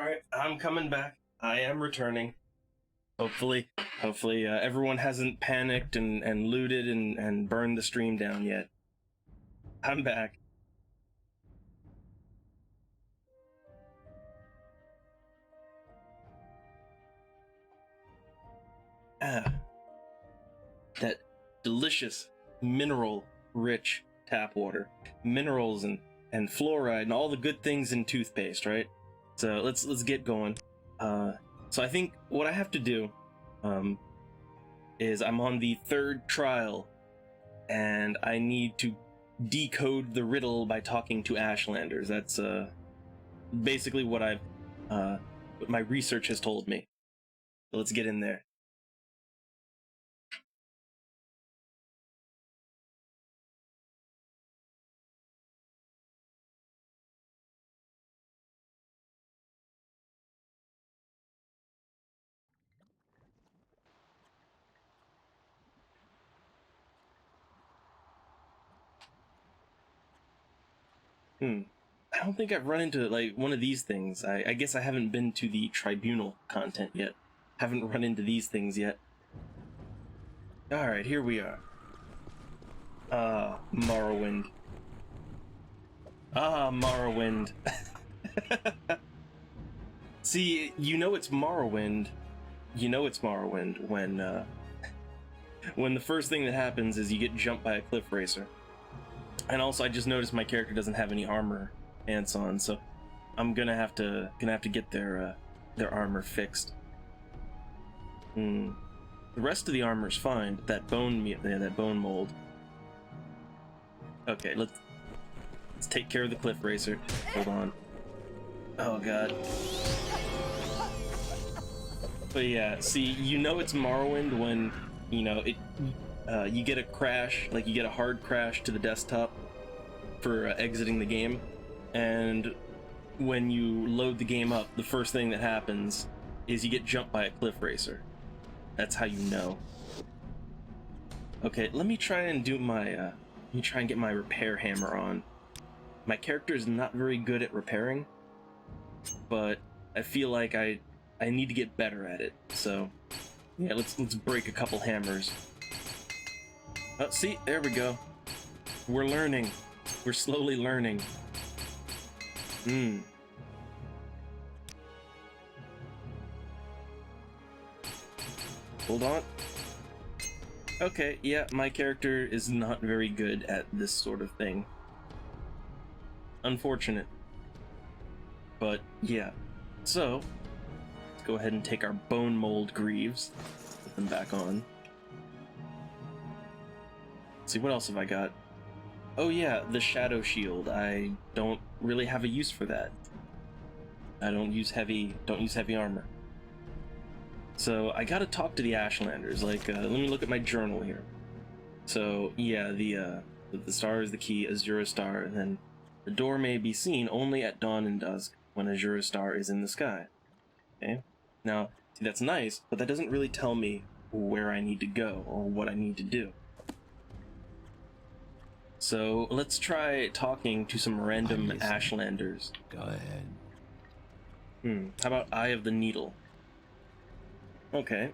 Alright, I'm coming back. I am returning. Hopefully, everyone hasn't panicked and looted and burned the stream down yet. I'm back. Ah, that delicious mineral-rich tap water, minerals and fluoride and all the good things in toothpaste, right? So let's get going. So I think what I have to do, is I'm on the third trial, and I need to decode the riddle by talking to Ashlanders. That's basically what what my research has told me. So let's get in there. I don't think I've run into like one of these things. I guess I haven't been to the tribunal content yet. Haven't run into these things yet. Alright, here we are. Morrowind. Morrowind. See, you know it's Morrowind. You know it's Morrowind when the first thing that happens is you get jumped by a cliff racer. And also, I just noticed my character doesn't have any armor pants on, so I'm gonna have to get their armor fixed. The rest of the armor's fine. That bone mold. Okay, let's take care of the cliff racer. Hold on. Oh god. But yeah, see, you know it's Morrowind when, you know, you get a crash, like you get a hard crash to the desktop for exiting the game, and when you load the game up, the first thing that happens is you get jumped by a cliff racer. That's how you know. Okay, let me try and do my, let me try and get my repair hammer on. My character is not very good at repairing, but I feel like I need to get better at it, so yeah, let's break a couple hammers. Oh, see, there we go. We're learning. We're slowly learning. Hold on. Okay, yeah, my character is not very good at this sort of thing. Unfortunate. But yeah. So, let's go ahead and take our bone mold greaves. Put them back on. Let's see, what else have I got? Oh yeah, the shadow shield. I don't really have a use for that. I don't use heavy armor. So I gotta talk to the Ashlanders. Like, let me look at my journal here. So yeah, the star is the key, Azura star, and then the door may be seen only at dawn and dusk when Azura star is in the sky. Okay. Now, see, that's nice, but that doesn't really tell me where I need to go or what I need to do. So let's try talking to some random Ashlanders. Go ahead. How about Eye of the Needle? Okay.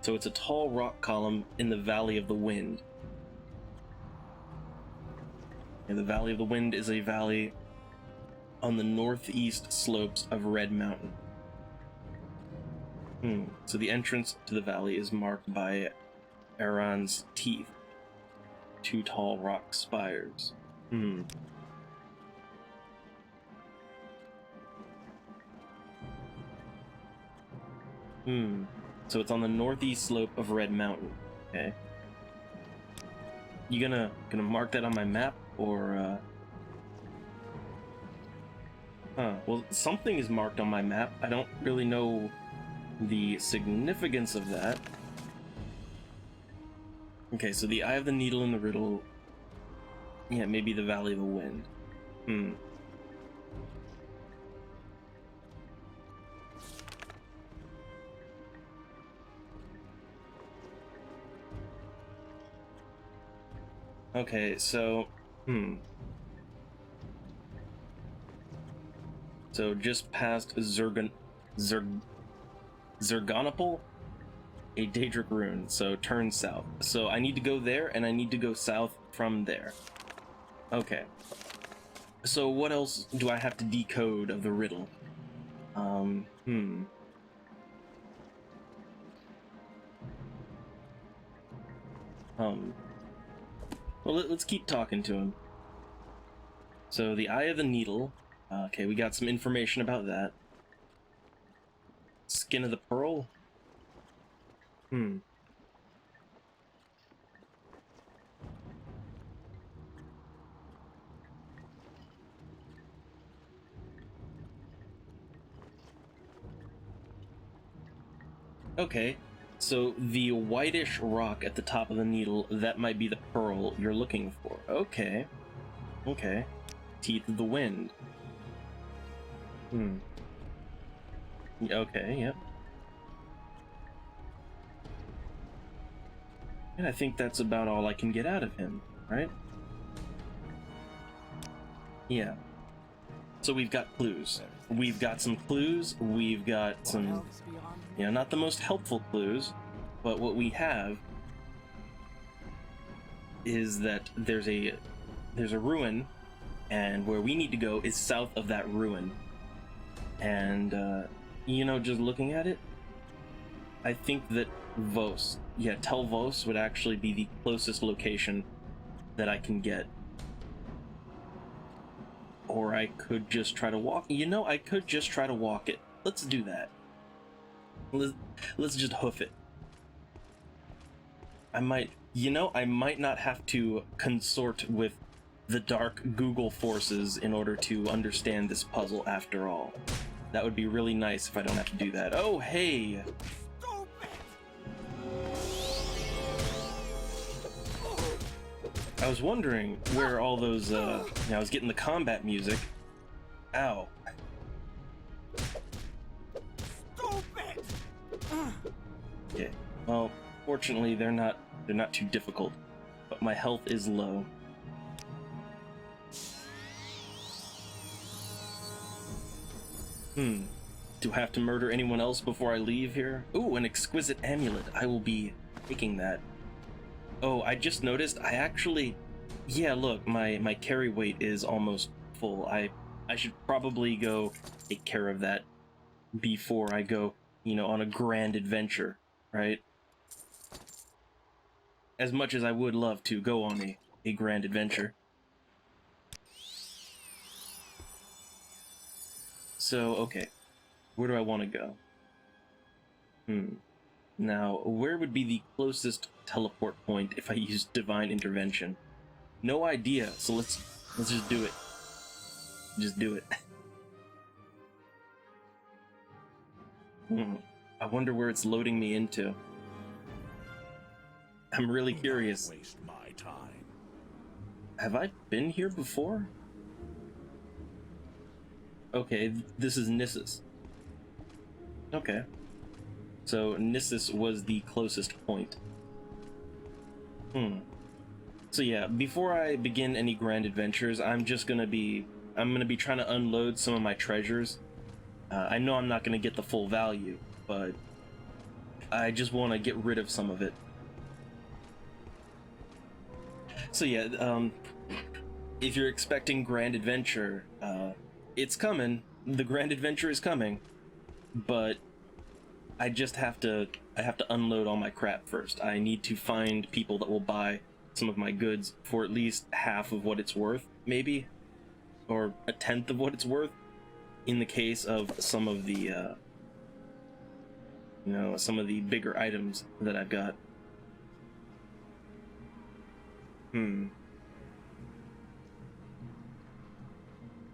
So it's a tall rock column in the Valley of the Wind. And the Valley of the Wind is a valley on the northeast slopes of Red Mountain. So the entrance to the valley is marked by Aran's teeth, two tall rock spires. So it's on the northeast slope of Red Mountain. Okay. You gonna mark that on my map, or well, something is marked on my map. I don't really know the significance of that. Okay, so the Eye of the Needle in the riddle. Yeah, maybe the Valley of the Wind. Okay, so, So just past Zergonopol, a Daedric rune. So turn south. So I need to go there, and I need to go south from there. Okay. So what else do I have to decode of the riddle? Well, let's keep talking to him. So the Eye of the Needle. Okay, we got some information about that. Skin of the Pearl. Okay, so the whitish rock at the top of the needle, that might be the pearl you're looking for. Okay. Okay. Teeth of the Wind. Okay, yep. And I think that's about all I can get out of him, right? Yeah. So we've got clues. We've got some clues. We've got some, not the most helpful clues, but what we have is that there's a ruin, and where we need to go is south of that ruin. And just looking at it, I think that Tel Vos would actually be the closest location that I can get. Or I could just try to walk. I could just try to walk it. Let's do that. Let's just hoof it. I might not have to consort with the dark Google forces in order to understand this puzzle after all. That would be really nice if I don't have to do that. Oh, hey! I was wondering where all those, I was getting the combat music. Ow. Okay, well, fortunately they're not too difficult, but my health is low. Do I have to murder anyone else before I leave here? Ooh, an exquisite amulet. I will be taking that. Oh, I just noticed I actually... Yeah, look, my carry weight is almost full. I should probably go take care of that before I go, on a grand adventure, right? As much as I would love to go on a grand adventure. So, okay. Where do I want to go? Now, where would be the closest teleport point if I used Divine Intervention? No idea, so let's just do it. Just do it. I wonder where it's loading me into. I'm really curious. Waste my time. Have I been here before? Okay, this is Nissus. Okay. So Nissus was the closest point. So yeah, before I begin any grand adventures, I'm gonna be trying to unload some of my treasures. I know I'm not gonna get the full value, but I just want to get rid of some of it. So yeah, if you're expecting grand adventure, it's coming. The grand adventure is coming, but I have to unload all my crap first. I need to find people that will buy some of my goods for at least half of what it's worth, maybe, or a tenth of what it's worth, in the case of some of the some of the bigger items that I've got.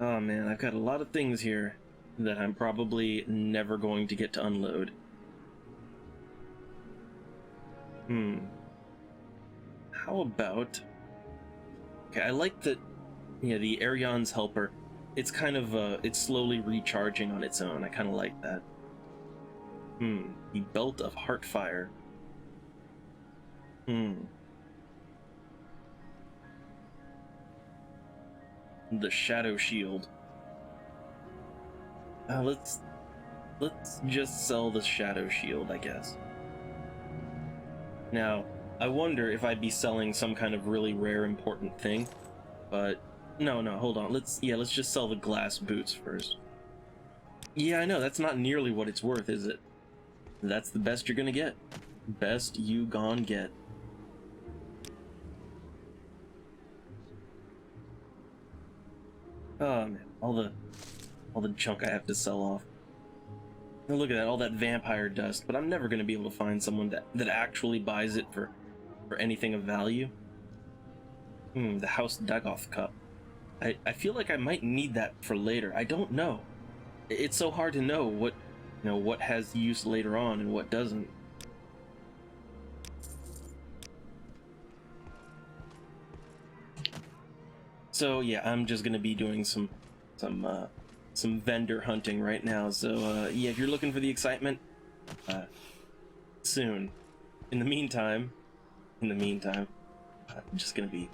Oh man, I've got a lot of things here that I'm probably never going to get to unload. How about... Okay, I like that, the Aryon's Helper, it's kind of, it's slowly recharging on its own. I kind of like that. The Belt of Heartfire. The Shadow Shield. let's just sell the Shadow Shield, I guess. Now, I wonder if I'd be selling some kind of really rare important thing, but no, hold on. Let's just sell the glass boots first. Yeah, I know, that's not nearly what it's worth, is it? That's the best you're gonna get. Best you gon' get. Oh man, all the junk I have to sell off. Now look at that, all that vampire dust, but I'm never gonna be able to find someone that actually buys it for anything of value. The House Dagoth cup. I feel like I might need that for later. I don't know. It's so hard to know what has use later on and what doesn't. So yeah, I'm just gonna be doing some vendor hunting right now. So yeah, if you're looking for the excitement, soon. In the meantime, I'm just gonna be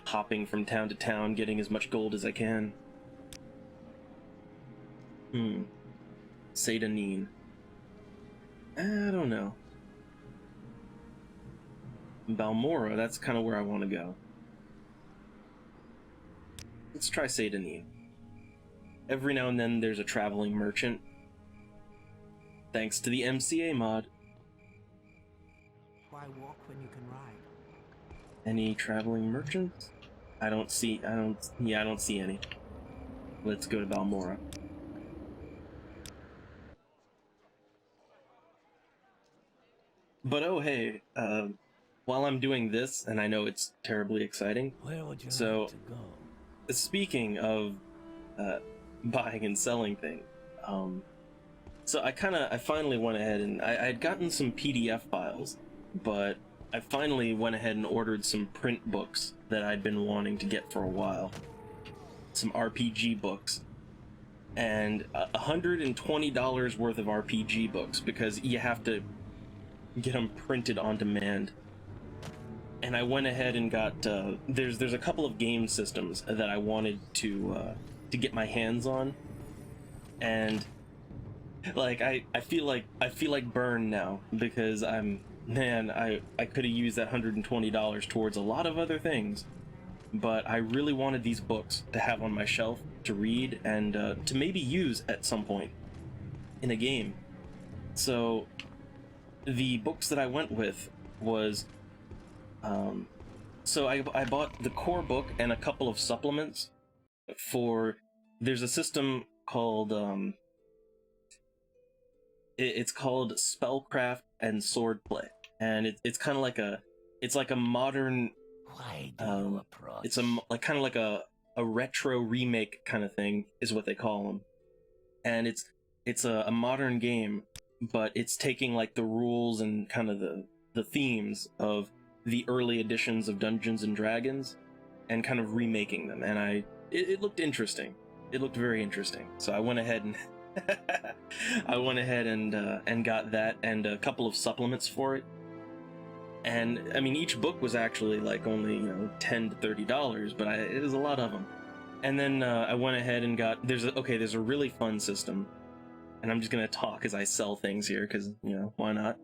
hopping from town to town, getting as much gold as I can. Sedanine. I don't know. Balmora, that's kind of where I want to go. Let's try Sedanine. Every now and then there's a traveling merchant. Thanks to the MCA mod. Why walk when you can ride? Any traveling merchants? I don't see any. Let's go to Balmora. But oh hey, while I'm doing this, and I know it's terribly exciting, Where would you so like to go? speaking of buying and selling things, so I finally went ahead and I'd gotten some PDF files, but I finally went ahead and ordered some print books that I'd been wanting to get for a while. Some RPG books. And $120 worth of RPG books, because you have to get them printed on demand. And I went ahead and got there's a couple of game systems that I wanted to get my hands on, and like I feel like burned now, because I could have used that $120 towards a lot of other things, but I really wanted these books to have on my shelf to read and to maybe use at some point in a game. So the books that I went with was so I bought the core book and a couple of supplements for, there's a system called it's called Spellcraft and Swordplay, and it's kind of like a modern Why do you approach? it's kind of like a retro remake kind of thing is what they call them, and it's a modern game, but it's taking like the rules and kind of the themes of the early editions of Dungeons and Dragons and kind of remaking them, and it looked interesting. It looked very interesting, so I went ahead and and got that and a couple of supplements for it. And I mean, each book was actually like only $10 to $30, but it was a lot of them. And then I went ahead and got, there's a really fun system, and I'm just gonna talk as I sell things here because why not.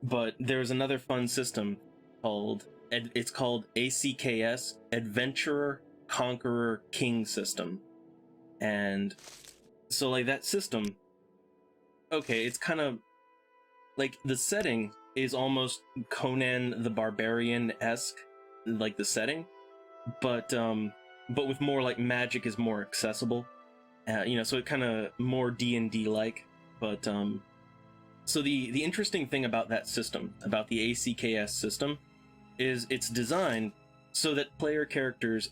But there's another fun system called ACKS, Adventurer Conqueror King System. And so like that system, okay, it's kind of like the setting is almost Conan the Barbarian-esque, like the setting, but with more like magic is more accessible, so it kind of more D&D like. But so the interesting thing about that system, about the ACKS system, is it's designed so that player characters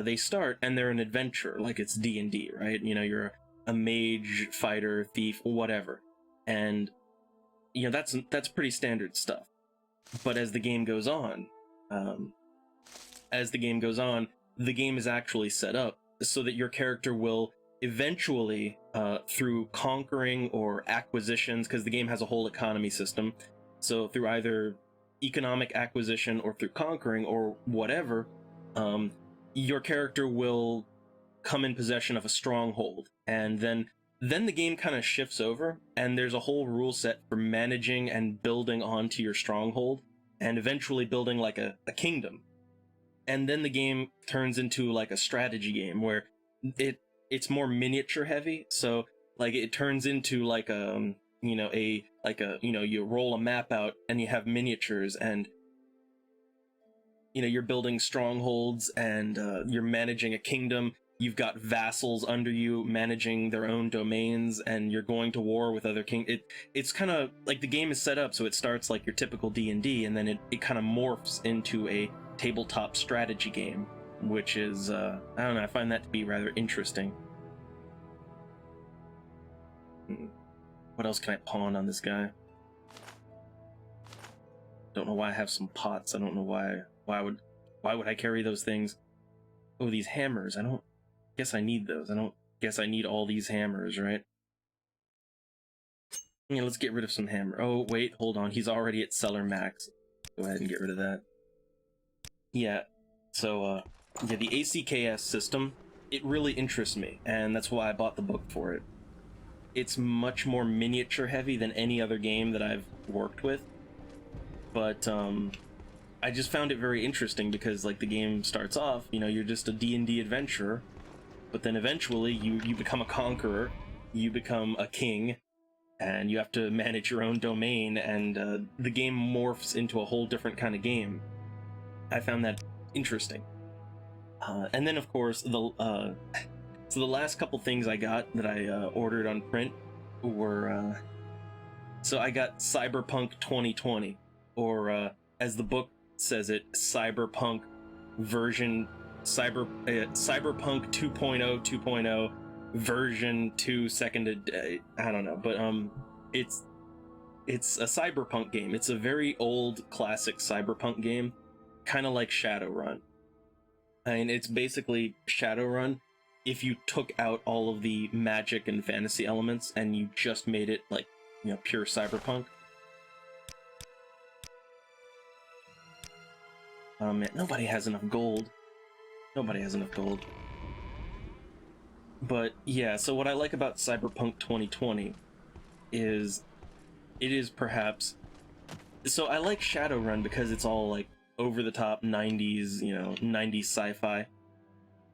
they start and they're an adventurer, like it's D&D, right? You're a mage, fighter, thief, whatever, and that's pretty standard stuff. But as the game goes on, the game is actually set up so that your character will eventually, through conquering or acquisitions, because the game has a whole economy system, so through either economic acquisition or through conquering or whatever, your character will come in possession of a stronghold, and then the game kind of shifts over, and there's a whole rule set for managing and building onto your stronghold, and eventually building like a kingdom. And then the game turns into like a strategy game where it's more miniature heavy. So like it turns into like you roll a map out and you have miniatures, and you're building strongholds, and you're managing a kingdom. You've got vassals under you managing their own domains, and you're going to war with other it's kind of like the game is set up so it starts like your typical D&D, and then it kind of morphs into a tabletop strategy game, which is I don't know, I find that to be rather interesting. What else can I pawn on this guy? Don't know why I have some pots. I don't know why would I carry those things? Oh, these hammers. I don't guess I need those. I don't guess I need all these hammers, right? Yeah, let's get rid of some hammer. Oh, wait, hold on. He's already at seller max. Go ahead and get rid of that. Yeah, so, yeah, the ACKS system, it really interests me, and that's why I bought the book for it. It's much more miniature heavy than any other game that I've worked with, but, I just found it very interesting because, like, the game starts off, you're just a D&D adventurer, but then eventually you become a conqueror, you become a king, and you have to manage your own domain, and the game morphs into a whole different kind of game. I found that interesting. And then, of course, so the last couple things I got that I ordered on print were... so I got Cyberpunk 2020, or as the book says it, Cyberpunk Cyberpunk 2.0 2.0 version 2 second. I don't know, but it's a cyberpunk game. It's a very old classic cyberpunk game, kind of like Shadowrun. I mean, it's basically Shadowrun if you took out all of the magic and fantasy elements and you just made it like, pure cyberpunk. Oh man, nobody has enough gold. Nobody has enough gold. But yeah, so what I like about Cyberpunk 2020 is it is perhaps... So I like Shadowrun because it's all like over-the-top 90s, 90s sci-fi.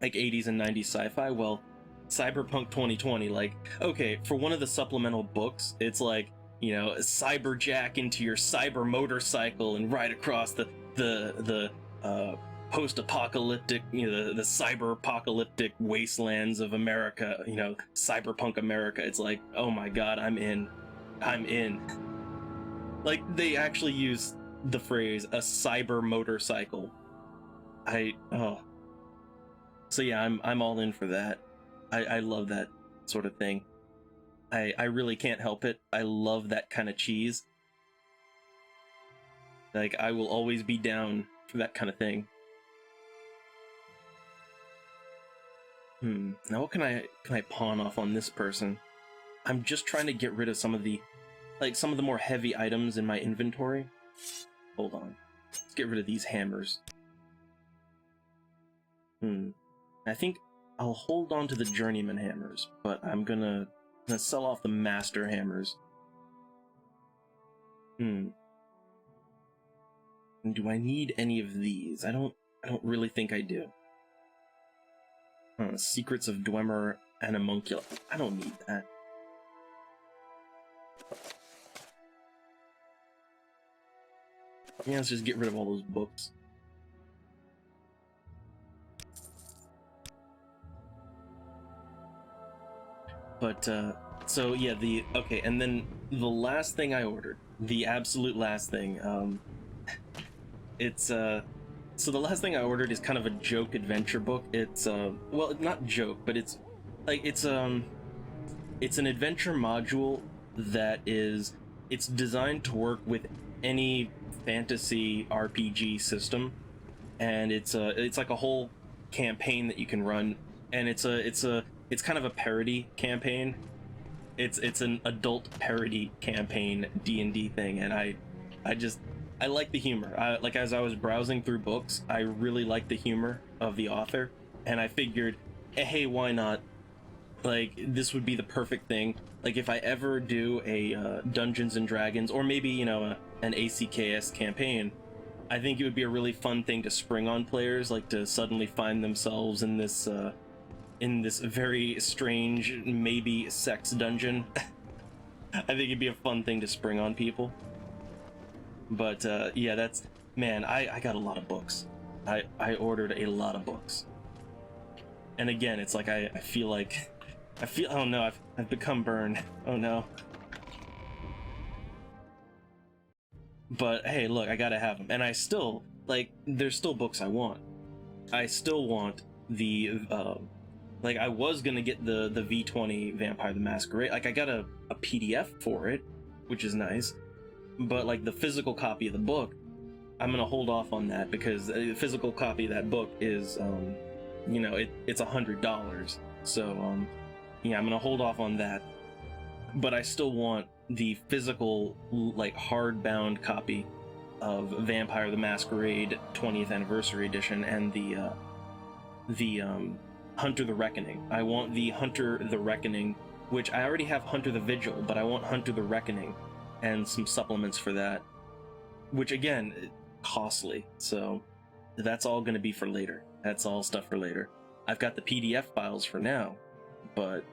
Like 80s and 90s sci-fi. Well, Cyberpunk 2020, like, okay, for one of the supplemental books, it's like, cyberjack into your cyber motorcycle and ride across the post-apocalyptic, the cyber-apocalyptic wastelands of America, cyberpunk America. It's like, oh my god, I'm in. Like, they actually use the phrase, a cyber motorcycle. So yeah, I'm all in for that. I love that sort of thing. I really can't help it. I love that kind of cheese. Like, I will always be down for that kind of thing. Now what can I pawn off on this person? I'm just trying to get rid of some of the more heavy items in my inventory. Hold on. Let's get rid of these hammers. I think I'll hold on to the journeyman hammers, but I'm gonna sell off the master hammers. Do I need any of these? I don't really think I do. Secrets of Dwemer and Homuncula. I don't need that. Yeah, let's just get rid of all those books. But, so yeah, okay, and then the last thing I ordered, the absolute last thing, so the last thing I ordered is kind of a joke adventure book. It's, well, not joke, but it's an adventure module that it's designed to work with any fantasy RPG system, and it's like a whole campaign that you can run, and it's kind of a parody campaign. It's an adult parody campaign D&D thing, and I like the humor. Like, as I was browsing through books, I really liked the humor of the author, and I figured, hey, why not Like, this would be the perfect thing. Like, if I ever do a Dungeons and Dragons, or maybe, you know, an ACKS campaign, I think it would be a really fun thing to spring on players, like to suddenly find themselves in this very strange, maybe sex dungeon. I think it'd be a fun thing to spring on people. But yeah, that's, man, I got a lot of books. I ordered a lot of books. And again, it's like I feel like oh no, I've become burned. Oh no. But hey, look, I gotta have them. And I still, like, there's still books I want. I still want the like, I was gonna get the V20 Vampire the Masquerade. Like, I got a PDF for it, which is nice. But like, the physical copy of the book, I'm gonna hold off on that, because the physical copy of that book is you know, it's $100. So yeah, I'm gonna hold off on that. But I still want the physical, like, hardbound copy of Vampire the Masquerade 20th Anniversary Edition and the Hunter the Reckoning. I want the Hunter the Reckoning, which I already have Hunter the Vigil, but I want Hunter the Reckoning and some supplements for that, which again, costly. So that's all going to be for later. That's all stuff for later. I've got the PDF files for now, but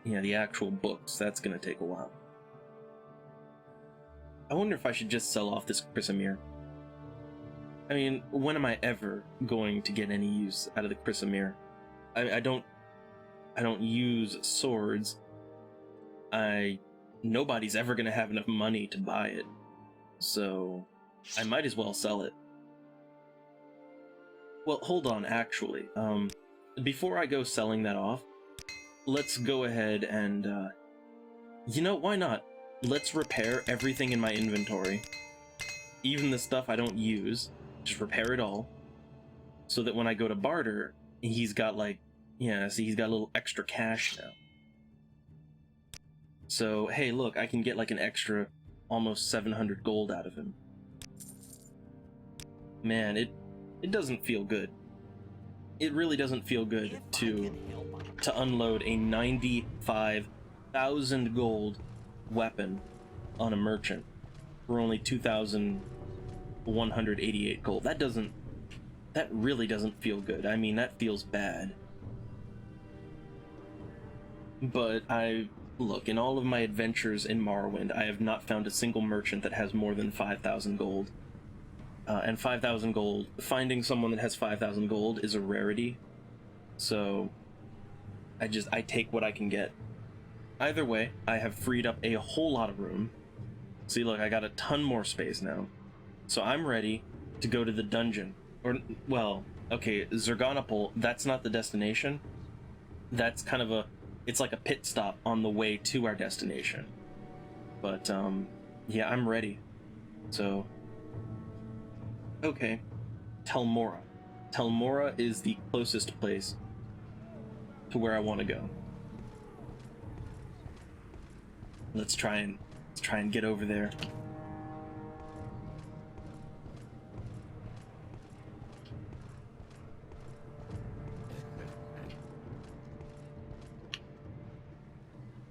yeah, the actual books, that's going to take a while. I wonder if I should just sell off this Chrysamere. I mean, when am I ever going to get any use out of the Chrysamere? I don't use swords. Nobody's ever gonna have enough money to buy it, so I might as well sell it. Well, hold on, actually. Before I go selling that off, let's go ahead and, you know, why not? Let's repair everything in my inventory. Even the stuff I don't use, just repair it all. So that when I go to barter, he's got, like, yeah, see, he's got a little extra cash now. So, hey, look, I can get like an extra almost 700 gold out of him. Man, it doesn't feel good. It really doesn't feel good to unload a 95,000 gold weapon on a merchant for only 2,188 gold. That really doesn't feel good. I mean, that feels bad. But look, in all of my adventures in Morrowind, I have not found a single merchant that has more than 5,000 gold. And 5,000 gold, finding someone that has 5,000 gold is a rarity. So, I take what I can get. Either way, I have freed up a whole lot of room. See, look, I got a ton more space now. So I'm ready to go to the dungeon. Or, well, okay, Zerganopol, that's not the destination. That's kind of it's like a pit stop on the way to our destination. But, yeah, I'm ready. So, okay, Telmora. Telmora is the closest place to where I want to go. Let's try and get over there.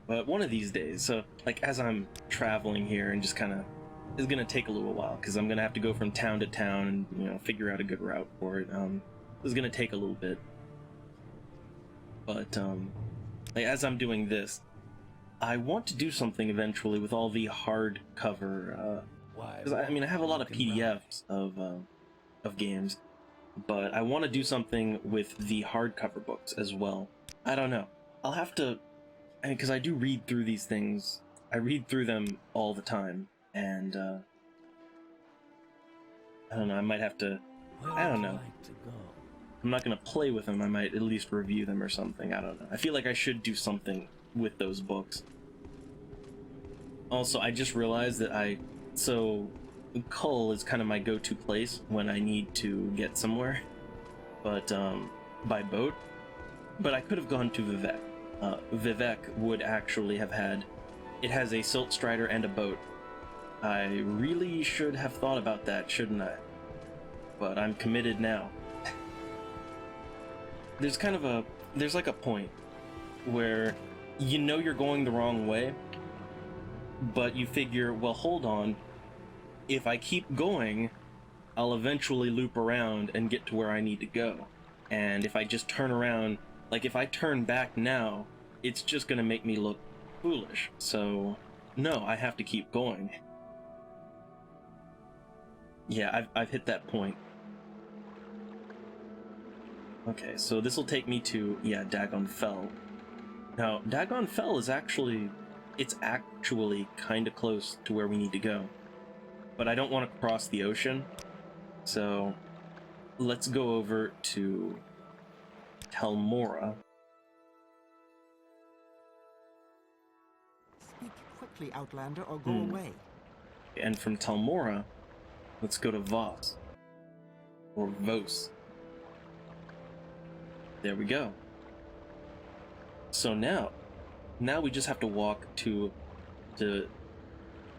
But one of these days, so like as I'm traveling here and just kind of, it's gonna take a little while because I'm gonna have to go from town to town and, you know, figure out a good route for it. It's gonna take a little bit. But like as I'm doing this, I want to do something eventually with all the hardcover. Because I mean, I have a lot of PDFs of games, but I want to do something with the hardcover books as well. I don't know. I'll have to. I mean, because I do read through these things. I read through them all the time, and I don't know, I might have to, I don't know. I'm not going to play with them, I might at least review them or something, I don't know. I feel like I should do something with those books. Also, I just realized that so Kull is kind of my go-to place when I need to get somewhere, but by boat. But I could have gone to Vivek. Vivek would actually have it has a silt strider and a boat. I really should have thought about that, shouldn't I? But I'm committed now. There's like a point where you know you're going the wrong way, but you figure, well, hold on, if I keep going, I'll eventually loop around and get to where I need to go. And if I just turn around, like if I turn back now, it's just gonna make me look foolish. So no, I have to keep going. Yeah, I've hit that point. Okay, so this will take me to, yeah, Dagon Fell. Now, Dagon Fell is actually, it's actually kind of close to where we need to go. But I don't want to cross the ocean, so let's go over to Telmora. Speak quickly, Outlander, or go away. And from Telmora, let's go to Voss. Or Vos. There we go. So now we just have to walk to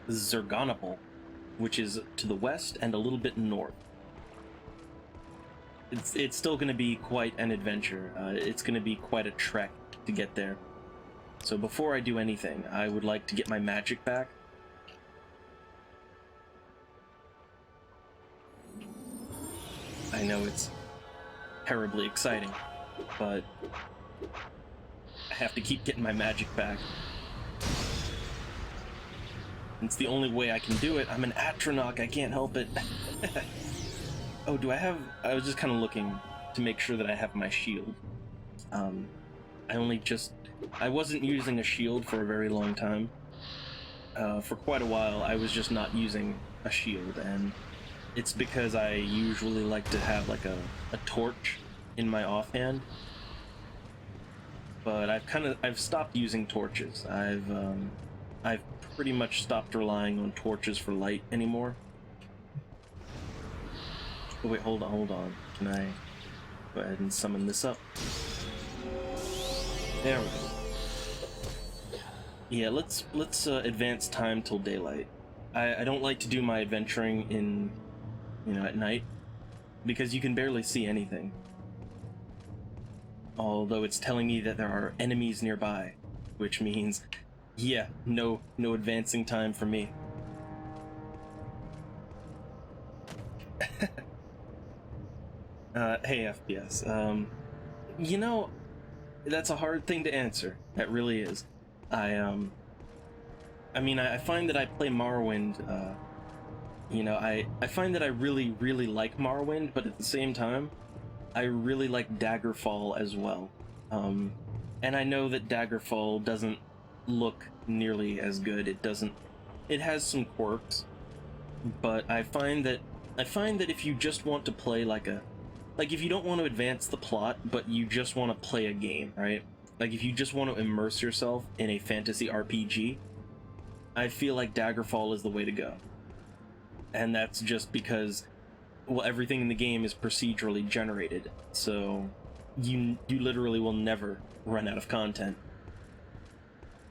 Zerganopol, which is to the west and a little bit north. It's still going to be quite an adventure. It's going to be quite a trek to get there. So before I do anything, I would like to get my magic back. I know it's terribly exciting, but I have to keep getting my magic back. It's the only way I can do it. I'm an Atronach, I can't help it. Oh, do I have... I was just kind of looking to make sure that I have my shield. I wasn't using a shield for a very long time. For quite a while, I was just not using a shield, and it's because I usually like to have like a torch in my offhand. But I've stopped using torches. I've pretty much stopped relying on torches for light anymore. Oh wait, hold on. Can I go ahead and summon this up? There we go. Yeah, let's advance time till daylight. I don't like to do my adventuring in, at night, because you can barely see anything. Although it's telling me that there are enemies nearby, which means, yeah, no advancing time for me. Hey FPS, that's a hard thing to answer. That really is. I find that I play Morrowind, I find that I really, really like Morrowind, but at the same time, I really like Daggerfall as well. And I know that Daggerfall doesn't look nearly as good. It has some quirks, but I find that if you just want to play if you don't want to advance the plot, but you just want to play a game, right? Like if you just want to immerse yourself in a fantasy RPG, I feel like Daggerfall is the way to go. And that's just because, well, everything in the game is procedurally generated, so you literally will never run out of content.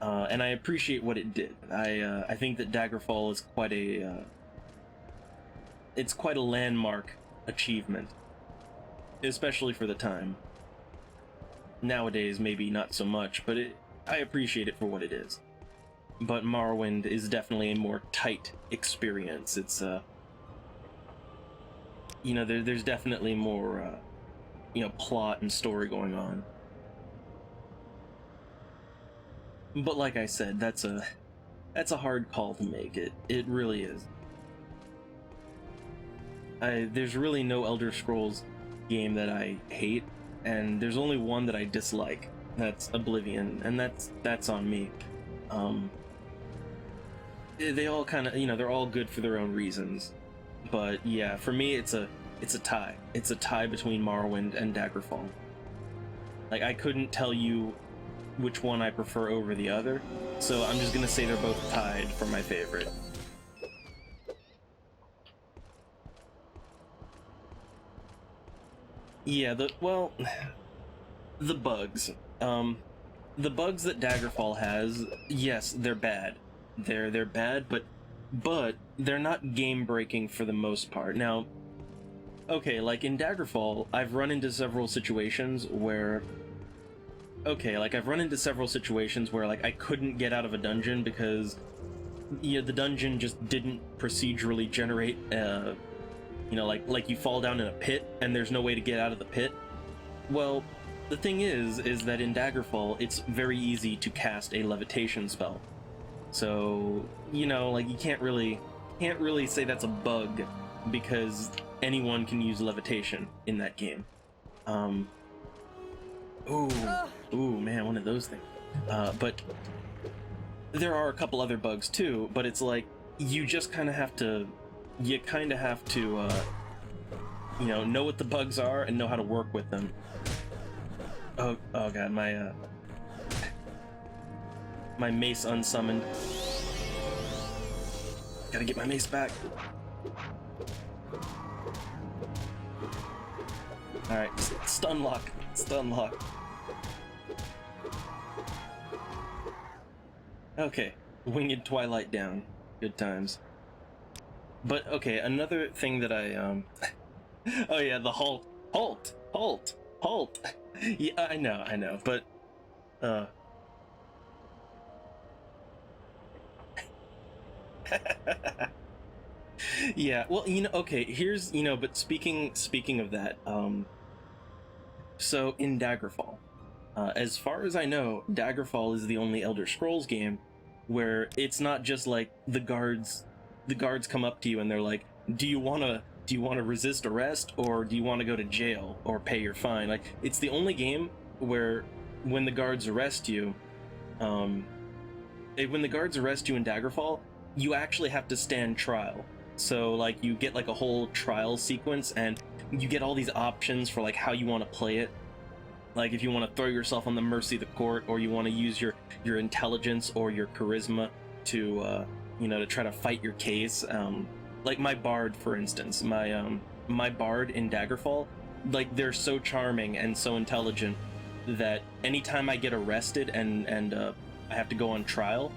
And I appreciate what it did. I think that Daggerfall is quite a landmark achievement, especially for the time. Nowadays, maybe not so much, but I appreciate it for what it is. But Morrowind is definitely a more tight experience. It's there's definitely more plot and story going on. But like I said, that's a hard call to make. It really is. There's really no Elder Scrolls game that I hate, and there's only one that I dislike. That's Oblivion, and that's on me. They all kind of, they're all good for their own reasons. But yeah, for me, it's a tie. It's a tie between Morrowind and Daggerfall. Like, I couldn't tell you which one I prefer over the other, so I'm just gonna say they're both tied for my favorite. Yeah, the bugs. The bugs that Daggerfall has, yes, they're bad. They're bad, but they're not game-breaking for the most part. Now, okay, like in Daggerfall, I've run into several situations where okay, like I've run into several situations where like I couldn't get out of a dungeon because the dungeon just didn't procedurally generate like you fall down in a pit and there's no way to get out of the pit. Well, the thing is that in Daggerfall it's very easy to cast a levitation spell. So, like you can't really say that's a bug because anyone can use levitation in that game. Ooh, man, one of those things. But there are a couple other bugs too, but it's like you just kind of have to know what the bugs are and know how to work with them. Oh god, my mace unsummoned. Gotta get my mace back. Alright, stun lock. Okay, winged twilight down. Good times. But okay, another thing that I oh yeah, the halt. Yeah, I know, but yeah, well, okay, here's, but speaking of that, so in Daggerfall, as far as I know, Daggerfall is the only Elder Scrolls game where it's not just like the guards come up to you and they're like, do you want to resist arrest, or do you want to go to jail or pay your fine? Like, it's the only game where when the guards arrest you in Daggerfall, you actually have to stand trial. So like you get like a whole trial sequence and you get all these options for like how you want to play it. Like if you want to throw yourself on the mercy of the court, or you want to use your intelligence or your charisma to to try to fight your case. Like my bard, for instance, my bard in Daggerfall, like they're so charming and so intelligent that anytime I get arrested and I have to go on trial,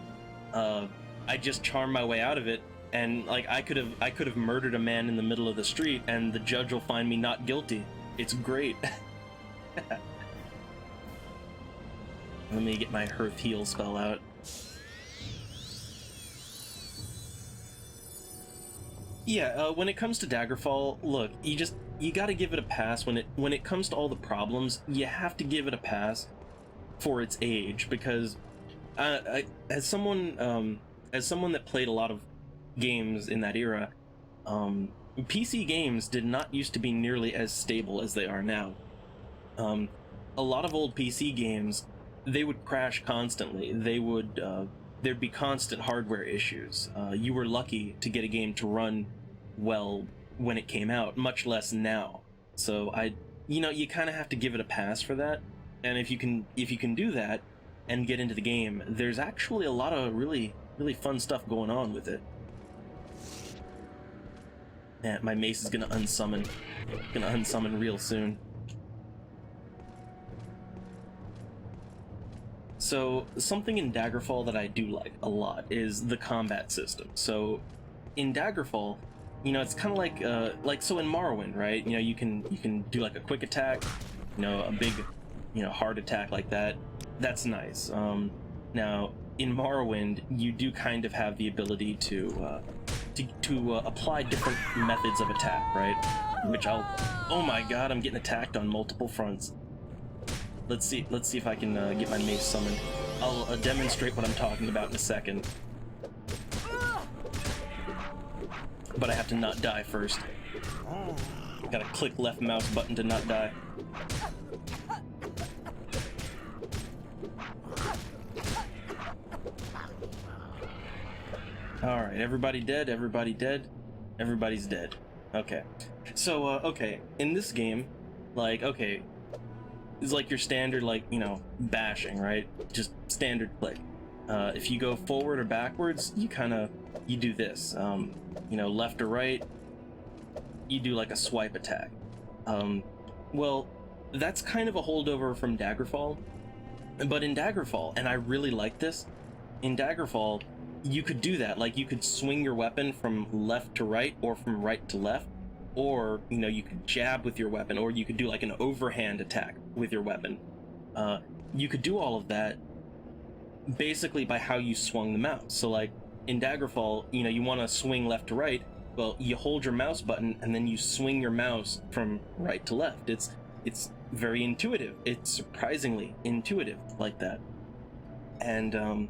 I just charm my way out of it, and like I could have murdered a man in the middle of the street and the judge will find me not guilty. It's great. Let me get my Hearth Heal spell out. Yeah, when it comes to Daggerfall, look, you gotta give it a pass. When it comes to all the problems, you have to give it a pass for its age, because as someone that played a lot of games in that era, PC games did not used to be nearly as stable as they are now. A lot of old PC games, they would crash constantly. There'd be constant hardware issues. You were lucky to get a game to run well when it came out, much less now. So you kind of have to give it a pass for that. And if you can do that and get into the game, there's actually a lot of really fun stuff going on with it. Man, my mace is gonna unsummon real soon. So something in Daggerfall that I do like a lot is the combat system. So in Daggerfall, it's kind of like so in Morrowind, right? You can do like a quick attack, a big, hard attack like that. That's nice. Now in Morrowind, you do kind of have the ability to apply different methods of attack, right? Which oh my god, I'm getting attacked on multiple fronts. Let's see if I can get my mace summoned. I'll demonstrate what I'm talking about in a second. But I have to not die first. Gotta click left mouse button to not die. Alright, everybody dead, everybody's dead. Okay. So, okay, in this game, it's like your standard, bashing, right? Just standard click. If you go forward or backwards, you do this. Left or right, you do like a swipe attack. Well, that's kind of a holdover from Daggerfall. But in Daggerfall, and I really like this, in Daggerfall, you could do that. Like, you could swing your weapon from left to right or from right to left. Or, you could jab with your weapon, or you could do like an overhand attack with your weapon. You could do all of that basically by how you swung the mouse. So like in Daggerfall, you know, you want to swing left to right. Well, you hold your mouse button and then you swing your mouse from right to left. It's very intuitive. It's surprisingly intuitive like that. And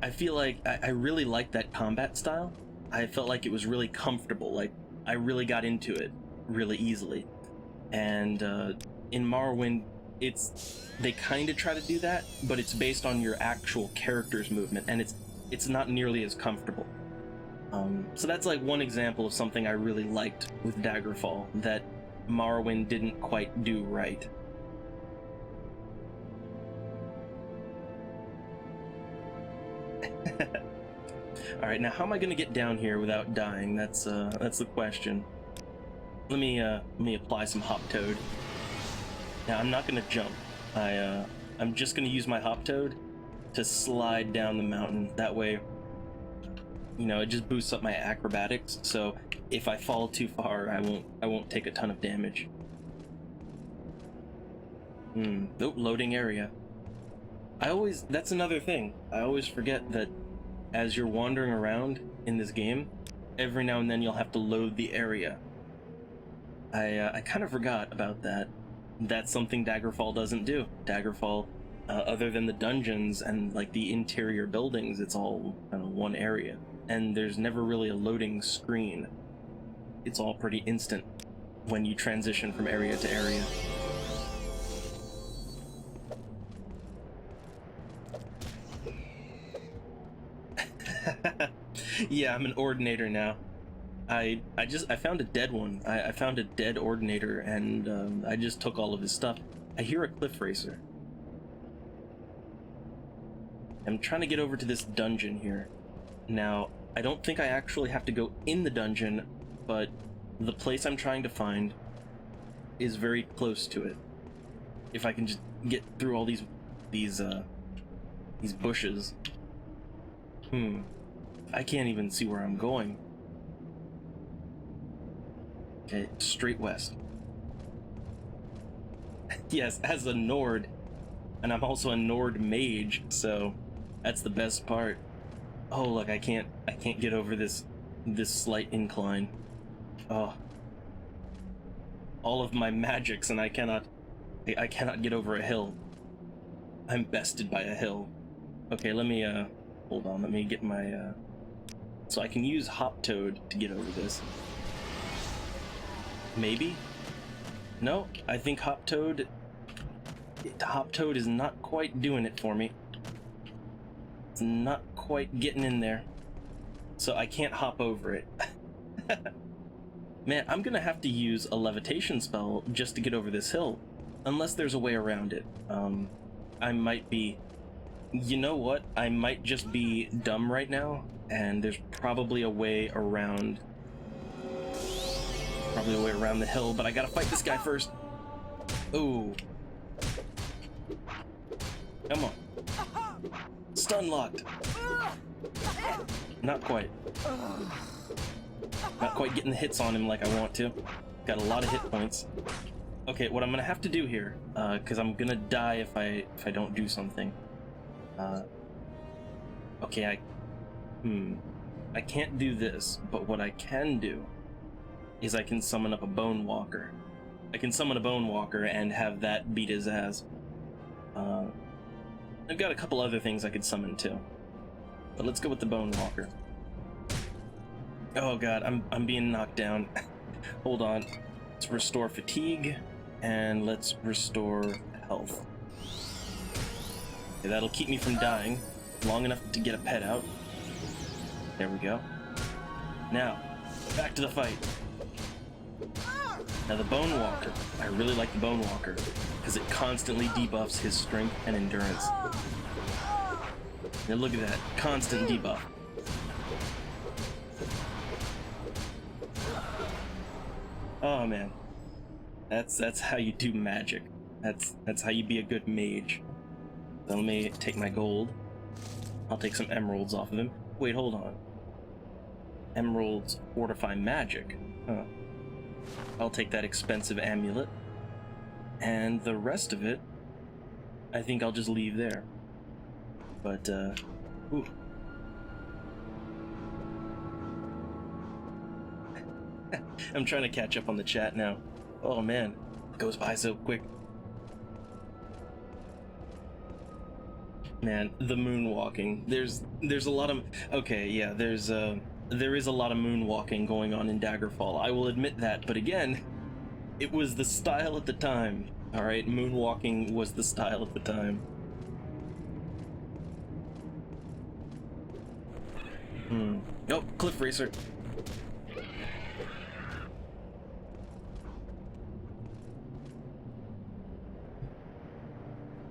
I feel like I really liked that combat style. I felt like it was really comfortable. Like I really got into it really easily. And in Morrowind, they kind of try to do that, but it's based on your actual character's movement, and it's not nearly as comfortable. So that's like one example of something I really liked with Daggerfall that Morrowind didn't quite do right. All right, now how am I gonna get down here without dying? That's the question. Let me apply some Hop Toad. Now I'm not gonna jump. I'm just gonna use my Hop Toad to slide down the mountain. That way, you know, it just boosts up my acrobatics. So if I fall too far, I won't take a ton of damage. Oh, loading area. That's another thing. I always forget that as you're wandering around in this game, every now and then you'll have to load the area. I kind of forgot about that. That's something Daggerfall doesn't do. Daggerfall, other than the dungeons and like the interior buildings, it's all kind of one area. And there's never really a loading screen. It's all pretty instant when you transition from area to area. Yeah, I'm an Ordinator now. I found a dead one. I found a dead Ordinator, and I just took all of his stuff. I hear a Cliff Racer. I'm trying to get over to this dungeon here. Now, I don't think I actually have to go in the dungeon, but the place I'm trying to find is very close to it. If I can just get through all these bushes. I can't even see where I'm going. Okay, straight west. Yes, as a Nord, and I'm also a Nord mage, so that's the best part. Oh, look, I can't get over this slight incline. Oh. All of my magics, and I cannot get over a hill. I'm bested by a hill. Okay, let me hold on, let me get my so I can use Hop Toad to get over this. Maybe? No, I think Hop Toad is not quite doing it for me. It's not quite getting in there. So I can't hop over it. Man, I'm gonna have to use a levitation spell just to get over this hill. Unless there's a way around it. I might be... You know what? I might just be dumb right now, and there's probably a way around... Probably a way around the hill, but I gotta fight this guy first. Ooh. Come on. Stun locked. Not quite. Not quite getting the hits on him like I want to. Got a lot of hit points. Okay, what I'm gonna have to do here, because I'm gonna die if I don't do something. Okay, I can't do this, but what I can do is I can summon up a Bone Walker. I can summon a Bone Walker and have that beat his ass. I've got a couple other things I could summon too, but let's go with the Bone Walker. Oh god, I'm being knocked down. Hold on. Let's restore fatigue, and let's restore health. Okay, that'll keep me from dying long enough to get a pet out. There we go. Now, back to the fight. Now the Bone Walker. I really like the Bone Walker because it constantly debuffs his strength and endurance. Now look at that, constant debuff. Oh man, that's how you do magic. That's how you be a good mage. So let me take my gold. I'll take some emeralds off of him. Wait, hold on. Emeralds fortify magic. Huh. I'll take that expensive amulet. And the rest of it I think I'll just leave there. But, ooh. I'm trying to catch up on the chat now. Oh man, it goes by so quick. Man, the moonwalking. There's a lot of okay, yeah. There is a lot of moonwalking going on in Daggerfall. I will admit that, but again, it was the style at the time. All right, moonwalking was the style at the time. Oh, cliff racer.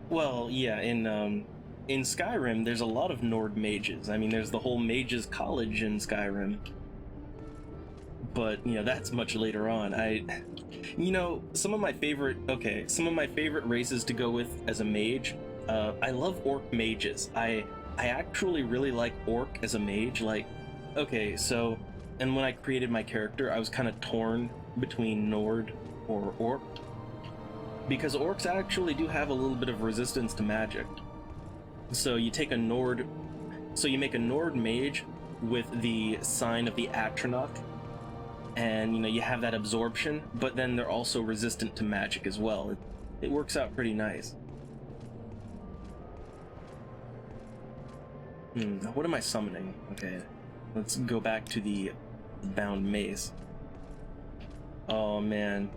Well, yeah, in Skyrim, there's a lot of Nord mages. I mean, there's the whole mages college in Skyrim. But, you know, that's much later on. You know, some of my favorite races to go with as a mage, I love orc mages. I actually really like orc as a mage. Like, okay, so, and when I created my character, I was kind of torn between Nord or orc. Because orcs actually do have a little bit of resistance to magic. So you take a Nord, so you make a Nord mage with the sign of the Atronach, and you know you have that absorption, but then they're also resistant to magic as well. It works out pretty nice. What am I summoning? Okay, let's go back to the bound mace. Oh man,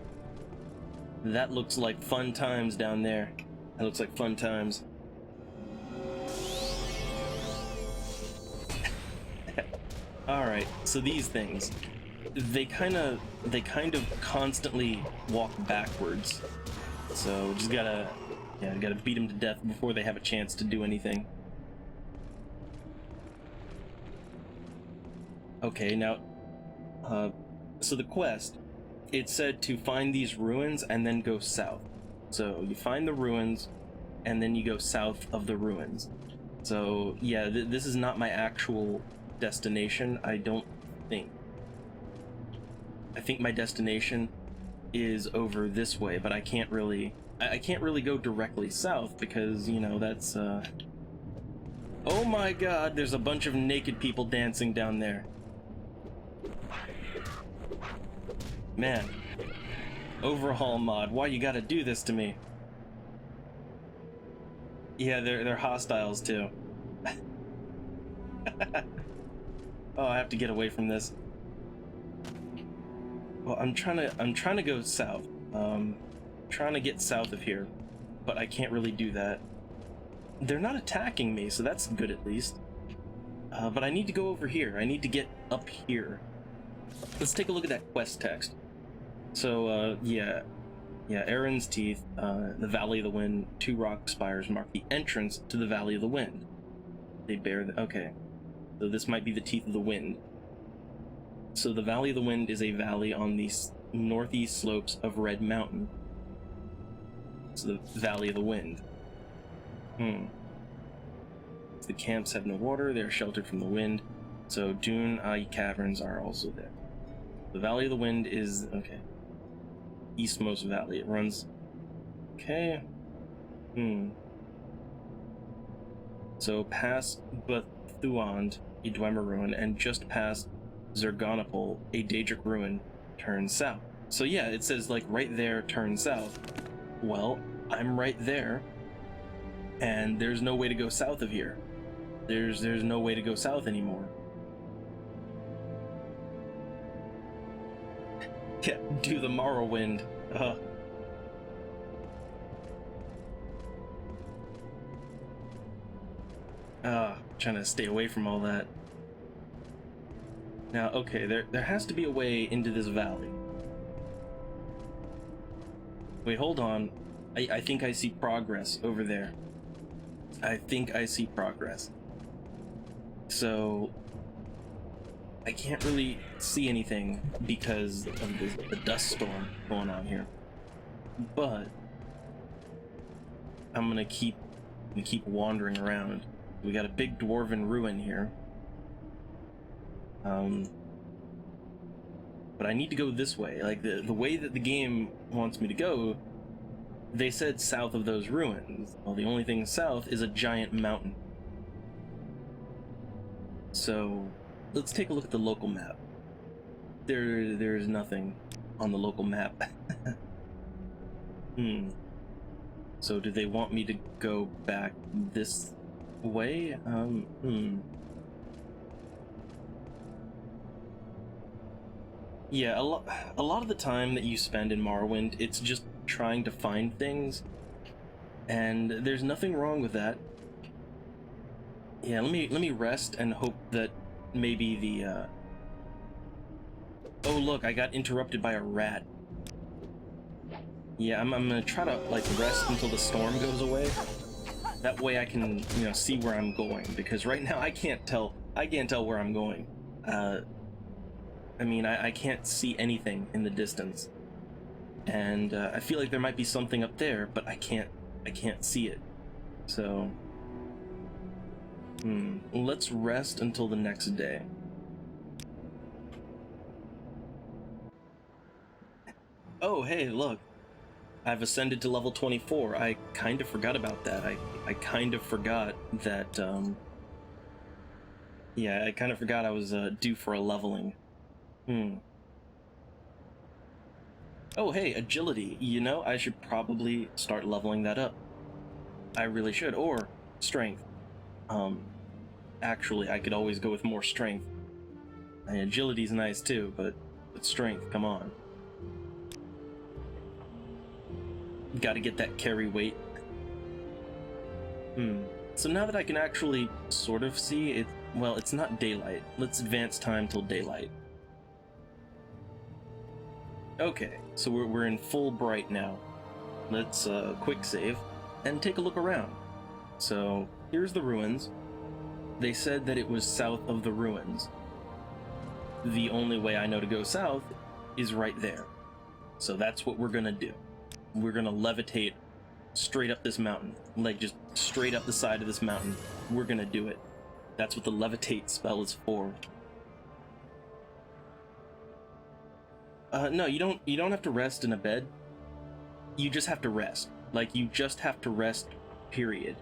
that looks like fun times down there. That looks like fun times. Alright, so these things, they kind of constantly walk backwards. So just gotta beat them to death before they have a chance to do anything. Okay, now, so the quest, it said to find these ruins and then go south. So you find the ruins and then you go south of the ruins. So yeah, this is not my actual destination, I don't think. I think my destination is over this way, but I can't really go directly south because, you know, that's oh my god, there's a bunch of naked people dancing down there. Man, overhaul mod, why you gotta do this to me? Yeah, they're hostiles too. Oh, I have to get away from this. Well, I'm trying to go south. Trying to get south of here, but I can't really do that. They're not attacking me, so that's good at least. But I need to go over here. I need to get up here. Let's take a look at that quest text. So, yeah, Aaron's Teeth, the Valley of the Wind, 2 rock spires mark the entrance to the Valley of the Wind. They bear the, okay. So this might be the Teeth of the Wind. So the Valley of the Wind is a valley on the northeast slopes of Red Mountain. So the Valley of the Wind. The camps have no water, they are sheltered from the wind. So Dune Eye Caverns are also there. The Valley of the Wind is, okay, eastmost valley. It runs, okay. So past Buthuand, a Dwemer ruin, and just past Zergonopol, a Daedric ruin, turn south. So yeah, it says like right there, turn south. Well, I'm right there, and there's no way to go south of here. There's no way to go south anymore. Yeah, do the Morrowind. Trying to stay away from all that. Now, okay, there has to be a way into this valley. Wait, hold on. I think I see progress over there. I think I see progress. So I can't really see anything because of the dust storm going on here. But I'm gonna keep wandering around. We got a big dwarven ruin here. But I need to go this way. Like the way that the game wants me to go They said south of those ruins. Well, the only thing south is a giant mountain. So, let's take a look at the local map. There's nothing on the local map. So do they want me to go back this way? Yeah, a lot of the time that you spend in Morrowind, it's just trying to find things, and there's nothing wrong with that. Yeah, let me rest and hope that maybe the oh look, I got interrupted by a rat. Yeah, I'm gonna try to like rest until the storm goes away. That way I can, you know, see where I'm going, because right now I can't tell where I'm going. I mean, I can't see anything in the distance, and I feel like there might be something up there, but I can't see it. So, let's rest until the next day. Oh, hey, look. I've ascended to level 24. I kind of forgot about that. I kind of forgot that, yeah, I kind of forgot I was, due for a leveling. Oh, hey, agility. You know, I should probably start leveling that up. I really should. Or strength. Actually, I could always go with more strength. And agility's nice too, but strength, come on. Gotta get that carry weight. So now that I can actually sort of see it, well, it's not daylight. Let's advance time till daylight. Okay, so we're in full bright now. Let's quick save and take a look around. So here's the ruins. They said that it was south of the ruins. The only way I know to go south is right there. So that's what we're gonna do. We're gonna levitate straight up this mountain, like just straight up the side of this mountain. We're gonna do it. That's what the levitate spell is for. No, you don't have to rest in a bed. You just have to rest. Like, you just have to rest, period.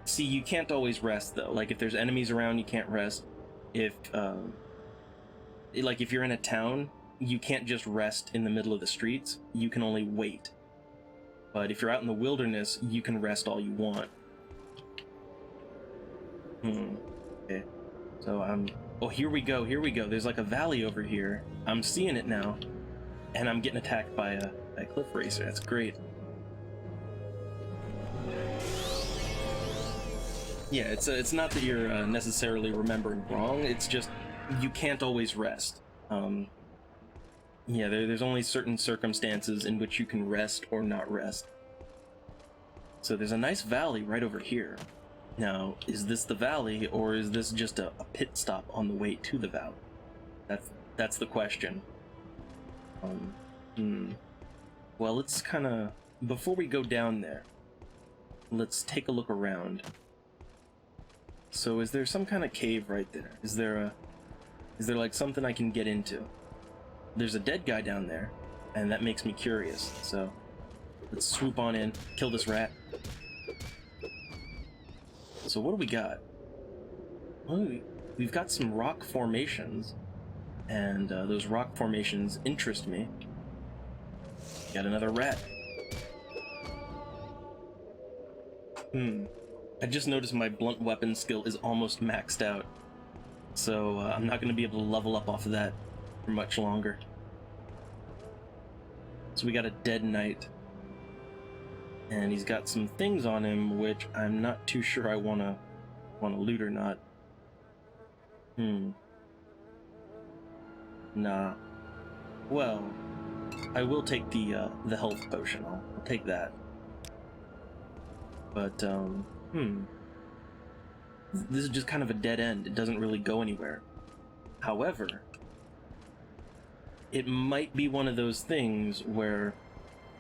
See, you can't always rest though. Like, if there's enemies around, you can't rest. If if you're in a town, you can't just rest in the middle of the streets. You can only wait. But if you're out in the wilderness, you can rest all you want. Okay. So oh, here we go. There's like a valley over here. I'm seeing it now, and I'm getting attacked by a cliff racer. That's great. Yeah, it's not that you're necessarily remembering wrong. It's just you can't always rest. Yeah, there's only certain circumstances in which you can rest or not rest. So there's a nice valley right over here. Now, is this the valley, or is this just a pit stop on the way to the valley? That's the question. Well, let's kind of, before we go down there, let's take a look around. So is there some kind of cave right there? Is there like something I can get into? There's a dead guy down there, and that makes me curious. So let's swoop on in, kill this rat. So what do we got? Well, we've got some rock formations, and those rock formations interest me. Got another rat. I just noticed my blunt weapon skill is almost maxed out, so I'm not going to be able to level up off of that for much longer. So we got a dead knight, and he's got some things on him which I'm not too sure I want to loot or not. Nah. Well, I will take the health potion. I'll take that. But this is just kind of a dead end. It doesn't really go anywhere. However, it might be one of those things where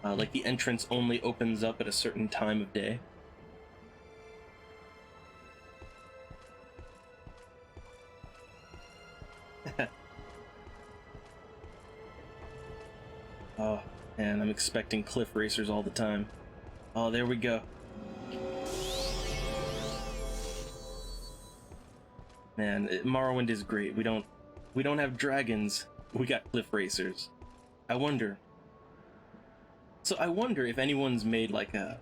like the entrance only opens up at a certain time of day. Oh, and I'm expecting cliff racers all the time. Oh, there we go. Man, Morrowind is great. We don't have dragons. We got cliff racers. I wonder if anyone's made like a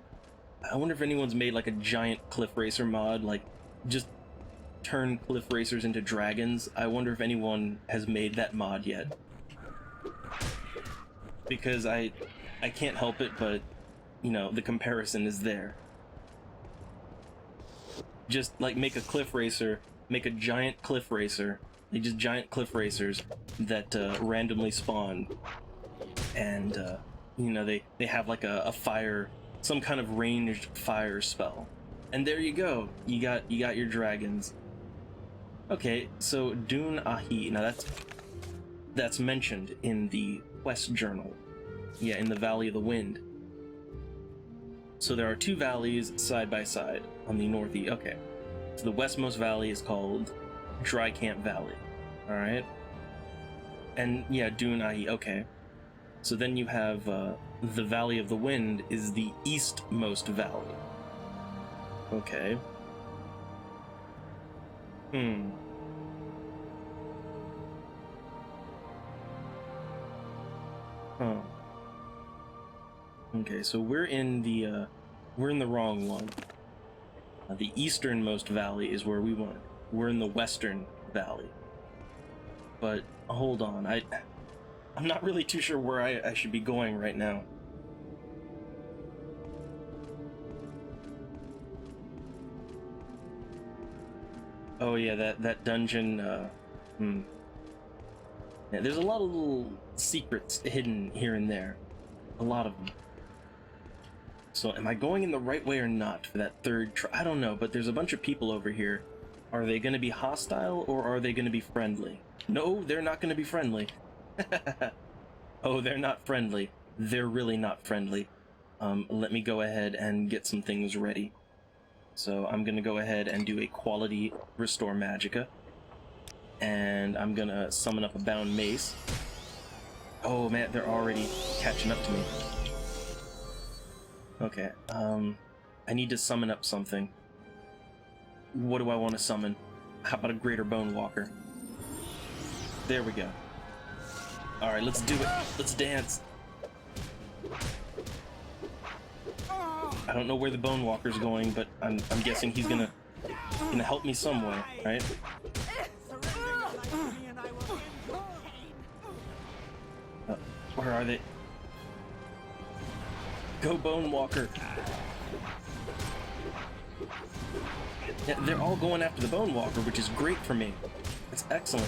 giant cliff racer mod, like just turn cliff racers into dragons. I wonder if anyone has made that mod yet. Because I can't help it, but you know, the comparison is there. Just like make a cliff racer, make a giant cliff racer, like just giant cliff racers that randomly spawn, and you know, they have like a fire, some kind of ranged fire spell, and there you go. You got your dragons. Okay, so Dun Ahi. Now that's mentioned in the quest journal. Yeah, in the Valley of the Wind. So there are two valleys side by side on the northeast. Okay, so the westmost valley is called Dry Camp Valley. All right, and yeah, Dun Ahi. Okay, so then you have the Valley of the Wind is the eastmost valley. Okay. Oh. Okay, so we're in the wrong one. The easternmost valley is where we went. We're in the western valley. But hold on, I'm not really too sure where I should be going right now. Oh yeah, that dungeon. Yeah, there's a lot of little secrets hidden here and there. A lot of them. So am I going in the right way or not for that third try? I don't know, but there's a bunch of people over here. Are they going to be hostile or are they going to be friendly? No, they're not going to be friendly. Oh, they're not friendly. They're really not friendly. Let me go ahead and get some things ready. So I'm going to go ahead and do a quality restore magicka. And I'm going to summon up a bound mace. Oh man, they're already catching up to me. Okay, I need to summon up something. What do I want to summon? How about a Greater Bone Walker? There we go. Alright, let's do it. Let's dance. I don't know where the Bone Walker's going, but I'm guessing he's gonna help me some way, right? Where are they? Go Bone Walker! Yeah, they're all going after the Bone Walker, which is great for me. It's excellent.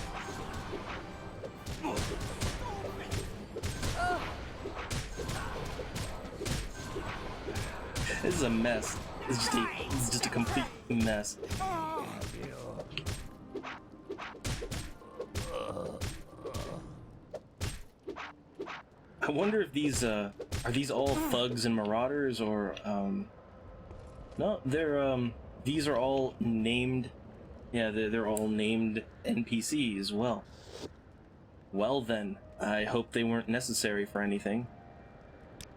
This is a mess. This is just a complete mess. I wonder if these are these all thugs and marauders, or no, they're these are all named. Yeah, they're all named NPCs. Well then, I hope they weren't necessary for anything.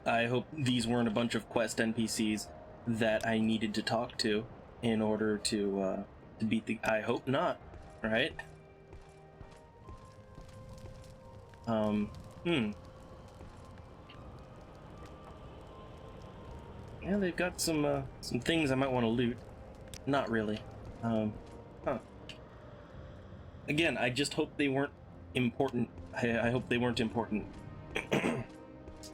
I hope these weren't a bunch of quest NPCs that I needed to talk to in order to beat the. I hope not, right? Yeah, they've got some things I might want to loot. Not really. Again, I just hope they weren't important. I hope they weren't important.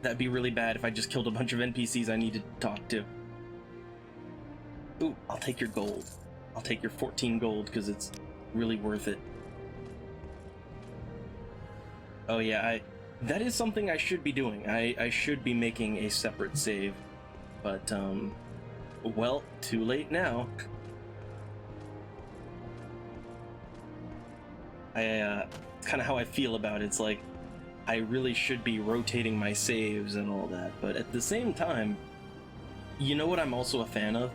That'd be really bad if I just killed a bunch of NPCs I needed to talk to. Ooh, I'll take your gold. I'll take your 14 gold because it's really worth it. Oh yeah, that is something I should be doing. I should be making a separate save. But, well, too late now. It's kind of how I feel about it. It's like, I really should be rotating my saves and all that, but at the same time, you know what I'm also a fan of?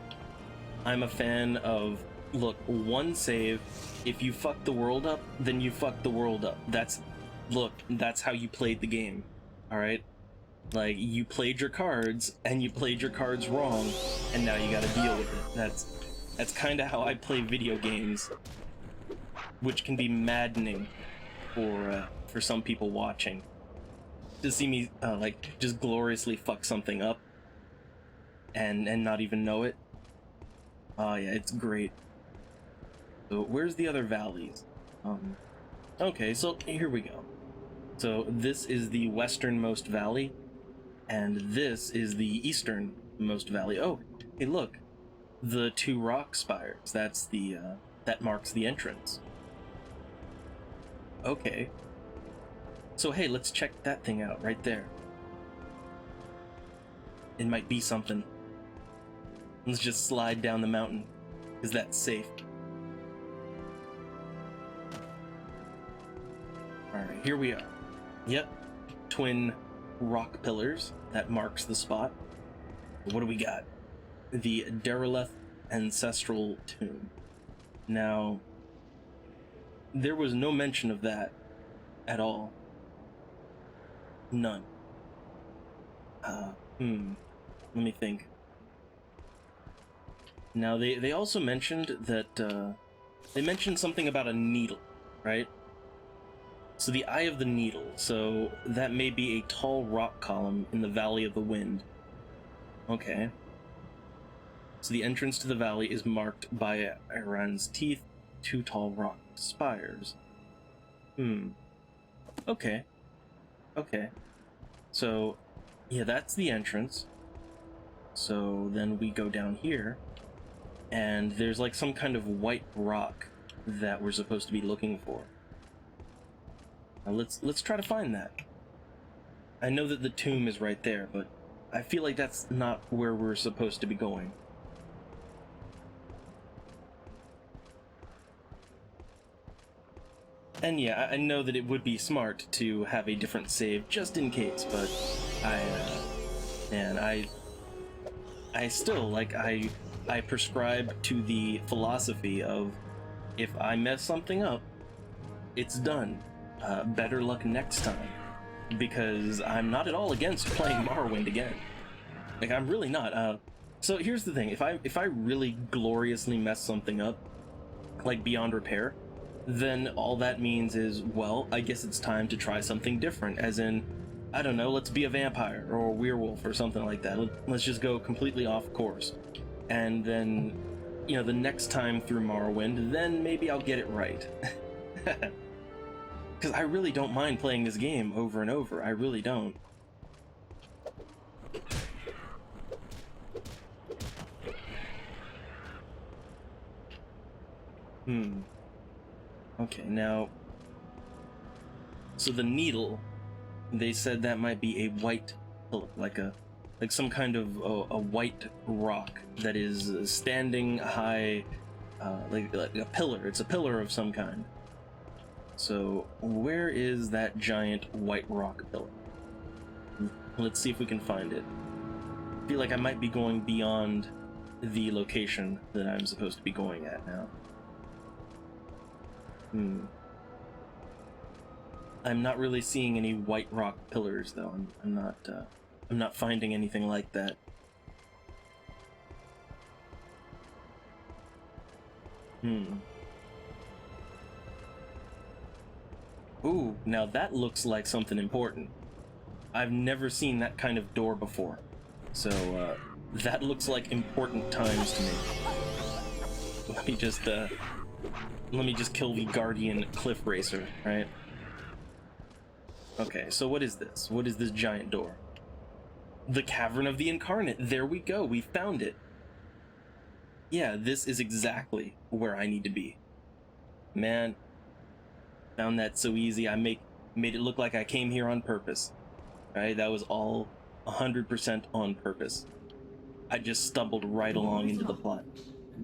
I'm a fan of, look, one save, if you fuck the world up, then you fuck the world up. That's how you played the game, alright? Like, you played your cards, and you played your cards wrong, and now you gotta deal with it. That's kind of how I play video games, which can be maddening for some people watching. To see me, like, just gloriously fuck something up, and not even know it. Oh yeah, it's great. So, where's the other valleys? Okay, so here we go. So, this is the westernmost valley, and this is the easternmost valley. Oh, hey, look, the two rock spires. That's the that marks the entrance. Okay. So hey, let's check that thing out right there. It might be something. Let's just slide down the mountain, because that's safe. Alright, here we are. Yep, twin rock pillars. That marks the spot. What do we got? The Derelith Ancestral Tomb. Now, there was no mention of that at all. None. Let me think. Now, they also mentioned that, they mentioned something about a needle, right? So the Eye of the Needle, so that may be a tall rock column in the Valley of the Wind. Okay. So the entrance to the valley is marked by Iran's teeth, two tall rock spires. Okay. Okay. So, yeah, that's the entrance. So then we go down here, and there's like some kind of white rock that we're supposed to be looking for. Now let's try to find that. I know that the tomb is right there, but I feel like that's not where we're supposed to be going. And yeah, I know that it would be smart to have a different save just in case, but I still, like, I prescribe to the philosophy of, if I mess something up, it's done. Better luck next time. Because I'm not at all against playing Morrowind again. Like, I'm really not. So here's the thing, if I really gloriously mess something up, like beyond repair, then all that means is, well, I guess it's time to try something different, as in, I don't know, let's be a vampire or a werewolf or something like that. Let's just go completely off course. And then, you know, the next time through Morrowind, then maybe I'll get it right. Because I really don't mind playing this game over and over. I really don't. Okay, now... So the needle, they said that might be a white pillar, like some kind of a white rock that is standing high, like a pillar. It's a pillar of some kind. So, where is that giant white rock pillar? Let's see if we can find it. I feel like I might be going beyond the location that I'm supposed to be going at now. I'm not really seeing any white rock pillars, though. I'm not finding anything like that. Ooh, now that looks like something important. I've never seen that kind of door before. So, that looks like important times to me. Let me just kill the Guardian Cliff Racer, right? Okay, so what is this? What is this giant door? The Cavern of the Incarnate! There we go, we found it! Yeah, this is exactly where I need to be. Man, found that so easy. I made it look like I came here on purpose. Right? That was all 100% on purpose. I just stumbled right along into the plot.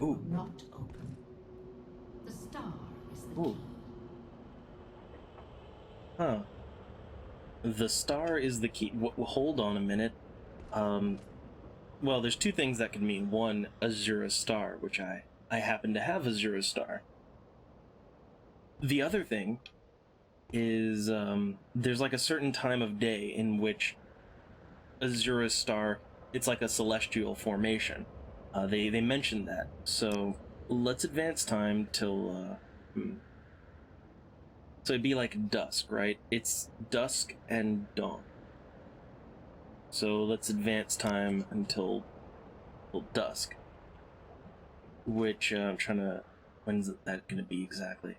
Ooh. Not open. The star is the Ooh. key. Huh. The star is the key. Hold on a minute. Well, there's two things that could mean. One, Azura Star, which I happen to have Azura Star. The other thing is, there's like a certain time of day in which Azura's star, it's like a celestial formation. They mentioned that. So let's advance time till so it'd be like dusk, right? It's dusk and dawn. So let's advance time until dusk. Which I'm trying to. When's that going to be exactly?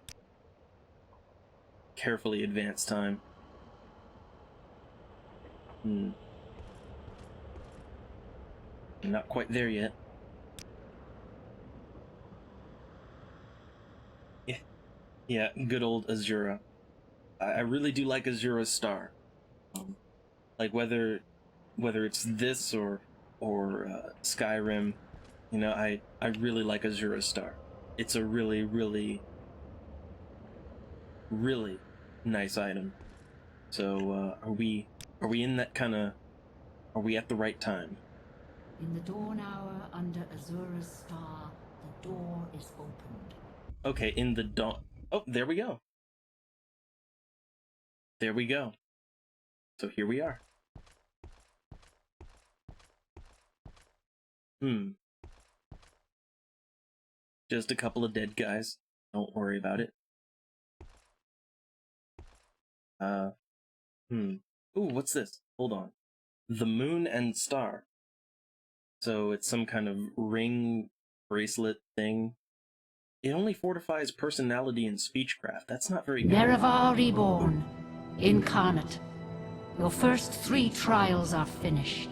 Carefully advance time. Not quite there yet. Yeah, good old Azura. I really do like Azura's star. Like whether it's this or Skyrim, you know, I really like Azura's star. It's a really nice item. So are we in that kind of? Are we at the right time? In the dawn hour under Azura's star, the door is opened. Okay, in the dawn. Oh, there we go. There we go. So here we are. Just a couple of dead guys. Don't worry about it. Ooh, what's this? Hold on. The moon and star. So it's some kind of ring bracelet thing. It only fortifies personality and speechcraft. That's not very good. Nerevar reborn, incarnate. Your first 3 trials are finished.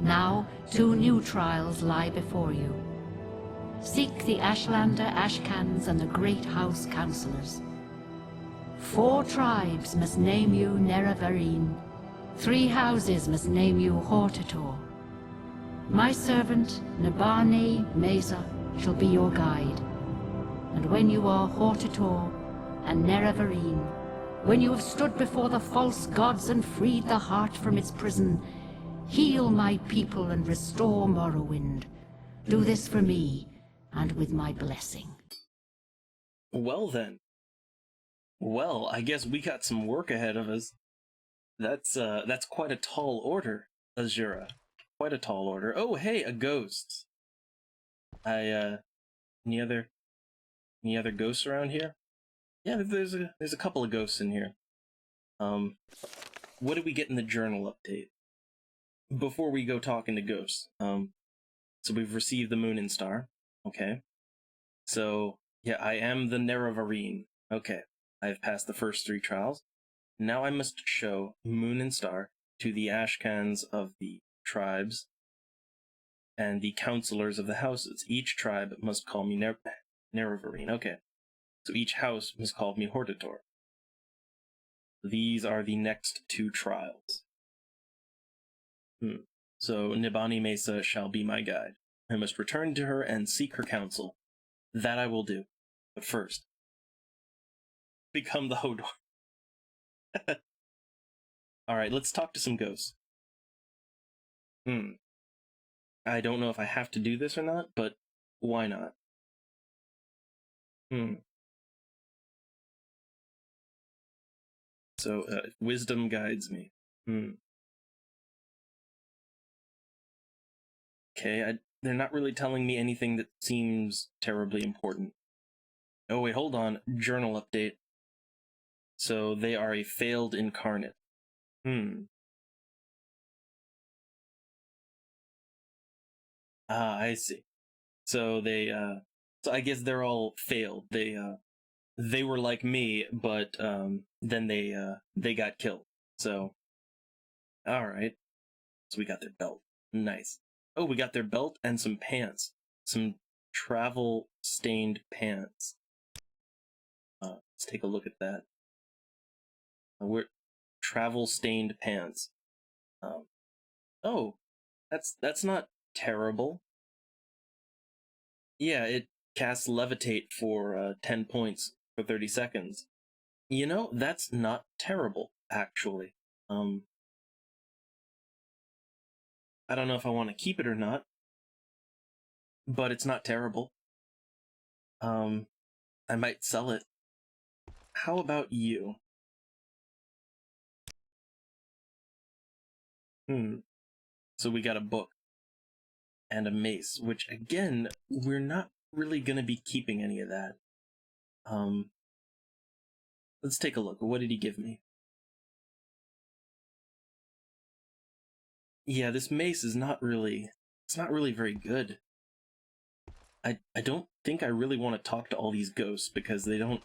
Now 2 new trials lie before you. Seek the Ashlander Ashcans and the Great House Councillors. 4 tribes must name you Nerevarine. 3 houses must name you Hortator. My servant, Nabane Mesa, shall be your guide. And when you are Hortator and Nerevarine, when you have stood before the false gods and freed the heart from its prison, heal my people and restore Morrowind. Do this for me, and with my blessing. Well then. Well, I guess we got some work ahead of us. That's quite a tall order, Azura. Quite a tall order. Oh, hey, a ghost. Any other ghosts around here? Yeah, there's a couple of ghosts in here. What did we get in the journal update? Before we go talking to ghosts. So we've received the moon and star. Okay. So, yeah, I am the Nerevarine. Okay. I've passed the first 3 trials. Now I must show moon and star to the Ashcans of the tribes and the counselors of the houses. Each tribe must call me Nerevarine. Okay. So each house must call me Hortator. These are the next 2 trials. So Nibani Mesa shall be my guide. I must return to her and seek her counsel. That I will do. But first, become the Hodor. Alright, let's talk to some ghosts. I don't know if I have to do this or not, but why not? So, wisdom guides me. Okay, they're not really telling me anything that seems terribly important. Oh wait, hold on. Journal update. So they are a failed incarnate. Ah, I see. So so I guess they're all failed. They were like me, but then they got killed. So, all right. So we got their belt. Nice. Oh, we got their belt and some pants. Some travel stained pants. Let's take a look at that. We're travel stained pants. Oh, that's not terrible. Yeah, it casts levitate for 10 points for 30 seconds. You know, that's not terrible, actually. I don't know if I want to keep it or not, but it's not terrible. I might sell it. How about you? So we got a book and a mace, which again, we're not really gonna be keeping any of that. Let's take a look. What did he give me? Yeah, this mace is not really, it's not really very good. I don't think I really want to talk to all these ghosts because they're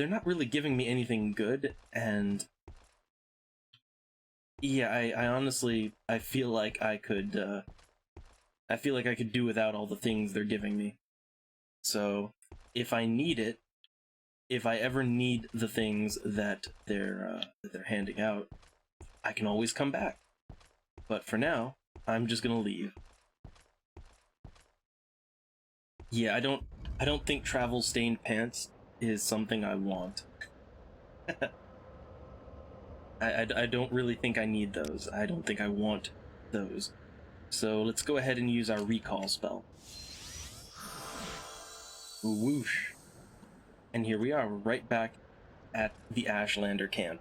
not really giving me anything good, and yeah, I honestly, I feel like I could do without all the things they're giving me. So, if I need it, if I ever need the things that they're handing out, I can always come back. But for now, I'm just gonna leave. Yeah, I don't think travel stained pants is something I want. I don't really think I need those. I don't think I want those. So let's go ahead and use our recall spell. Whoosh. And here we are, right back at the Ashlander camp.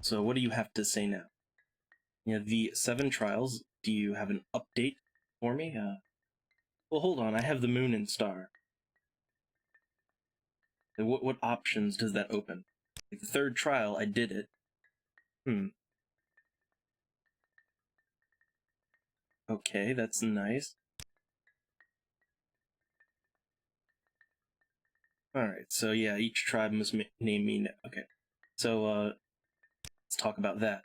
So what do you have to say now? Yeah, the 7 trials, do you have an update for me? Well, hold on, I have the moon and star. What options does that open? Like the 3rd trial, I did it. Okay, that's nice. Alright, so yeah, each tribe must name me now. Okay, so let's talk about that.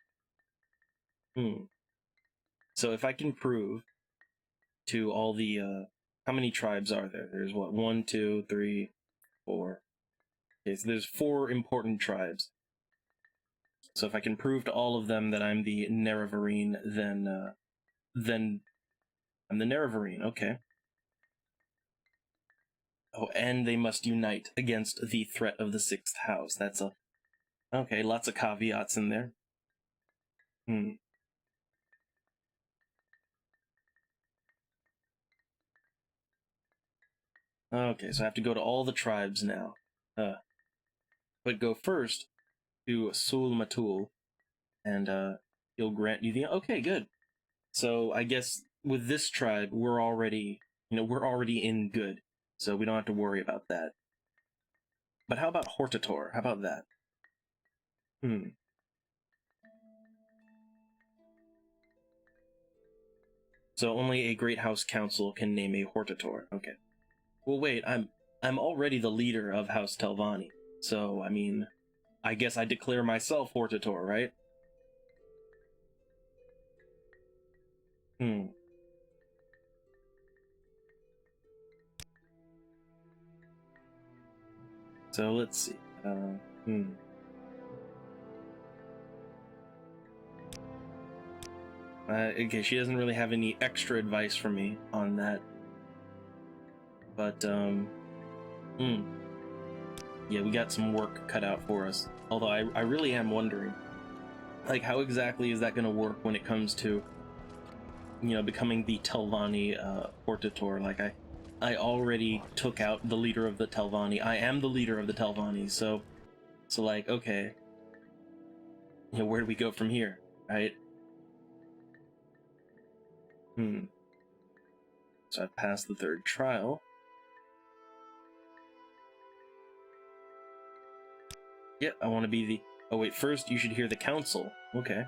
So if I can prove to all the, how many tribes are there? There's what, 1, 2, 3, 4. Okay, so there's 4 important tribes. So if I can prove to all of them that I'm the Nerevarine, then I'm the Nerevarine, okay. Oh, and they must unite against the threat of the 6th house. That's a... Okay, lots of caveats in there. Okay, so I have to go to all the tribes now. But go first to Sul Matul, and he'll grant you the... Okay, good. So I guess with this tribe, we're already in good, so we don't have to worry about that. But how about Hortator? How about that? So only a Great House Council can name a Hortator. Okay. Well, wait, I'm already the leader of House Telvanni, so, I mean, I guess I declare myself Hortator, right? So, let's see. Okay, she doesn't really have any extra advice for me on that. But, yeah, we got some work cut out for us. Although I really am wondering, like, how exactly is that going to work when it comes to, becoming the Telvanni Hortator? Like, I already took out the leader of the Telvanni. I am the leader of the Telvanni, so like, okay, where do we go from here, right? So I passed the 3rd trial. Yep, I want to be the... Oh wait, first you should hear the council. Okay.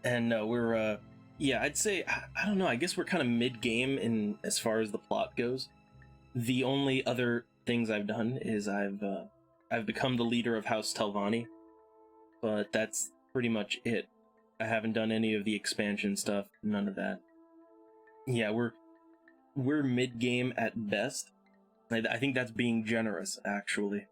And no, we're, yeah, I'd say, I don't know, I guess we're kind of mid-game in as far as the plot goes. The only other things I've done is I've become the leader of House Telvanni, but that's pretty much it. I haven't done any of the expansion stuff, none of that. Yeah, we're mid-game at best. I think that's being generous, actually.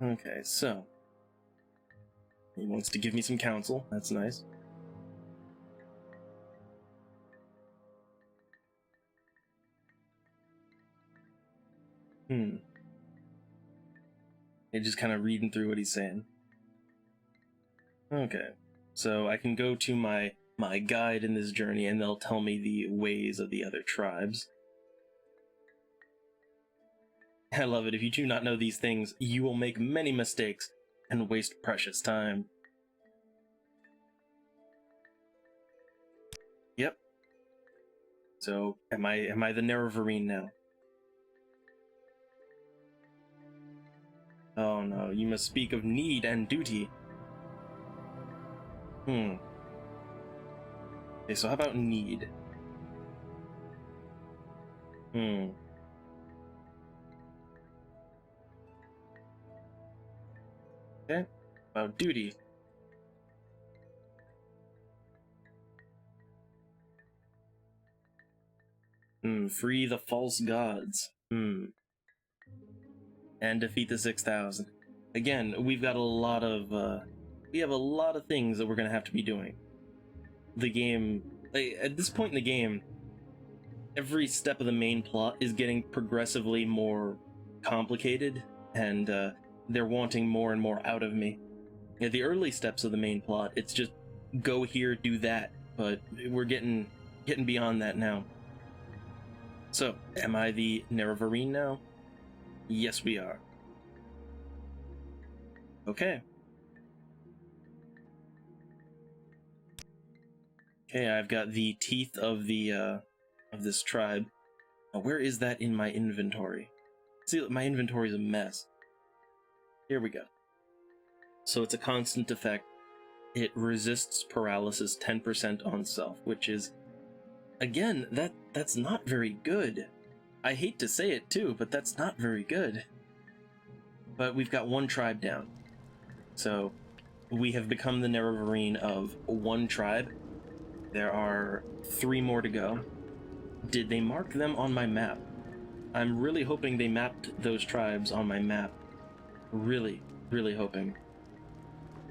Okay, so he wants to give me some counsel. That's nice. And just kind of reading through what he's saying. Okay, so I can go to my guide in this journey, and they'll tell me the ways of the other tribes. I love it. If you do not know these things, you will make many mistakes and waste precious time. Yep. So, am I the Nerevarine now? Oh no, you must speak of need and duty. Okay, so how about need? Okay, about duty. Free the false gods. And defeat the 6,000. Again, we've got a lot of, we have a lot of things that we're gonna have to be doing. The game, at this point in the game, every step of the main plot is getting progressively more complicated, and they're wanting more and more out of me. At the early steps of the main plot, it's just go here, do that, but we're getting beyond that now. So, am I the Nerevarine now? Yes, we are. Okay. Okay, I've got the teeth of the of this tribe. Now, where is that in my inventory? See, my inventory is a mess. Here we go. So it's a constant effect. It resists paralysis 10% on self, which is, again, that's not very good. I hate to say it too, but that's not very good. But we've got one tribe down. So we have become the Nerevarine of one tribe. There are 3 more to go. Did they mark them on my map? I'm really hoping they mapped those tribes on my map. Really, really hoping.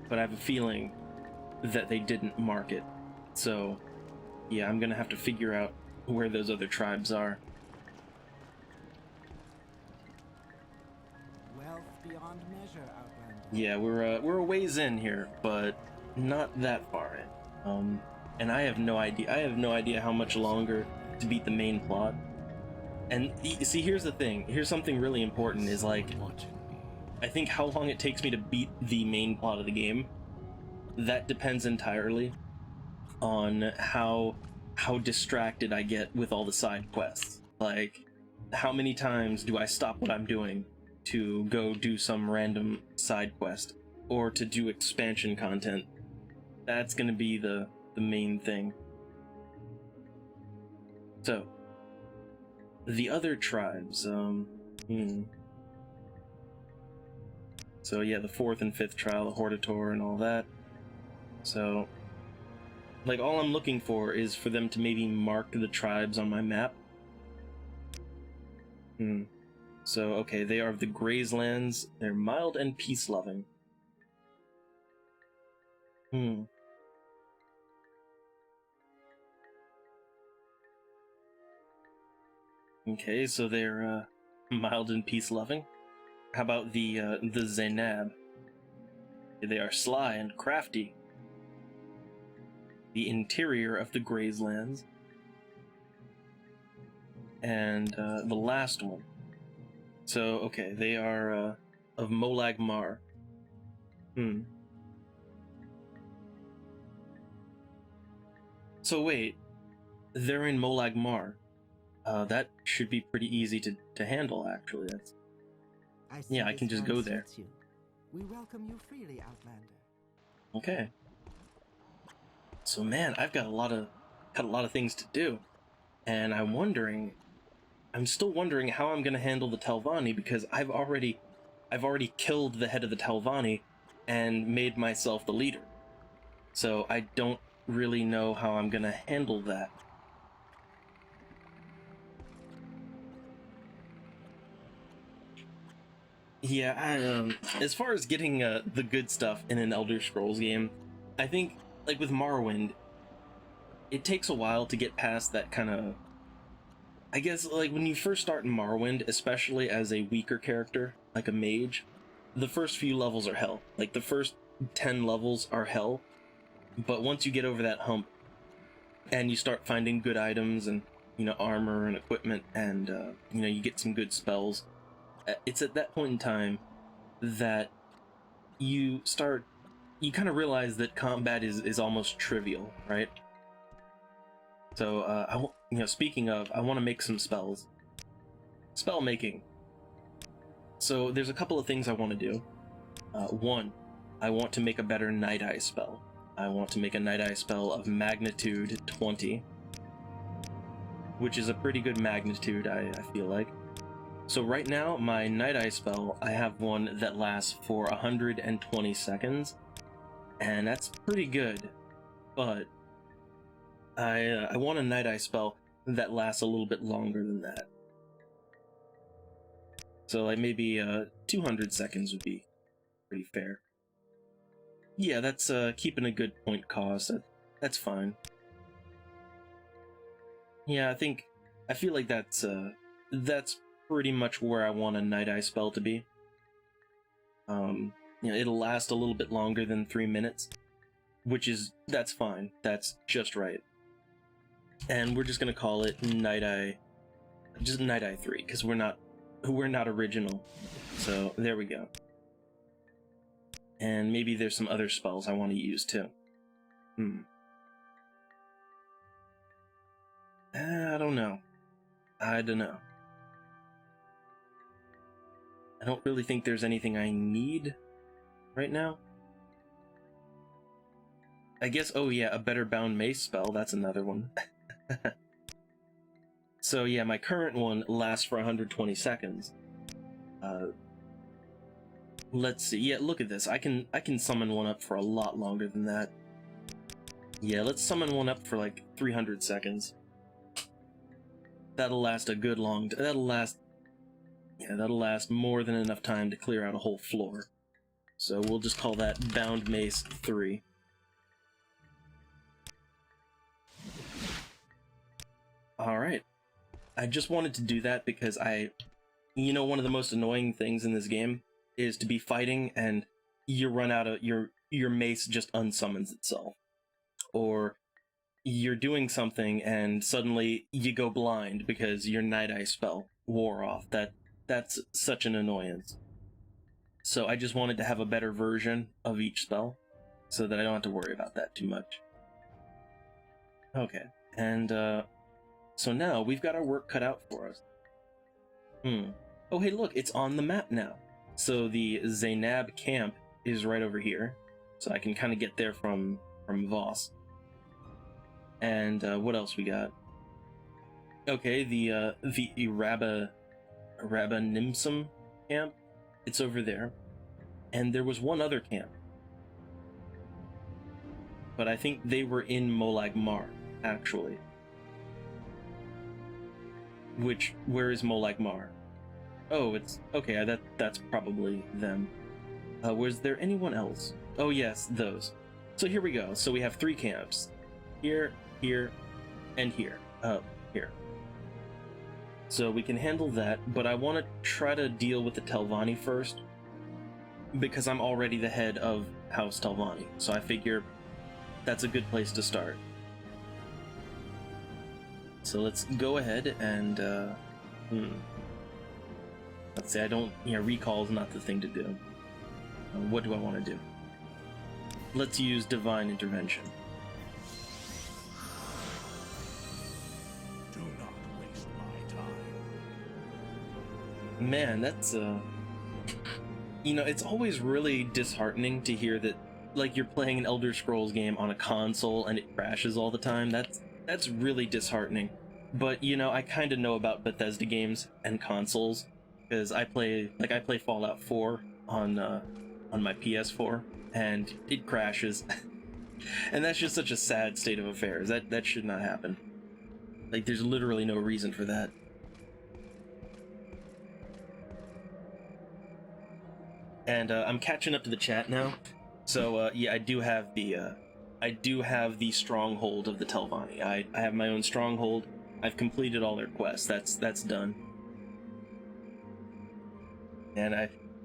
But I have a feeling that they didn't mark it. So, yeah, I'm gonna have to figure out where those other tribes are. Wealth beyond measure, Outlander. Yeah, we're a ways in here, but not that far in. And I have no idea. I have no idea how much longer to beat the main plot. And see, here's the thing. Here's something really important. Is like, I think how long it takes me to beat the main plot of the game. That depends entirely on how distracted I get with all the side quests. Like, how many times do I stop what I'm doing to go do some random side quest or to do expansion content? That's gonna be the main thing. So, the other tribes, So yeah, the 4th and 5th trial, the Hortator and all that. So, like, all I'm looking for is for them to maybe mark the tribes on my map. So, okay, they are of the Grazelands. They're mild and peace-loving. Okay, so they're mild and peace-loving. How about the Zainab? They are sly and crafty. The interior of the Grazelands. And the last one. So, okay, they are of Molag Mar. So wait, they're in Molag Mar. That should be pretty easy to handle, actually. Yeah, I can just go there. We welcome you freely, Outlander. Okay. So man, I've got a lot of things to do, and I'm still wondering how I'm gonna handle the Telvanni, because I've already killed the head of the Telvanni and made myself the leader. So I don't really know how I'm gonna handle that. Yeah, as far as getting the good stuff in an Elder Scrolls game, I think, like with Morrowind, it takes a while to get past that kind of... I guess, like, when you first start in Morrowind, especially as a weaker character, like a mage, the first few levels are hell. Like, the first 10 levels are hell, but once you get over that hump and you start finding good items and, you know, armor and equipment, and you know, you get some good spells, it's at that point in time that you kind of realize that combat is almost trivial, right? So you know, speaking of, I want to make some spells. Spell making. So there's a couple of things I want to do. One, I want to make a better Night Eye spell. I want to make a Night Eye spell of magnitude 20, which is a pretty good magnitude, I feel like. So right now, my Night Eye spell, I have one that lasts for 120 seconds, and that's pretty good, but I want a Night Eye spell that lasts a little bit longer than that. So like maybe 200 seconds would be pretty fair. Yeah, that's keeping a good point cost. That's fine. Yeah, I feel like that's pretty much where I want a Night Eye spell to be. You know, it'll last a little bit longer than 3 minutes, that's fine. That's just right. And we're just gonna call it Night Eye 3, because we're not original. So there we go. And maybe there's some other spells I want to use too. I don't know. I don't really think there's anything I need right now. I guess, oh yeah, a better bound mace spell, that's another one. So yeah, my current one lasts for 120 seconds. Let's see. Yeah, look at this. I can summon one up for a lot longer than that. Yeah, let's summon one up for like 300 seconds. That'll last a good long. That'll last more than enough time to clear out a whole floor. So we'll just call that Bound Mace 3. All right. I just wanted to do that because you know, one of the most annoying things in this game is to be fighting and you run out of your mace just unsummons itself, or you're doing something and suddenly you go blind because your Night Eye spell wore off. That's such an annoyance. So I just wanted to have a better version of each spell so that I don't have to worry about that too much. Okay, and so now we've got our work cut out for us. Oh hey, look, it's on the map now. So the Zainab camp is right over here, so I can kind of get there from Voss. And what else we got? Okay, the Rabba Nimsum camp, it's over there. And there was one other camp, but I think they were in Molag Mar, actually. Where is Molag Mar? Oh, it's okay. That's probably them. Was there anyone else? Oh yes, those. So here we go. So we have 3 camps. Here, here, and here. Here. So we can handle that, but I want to try to deal with the Telvanni first, because I'm already the head of House Telvanni. So I figure that's a good place to start. So let's go ahead and let's say recall is not the thing to do. What do I want to do? Let's use Divine Intervention. Do not waste my time. Man, that's you know, it's always really disheartening to hear that, like, you're playing an Elder Scrolls game on a console and it crashes all the time. That's really disheartening. But, you know, I kind of know about Bethesda games and consoles, because I play Fallout 4 on my PS4, and it crashes. And that's just such a sad state of affairs. That should not happen. Like, there's literally no reason for that. And I'm catching up to the chat now. So yeah, I do have the stronghold of the Telvanni. I have my own stronghold. I've completed all their quests. That's done. And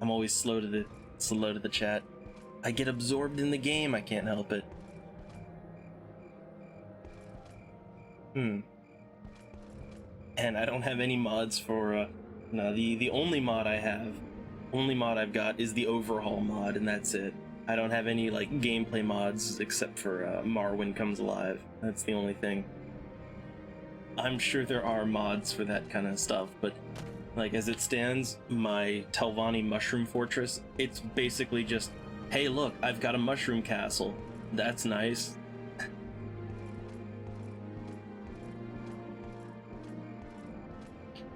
I'm always slow to Slow to the chat. I get absorbed in the game, I can't help it. And I don't have any mods for, no, the only mod I've got is the overhaul mod, and that's it. I don't have any, like, gameplay mods except for, Morrowind Comes Alive. That's the only thing. I'm sure there are mods for that kind of stuff, but, like, as it stands, my Telvanni Mushroom Fortress, it's basically just, hey, look, I've got a mushroom castle. That's nice.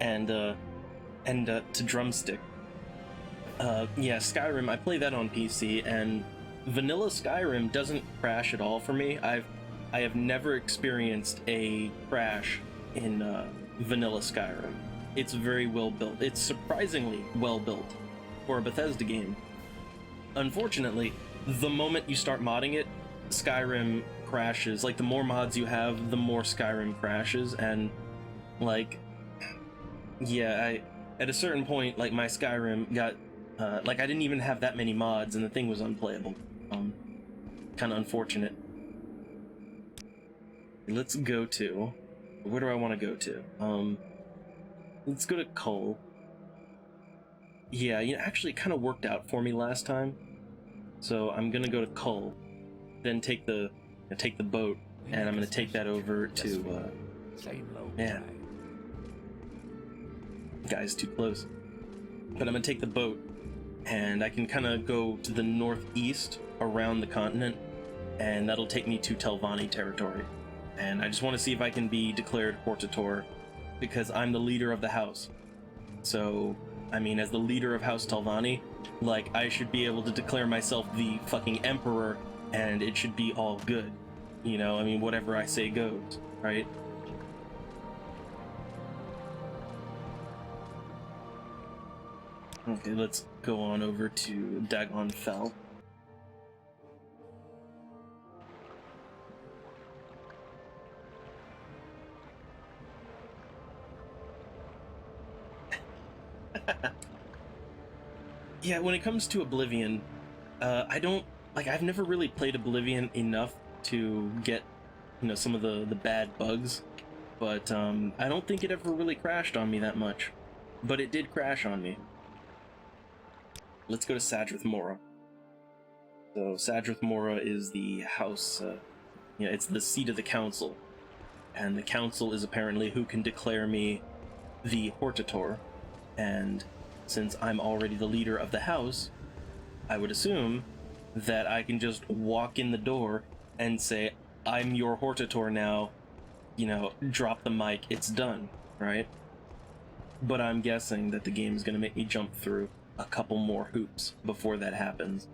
and to Drumstick. Yeah, Skyrim, I play that on PC, and vanilla Skyrim doesn't crash at all for me. I have never experienced a crash in vanilla Skyrim. It's very well built. It's surprisingly well built for a Bethesda game. Unfortunately, the moment you start modding it, Skyrim crashes. Like, the more mods you have, the more Skyrim crashes, and, like, yeah, at a certain point, like, my Skyrim got, like, I didn't even have that many mods, and the thing was unplayable. Kind of unfortunate. Let's go to... Where do I want to go to? Let's go to Cull. Yeah, you know, actually it kind of worked out for me last time. So I'm gonna go to Cull, then take the boat, and I'm gonna take that over to, yeah. Guy's too close. But I'm gonna take the boat, and I can kind of go to the northeast around the continent, and that'll take me to Telvanni territory. And I just want to see if I can be declared Hortator, because I'm the leader of the house. So, I mean, as the leader of House Telvanni, like, I should be able to declare myself the fucking emperor, and it should be all good. You know, I mean, whatever I say goes, right? Okay, let's go on over to Dagon Fell. Yeah, when it comes to Oblivion, I don't, like, I've never really played Oblivion enough to get, you know, some of the bad bugs, but I don't think it ever really crashed on me that much, but it did crash on me. Let's go to Sadrith Mora. So Sadrith Mora is the house, you know, it's the seat of the council, and the council is apparently who can declare me the Hortator, and since I'm already the leader of the house, I would assume that I can just walk in the door and say, I'm your Hortator now, you know, drop the mic, it's done, right? But I'm guessing that the game is going to make me jump through a couple more hoops before that happens.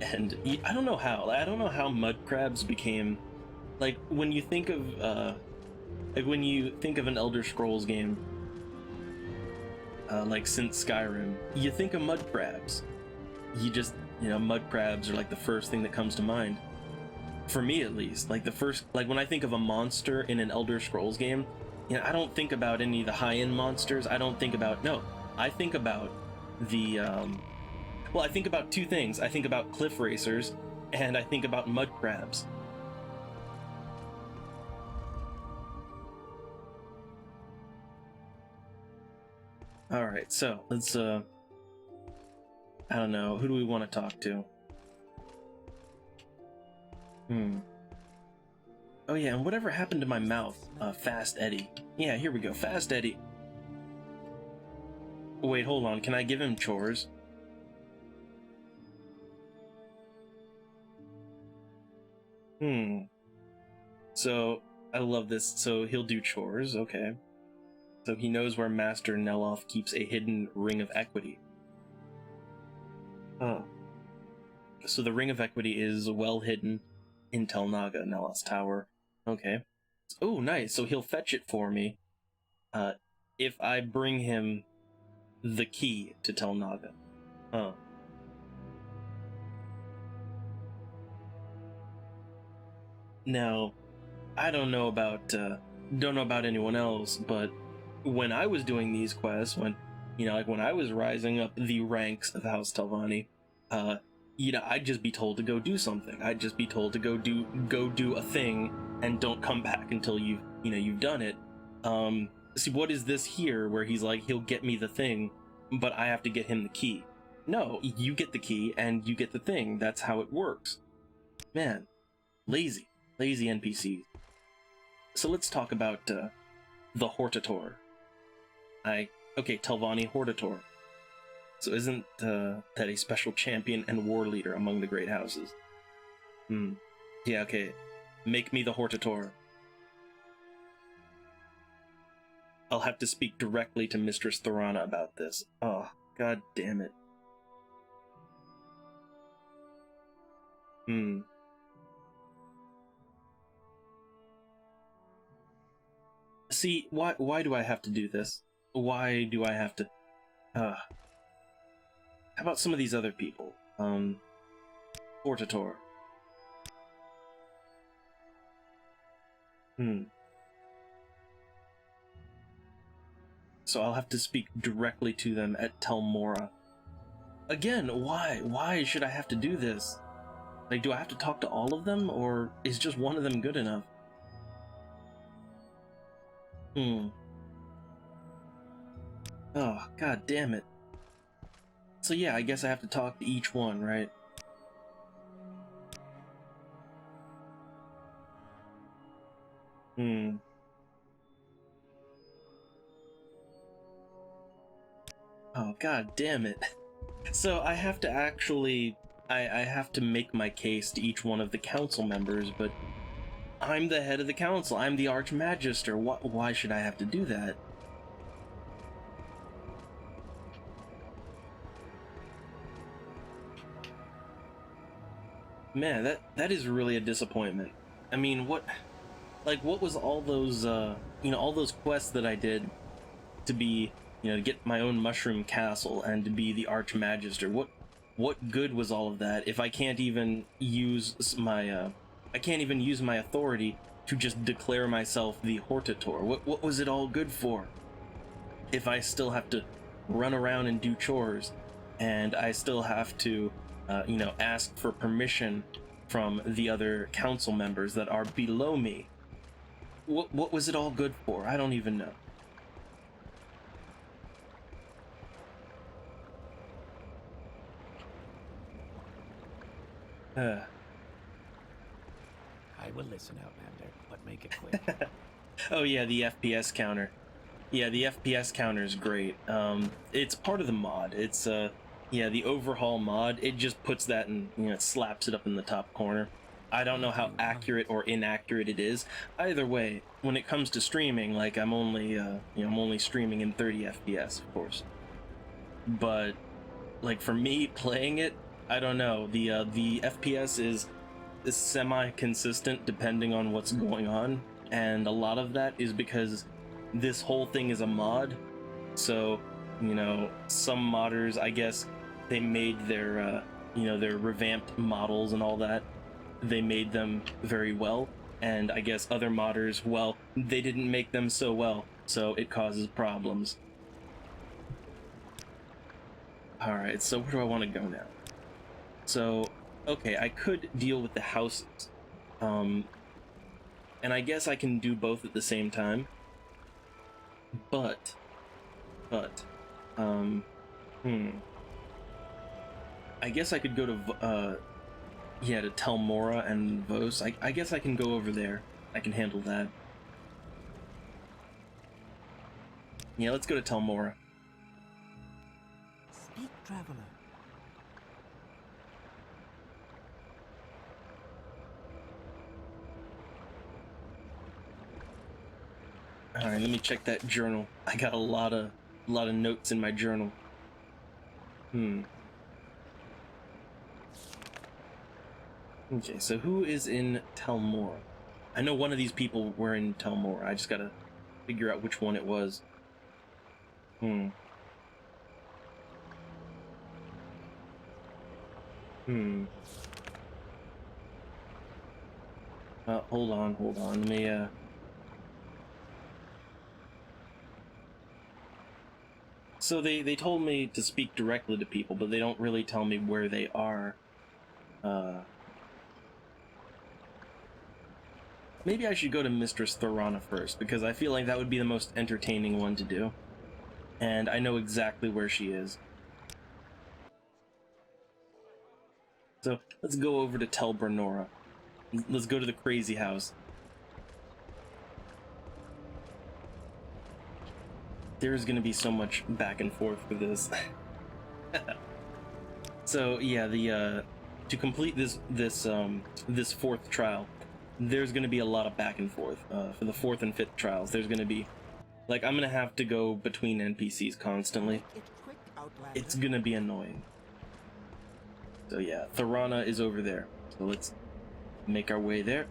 And I don't know how mud crabs became, like, when you think of an Elder Scrolls game, like since Skyrim, you think of mud crabs. You just, you know, mud crabs are like the first thing that comes to mind. For me, at least, like when I think of a monster in an Elder Scrolls game, you know, I don't think about any of the high-end monsters. I think about the, well, I think about two things. I think about cliff racers, and I think about mud crabs. Alright, so let's, I don't know, who do we want to talk to? Oh yeah, and whatever happened to my mouth? Fast Eddie. Yeah, here we go, Fast Eddie. Wait, hold on, can I give him chores? So, I love this. So he'll do chores, okay. So he knows where Master Neloth keeps a hidden Ring of Equity. Oh. So the Ring of Equity is well hidden in Tel Naga, Neloth's tower. Okay. Oh, nice. So he'll fetch it for me if I bring him the key to Tel Naga. Oh. Now, I don't know about anyone else, but when I was doing these quests, You know, like when I was rising up the ranks of House Telvanni, you know, I'd just be told to go do something. I'd just be told to go do a thing and don't come back until you've done it. See, what is this here where he's like, he'll get me the thing, but I have to get him the key? No, you get the key and you get the thing. That's how it works. Man, lazy NPCs. So let's talk about the Hortator. Okay, Telvanni Hortator. So isn't that a special champion and war leader among the great houses? Yeah, okay. Make me the Hortator. I'll have to speak directly to Mistress Thorana about this. Oh, god damn it. See, why do I have to do this? Why do I have to... How about some of these other people? Hortator. So I'll have to speak directly to them at Tel Mora. Again, why? Why should I have to do this? Like, do I have to talk to all of them, or is just one of them good enough? Oh, god damn it. So yeah, I guess I have to talk to each one, right? Oh, god damn it. So I have to actually... I have to make my case to each one of the council members, but I'm the head of the council. I'm the Archmagister. Why should I have to do that? Man, that is really a disappointment. I mean, what was all those, all those quests that I did to be, to get my own mushroom castle and to be the Archmagister? What good was all of that if I can't even use my, authority to just declare myself the Hortator? What was it all good for? If I still have to run around and do chores, and I still have to, ask for permission from the other council members that are below me. What was it all good for? I don't even know. I will listen, Outlander, but make it quick. Oh yeah, the FPS counter. Yeah, the FPS counter is great. It's part of the mod. It's the overhaul mod. It just puts that in, it slaps it up in the top corner. I don't know how accurate or inaccurate it is. Either way, when it comes to streaming, like I'm only streaming in 30 FPS, of course. But like for me playing it, I don't know. The FPS is semi-consistent depending on what's going on, and a lot of that is because this whole thing is a mod. So, some modders, I guess, they made their their revamped models and all that. They made them very well, and I guess other modders, well, they didn't make them so well, so it causes problems. Alright, so where do I want to go now? So, okay, I could deal with the houses. And I guess I can do both at the same time. But, I guess I could go to, to Tel Mora and Vos. I guess I can go over there. I can handle that. Yeah, let's go to Tel Mora. Speak, traveler. Alright, let me check that journal. I got a lot of notes in my journal. Okay, so who is in Tel Mora? I know one of these people were in Tel Mora. I just gotta figure out which one it was. Hold on. Let me, So they told me to speak directly to people, but they don't really tell me where they are. Maybe I should go to Mistress Thorana first, because I feel like that would be the most entertaining one to do. And I know exactly where she is. So, let's go over to Tel Bernora. Let's go to the crazy house. There's gonna be so much back and forth for this. So, yeah, to complete this fourth trial, there's going to be a lot of back and forth. For the fourth and fifth trials, there's going to be, like, I'm going to have to go between NPCs constantly. It's quick, Outlander. It's going to be annoying. So yeah, Thorana is over there. So let's make our way there.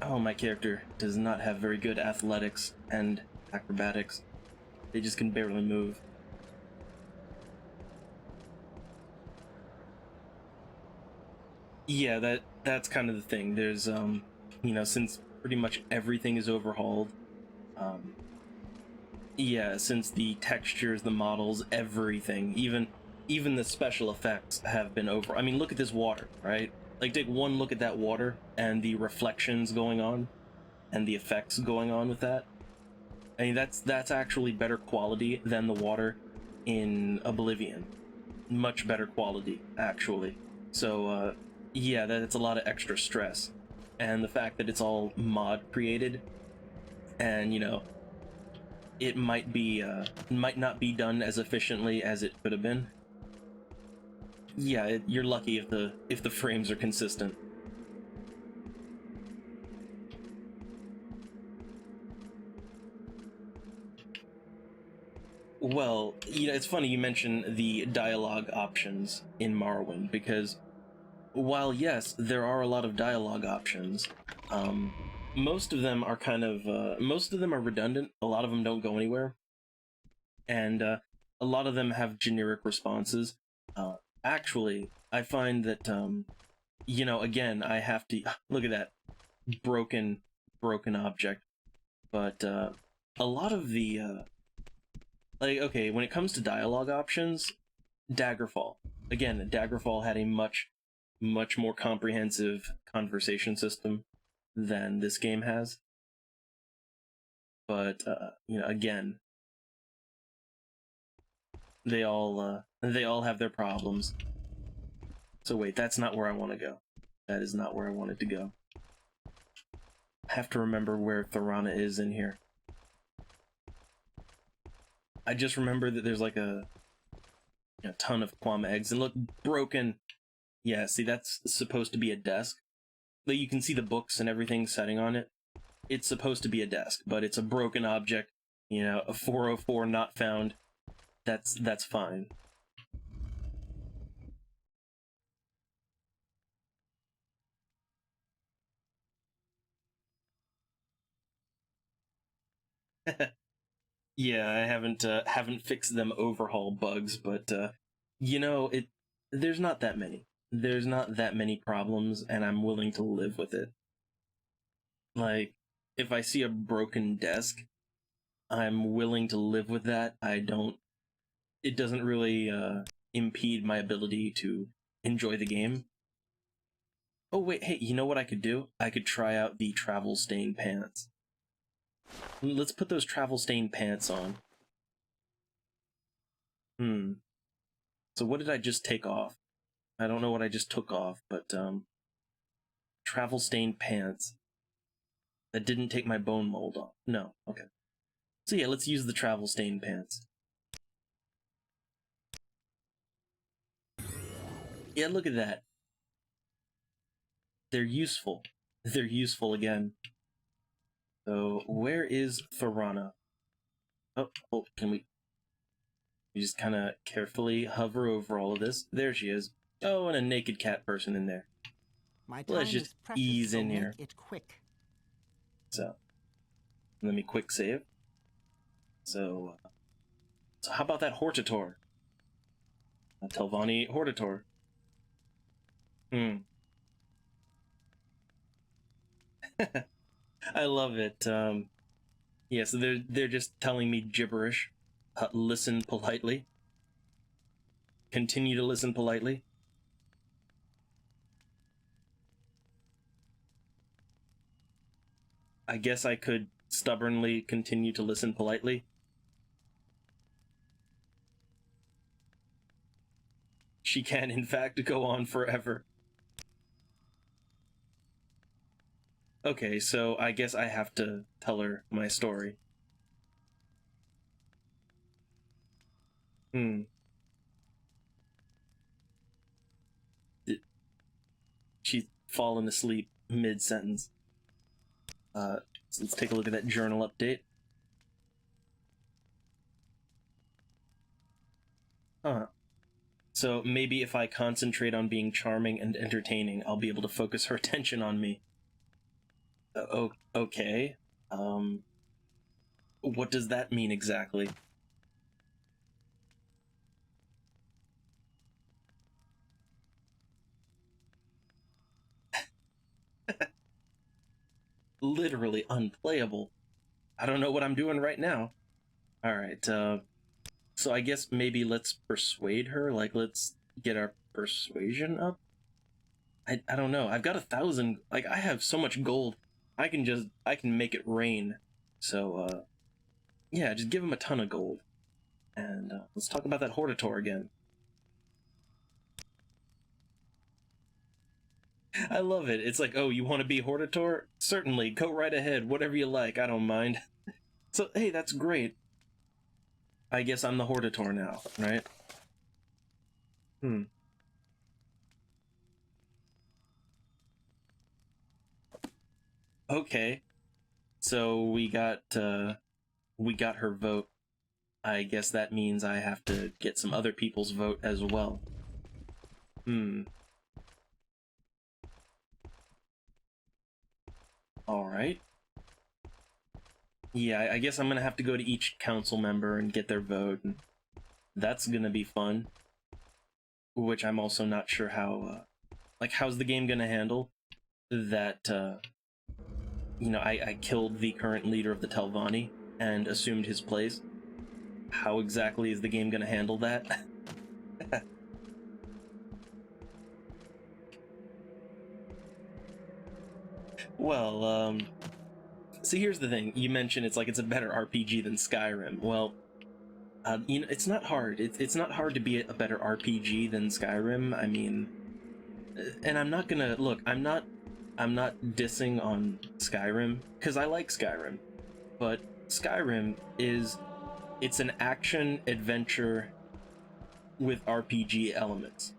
Oh, my character does not have very good athletics and acrobatics. They just can barely move. Yeah, that's kind of the thing. There's you know, since pretty much everything is overhauled, yeah, since the textures, the models, everything, even the special effects have been over. I mean, look at this water, right? Like, take one look at that water and the reflections going on and the effects going on with that. I mean, that's actually better quality than the water in Oblivion. Much better quality, actually. So, yeah, that's a lot of extra stress. And the fact that it's all mod created, and, you know, it might not be done as efficiently as it could have been. Yeah, you're lucky if the frames are consistent. Well, you know, it's funny you mention the dialogue options in Morrowind, because while yes, there are a lot of dialogue options, most of them are most of them are redundant. A lot of them don't go anywhere, and a lot of them have generic responses. Actually, I find that you know, again, I have to look at that broken object, but a lot of the like, okay, when it comes to dialogue options, Daggerfall. Again, Daggerfall had a much more comprehensive conversation system than this game has. But you know, again, they all have their problems. So wait, that's not where I want to go. That is not where I wanted to go. I have to remember where Thorana is in here. I just remember that there's like a ton of Quam eggs, and look, broken. Yeah, see, that's supposed to be a desk. Like, you can see the books and everything setting on it. It's supposed to be a desk, but it's a broken object. You know, a 404 not found. That's fine. Yeah, I haven't fixed them overhaul bugs, but you know, there's not that many. There's not that many problems, and I'm willing to live with it. Like, if I see a broken desk, I'm willing to live with that. It doesn't really impede my ability to enjoy the game. Oh wait, hey, you know what I could do? I could try out the travel stain pants. Let's put those travel stain pants on. So what did I just take off? I don't know what I just took off, but travel stained pants. That didn't take my bone mold off. No, okay. So yeah, let's use the travel stained pants. Yeah, look at that. They're useful. They're useful again. So where is Thorana? Oh, can we just kind of carefully hover over all of this? There she is. Oh, and a naked cat person in there. My time Let's just is precious, ease so in make here. it quick. So, let me quick save. So how about that Hortator? A Telvanni Hortator. I love it. Yeah, so they're just telling me gibberish. Listen politely. Continue to listen politely. I guess I could stubbornly continue to listen politely. She can, in fact, go on forever. Okay, so I guess I have to tell her my story. She's fallen asleep mid-sentence. So let's take a look at that journal update. Huh. So maybe if I concentrate on being charming and entertaining, I'll be able to focus her attention on me. Okay. What does that mean exactly? Literally unplayable. I don't know what I'm doing right now. Alright, so I guess maybe let's persuade her, like let's get our persuasion up? I don't know, I've got 1,000, like I have so much gold, I can make it rain. So, yeah, just give him a ton of gold. And let's talk about that Hortator again. I love it. It's like, oh, you want to be Hortator? Certainly, go right ahead, whatever you like, I don't mind. So, hey, that's great. I guess I'm the Hortator now, right? Okay. So we got her vote. I guess that means I have to get some other people's vote as well. Alright. Yeah, I guess I'm gonna have to go to each council member and get their vote, and that's gonna be fun. Which I'm also not sure how, like, how's the game gonna handle that, you know, I killed the current leader of the Telvanni and assumed his place. How exactly is the game gonna handle that? Well, so here's the thing. You mentioned it's like it's a better RPG than Skyrim. Well, you know, it's not hard. It's not hard to be a better RPG than Skyrim. I mean, and I'm not gonna look. I'm not dissing on Skyrim because I like Skyrim, but Skyrim it's an action adventure with RPG elements.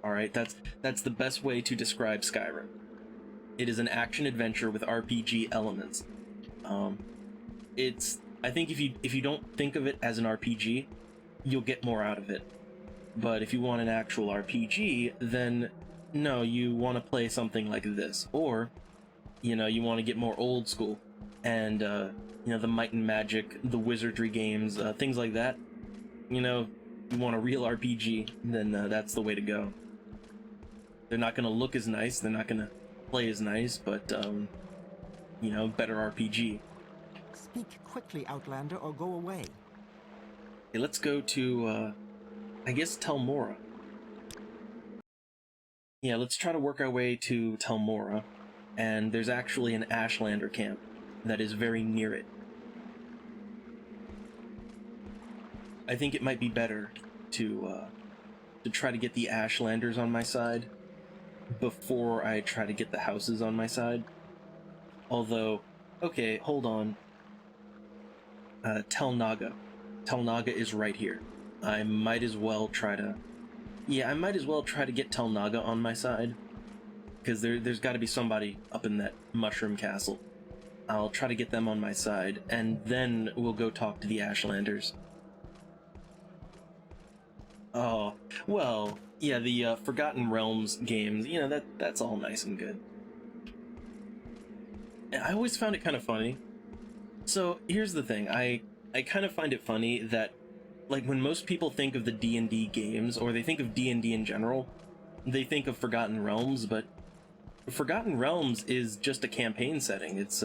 All right, that's the best way to describe Skyrim. It is an action adventure with RPG elements. I think if you don't think of it as an RPG, you'll get more out of it. But if you want an actual RPG, then no, you want to play something like this, or you know, you want to get more old school, and you know, the Might and Magic, the Wizardry games, things like that. You know, you want a real RPG, then that's the way to go. They're not going to look as nice, they're not going to play as nice, but you know, better RPG. Speak quickly, Outlander, or go away. Okay, let's go to, I guess, Telmora. Yeah, let's try to work our way to Telmora, and there's actually an Ashlander camp that is very near it. I think it might be better to try to get the Ashlanders on my side before I try to get the houses on my side. Although, okay, hold on. Telnaga. Telnaga is right here. I might as well try to... Yeah, I might as well try to get Telnaga on my side. Because there's got to be somebody up in that mushroom castle. I'll try to get them on my side, and then we'll go talk to the Ashlanders. Oh, well, yeah, the Forgotten Realms games, you know, that's all nice and good. I always found it kind of funny. So, here's the thing, I kind of find it funny that, like, when most people think of the D&D games, or they think of D&D in general, they think of Forgotten Realms, but Forgotten Realms is just a campaign setting. It's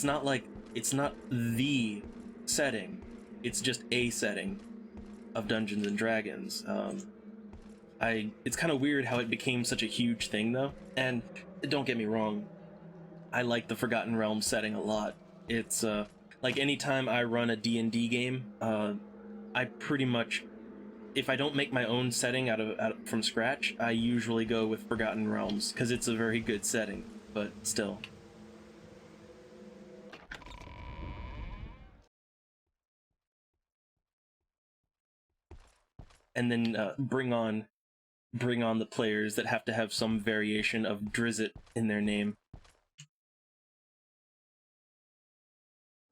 not the setting. It's just a setting of Dungeons and Dragons. It's kind of weird how it became such a huge thing though. And don't get me wrong, I like the Forgotten Realms setting a lot. It's like anytime I run a D&D game, I pretty much, if I don't make my own setting out from scratch, I usually go with Forgotten Realms because it's a very good setting, but still. And then bring on the players that have to have some variation of Drizzt in their name.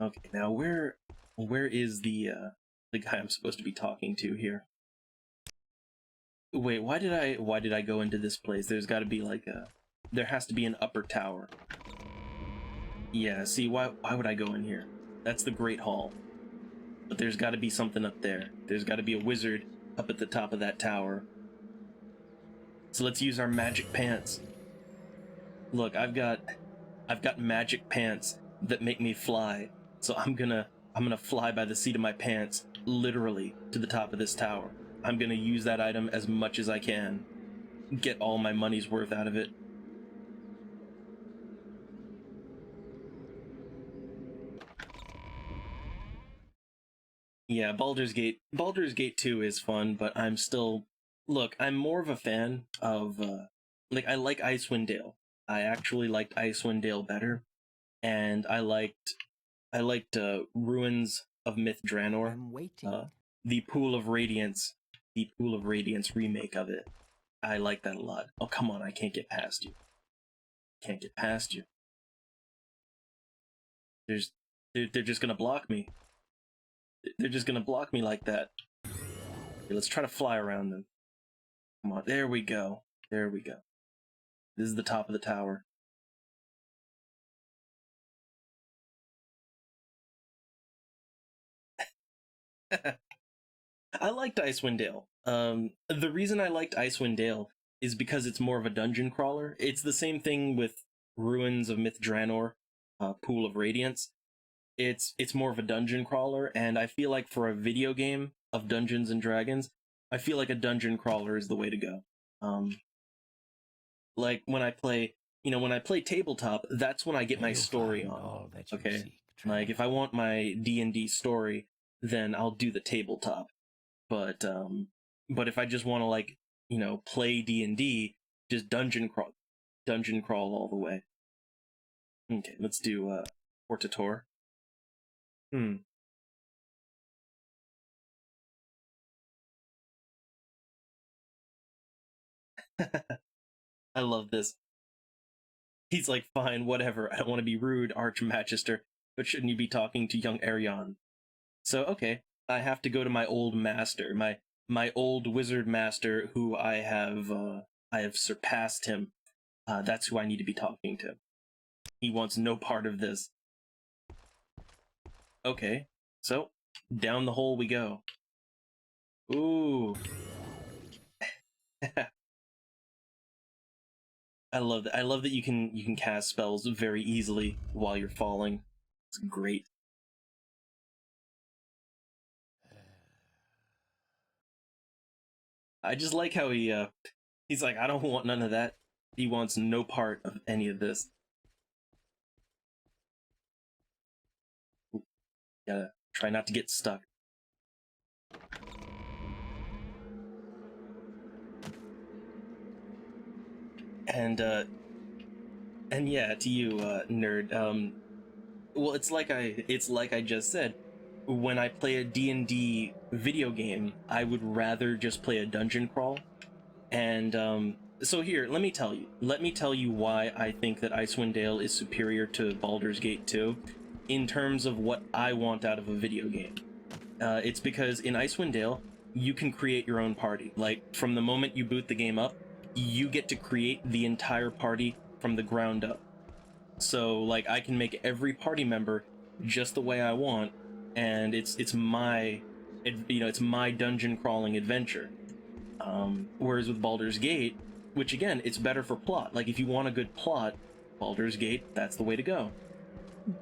Okay, now where is the guy I'm supposed to be talking to here? Wait, why did I go into this place? There's got to be like there has to be an upper tower. Yeah, see, why would I go in here? That's the Great Hall. But there's got to be something up there. There's got to be a wizard up at the top of that tower. So let's use our magic pants. Look, I've got magic pants that make me fly. So I'm gonna fly by the seat of my pants, literally, to the top of this tower. I'm gonna use that item as much as I can. Get all my money's worth out of it. Yeah, Baldur's Gate 2 is fun, but I'm still... Look, I'm more of a fan of, like, I like Icewind Dale. I actually liked Icewind Dale better, and I liked Ruins of Myth Draenor. I'm waiting. The Pool of Radiance remake of it. I like that a lot. Oh, come on, I can't get past you. Can't get past you. They're just gonna block me. They're just gonna block me like that. Okay, let's try to fly around them. Come on, there we go. There we go. This is the top of the tower. I liked Icewind Dale. The reason I liked Icewind Dale is because it's more of a dungeon crawler. It's the same thing with Ruins of Myth Draenor, Pool of Radiance. It's more of a dungeon crawler, and I feel like for a video game of Dungeons and Dragons, I feel like a dungeon crawler is the way to go. Like when I play tabletop, that's when I get my story on. Okay, like if I want my D&D story, then I'll do the tabletop. But if I just want to, like, play D&D, just dungeon crawl all the way. Okay, let's do Portator. I love this. He's like, fine, whatever. I don't want to be rude, Archmagister, but shouldn't you be talking to young Arion? So, okay, I have to go to my old master, my old wizard master, who I have surpassed him. That's who I need to be talking to. He wants no part of this. Okay, so down the hole we go. Ooh. I love that. I love that you can cast spells very easily while you're falling. It's great. I just like how he's like, I don't want none of that. He wants no part of any of this. Ooh, gotta try not to get stuck. And yeah, to you, nerd. Well, it's like I just said. When I play a D&D video game, I would rather just play a dungeon crawl. And so here, let me tell you why I think that Icewind Dale is superior to Baldur's Gate 2 in terms of what I want out of a video game. It's because in Icewind Dale, you can create your own party. Like, from the moment you boot the game up, you get to create the entire party from the ground up. So, like, I can make every party member just the way I want, and it's my dungeon crawling adventure. Whereas with Baldur's Gate, which again, it's better for plot. Like, if you want a good plot, Baldur's Gate, that's the way to go.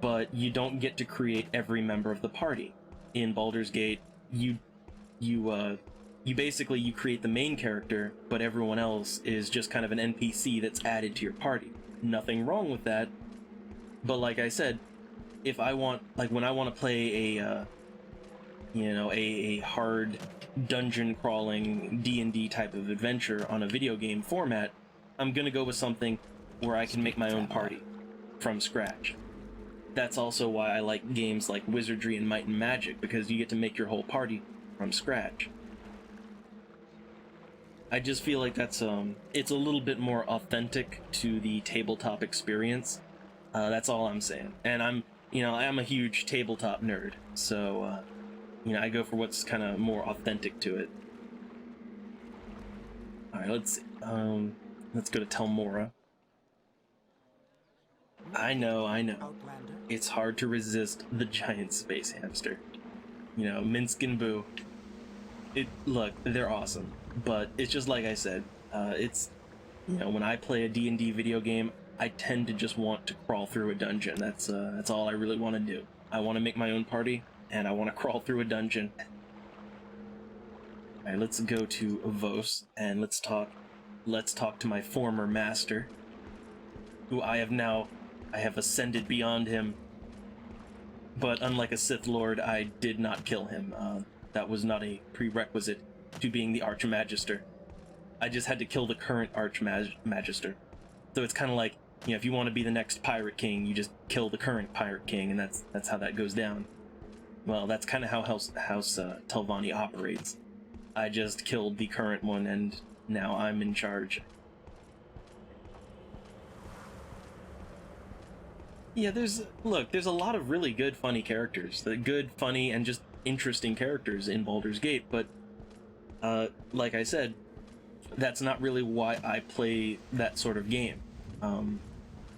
But you don't get to create every member of the party. in Baldur's Gate, you basically you create the main character, but everyone else is just kind of an NPC that's added to your party. Nothing wrong with that, but like I said, if I want, like when I want to play a a hard dungeon crawling D&D type of adventure on a video game format, I'm gonna go with something where I can make my own party from scratch. That's also why I like games like Wizardry and Might and Magic, because you get to make your whole party from scratch. I just feel like that's it's a little bit more authentic to the tabletop experience. That's all I'm saying. And I'm a huge tabletop nerd, so I go for what's kind of more authentic to it. All right, let's go to Telmora. I know. Outlander. It's hard to resist the giant space hamster. Minsk and Boo. Look, they're awesome, but it's just like I said. It's when I play a D&D video game, I tend to just want to crawl through a dungeon. That's all I really want to do. I want to make my own party, and I want to crawl through a dungeon. All right, let's go to Vos and let's talk to my former master, who I have ascended beyond him. But unlike a Sith Lord, I did not kill him. That was not a prerequisite to being the Archmagister. I just had to kill the current Archmagister. So it's kind of like, if you want to be the next Pirate King, you just kill the current Pirate King, and that's how that goes down. Well, that's kind of how House Telvanni operates. I just killed the current one, and now I'm in charge. Yeah, there's a lot of really good, funny characters. The good, funny, and just interesting characters in Baldur's Gate, but like I said, that's not really why I play that sort of game.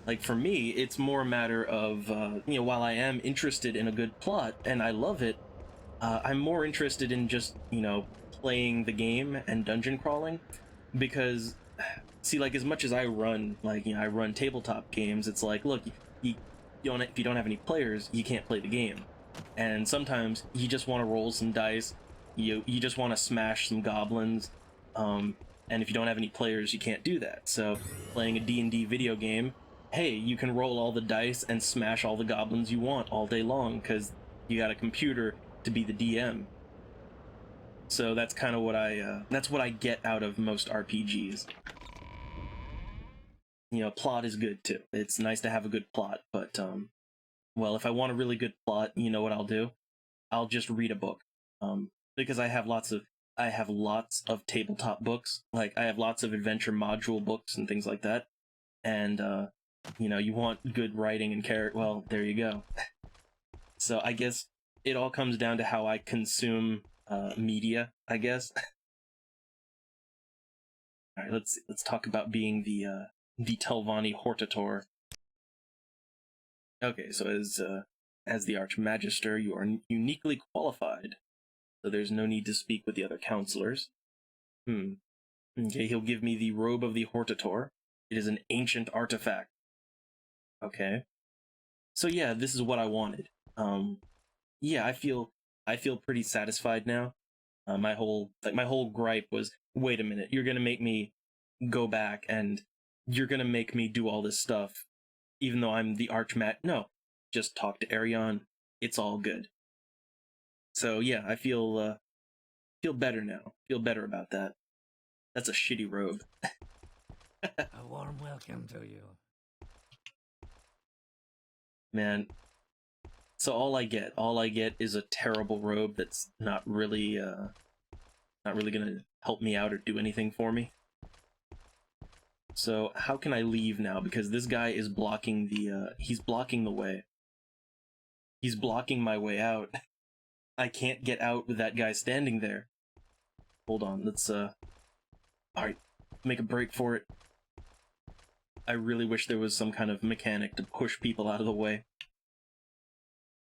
Like for me, it's more a matter of, while I am interested in a good plot, and I love it, I'm more interested in just, playing the game and dungeon crawling, because, see, like, as much as I run, I run tabletop games, it's like, look, if you don't have any players, you can't play the game. And sometimes you just want to roll some dice, you just want to smash some goblins, and if you don't have any players, you can't do that. So playing a D&D video game, hey, you can roll all the dice and smash all the goblins you want all day long, because you got a computer to be the DM. So that's kind of what I get out of most RPGs. Plot is good too. It's nice to have a good plot, but well, if I want a really good plot, you know what I'll do? I'll just read a book. Because I have lots of tabletop books. Like, I have lots of adventure module books and things like that. And you want good writing and character. Well, there you go. So I guess it all comes down to how I consume media, I guess. All right, let's talk about being the Telvanni Hortator. Okay, so as the Archmagister, you are uniquely qualified, so there's no need to speak with the other counselors. Okay, he'll give me the Robe of the Hortator. It is an ancient artifact. Okay. So yeah, this is what I wanted. Yeah, I feel pretty satisfied now. My whole gripe was, wait a minute, you're gonna make me go back and you're gonna make me do all this stuff, even though I'm the No, just talk to Arion. It's all good. So yeah, I feel better now. Feel better about that. That's a shitty robe. A warm welcome to you. Man. So all I get is a terrible robe that's not really gonna help me out or do anything for me. So how can I leave now? Because this guy is blocking he's blocking the way. He's blocking my way out. I can't get out with that guy standing there. Hold on, let's alright, make a break for it. I really wish there was some kind of mechanic to push people out of the way.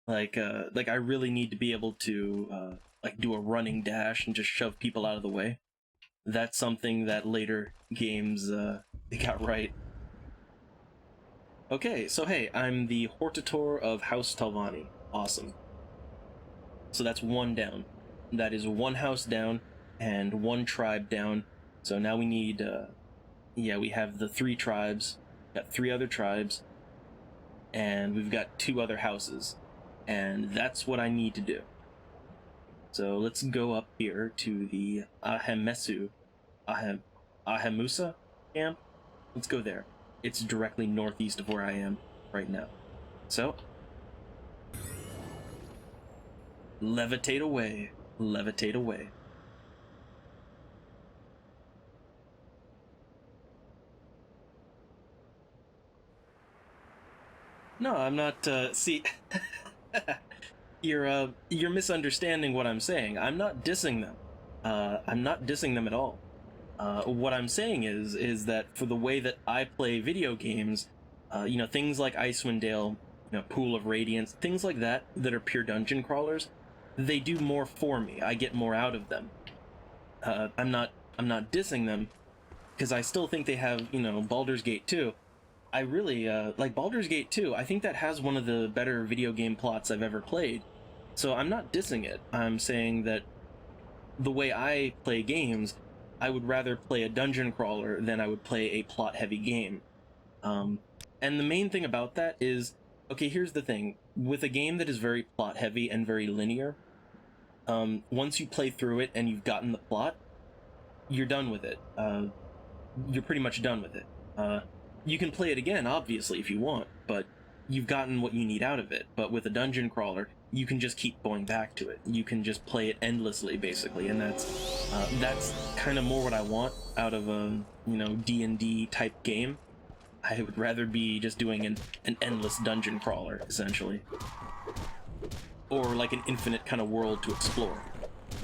Like I really need to be able to do a running dash and just shove people out of the way. That's something that later games they got right. Okay, so hey, I'm the Hortator of House Telvanni. Awesome. So that's one down. That is one house down and one tribe down. So now we need, yeah, we have the 3 tribes, got 3 other tribes, and we've got 2 other houses. And that's what I need to do. So let's go up here to the Ahemusa camp. Let's go there. It's directly northeast of where I am right now. So, levitate away, levitate away. No, I'm not, see, you're misunderstanding what I'm saying. I'm not dissing them. I'm not dissing them at all. What I'm saying is that for the way that I play video games, you know, things like Icewind Dale, you know, Pool of Radiance, things like that are pure dungeon crawlers, they do more for me. I get more out of them. I'm not dissing them, because I still think they have, you know, Baldur's Gate 2. I really, like Baldur's Gate 2, I think that has one of the better video game plots I've ever played. So I'm not dissing it. I'm saying that the way I play games, I would rather play a dungeon crawler than I would play a plot-heavy game. And the main thing about that is, okay, here's the thing. With a game that is very plot-heavy and very linear, once you play through it and you've gotten the plot, you're done with it. You're pretty much done with it. You can play it again, obviously, if you want, but you've gotten what you need out of it. But with a dungeon crawler, you can just keep going back to it. You can just play it endlessly, basically, and that's kind of more what I want out of a, you know, D&D type game. I would rather be just doing an endless dungeon crawler, essentially. Or like an infinite kind of world to explore.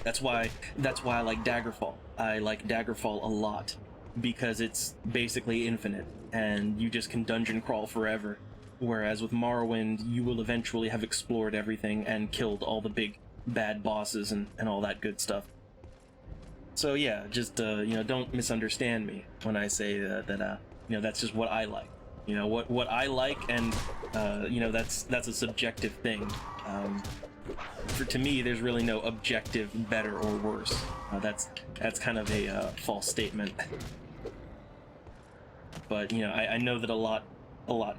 That's why I like Daggerfall. I like Daggerfall a lot, because it's basically infinite, and you just can dungeon crawl forever. Whereas with Morrowind, you will eventually have explored everything and killed all the big bad bosses and all that good stuff. So yeah, just, you know, don't misunderstand me when I say that, you know, that's just what I like. You know, what I like, and, you know, that's a subjective thing. To me, there's really no objective better or worse. That's kind of a false statement. But, you know, I know that a lot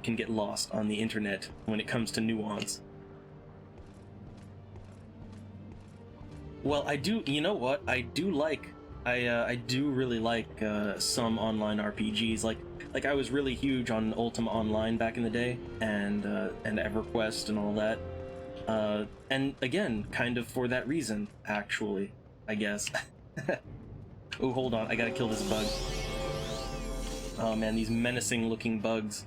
can get lost on the internet when it comes to nuance. Well, I do, you know what, I do really like some online RPGs. Like I was really huge on Ultima Online back in the day, and EverQuest and all that. And again, kind of for that reason, actually, I guess. Oh, hold on, I gotta kill this bug. Oh man, these menacing looking bugs.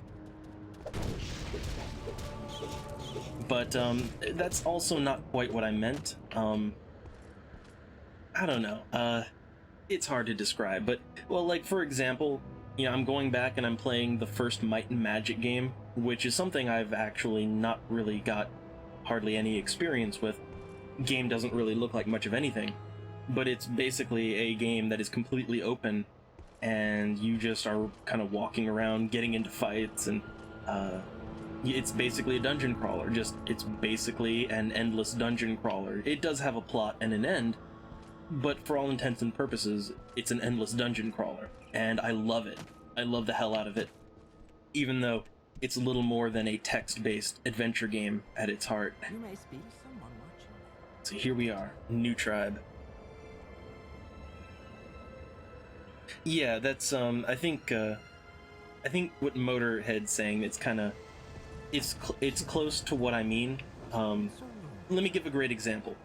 But, that's also not quite what I meant. I don't know, it's hard to describe, but, well, like, for example, you know, I'm going back and I'm playing the first Might and Magic game, which is something I've actually not really got hardly any experience with. Game doesn't really look like much of anything, but it's basically a game that is completely open, and you just are kind of walking around, getting into fights, and it's basically a dungeon crawler. It's basically an endless dungeon crawler. It does have a plot and an end, but for all intents and purposes, it's an endless dungeon crawler, and I love it. I love the hell out of it, even though it's a little more than a text-based adventure game at its heart. You may speak to someone watching. So here we are, new tribe. Yeah, that's I think what Motorhead's saying, it's kind of it's close to what I mean. Let me give a great example.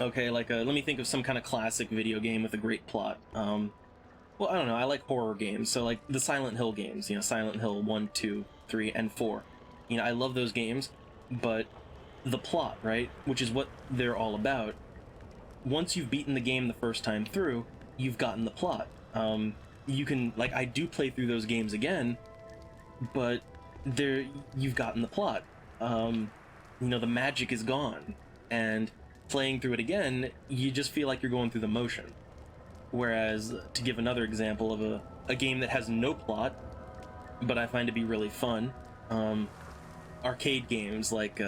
Okay, like let me think of some kind of classic video game with a great plot. Well, I don't know, I like horror games, so like the Silent Hill games, you know, Silent Hill 1, 2, 3, and 4. You know, I love those games, but the plot, right, which is what they're all about, once you've beaten the game the first time through, you've gotten the plot. You can, like, I do play through those games again, but you've gotten the plot. You know, the magic is gone, and playing through it again, you just feel like you're going through the motion. Whereas, to give another example of a game that has no plot, but I find to be really fun, arcade games like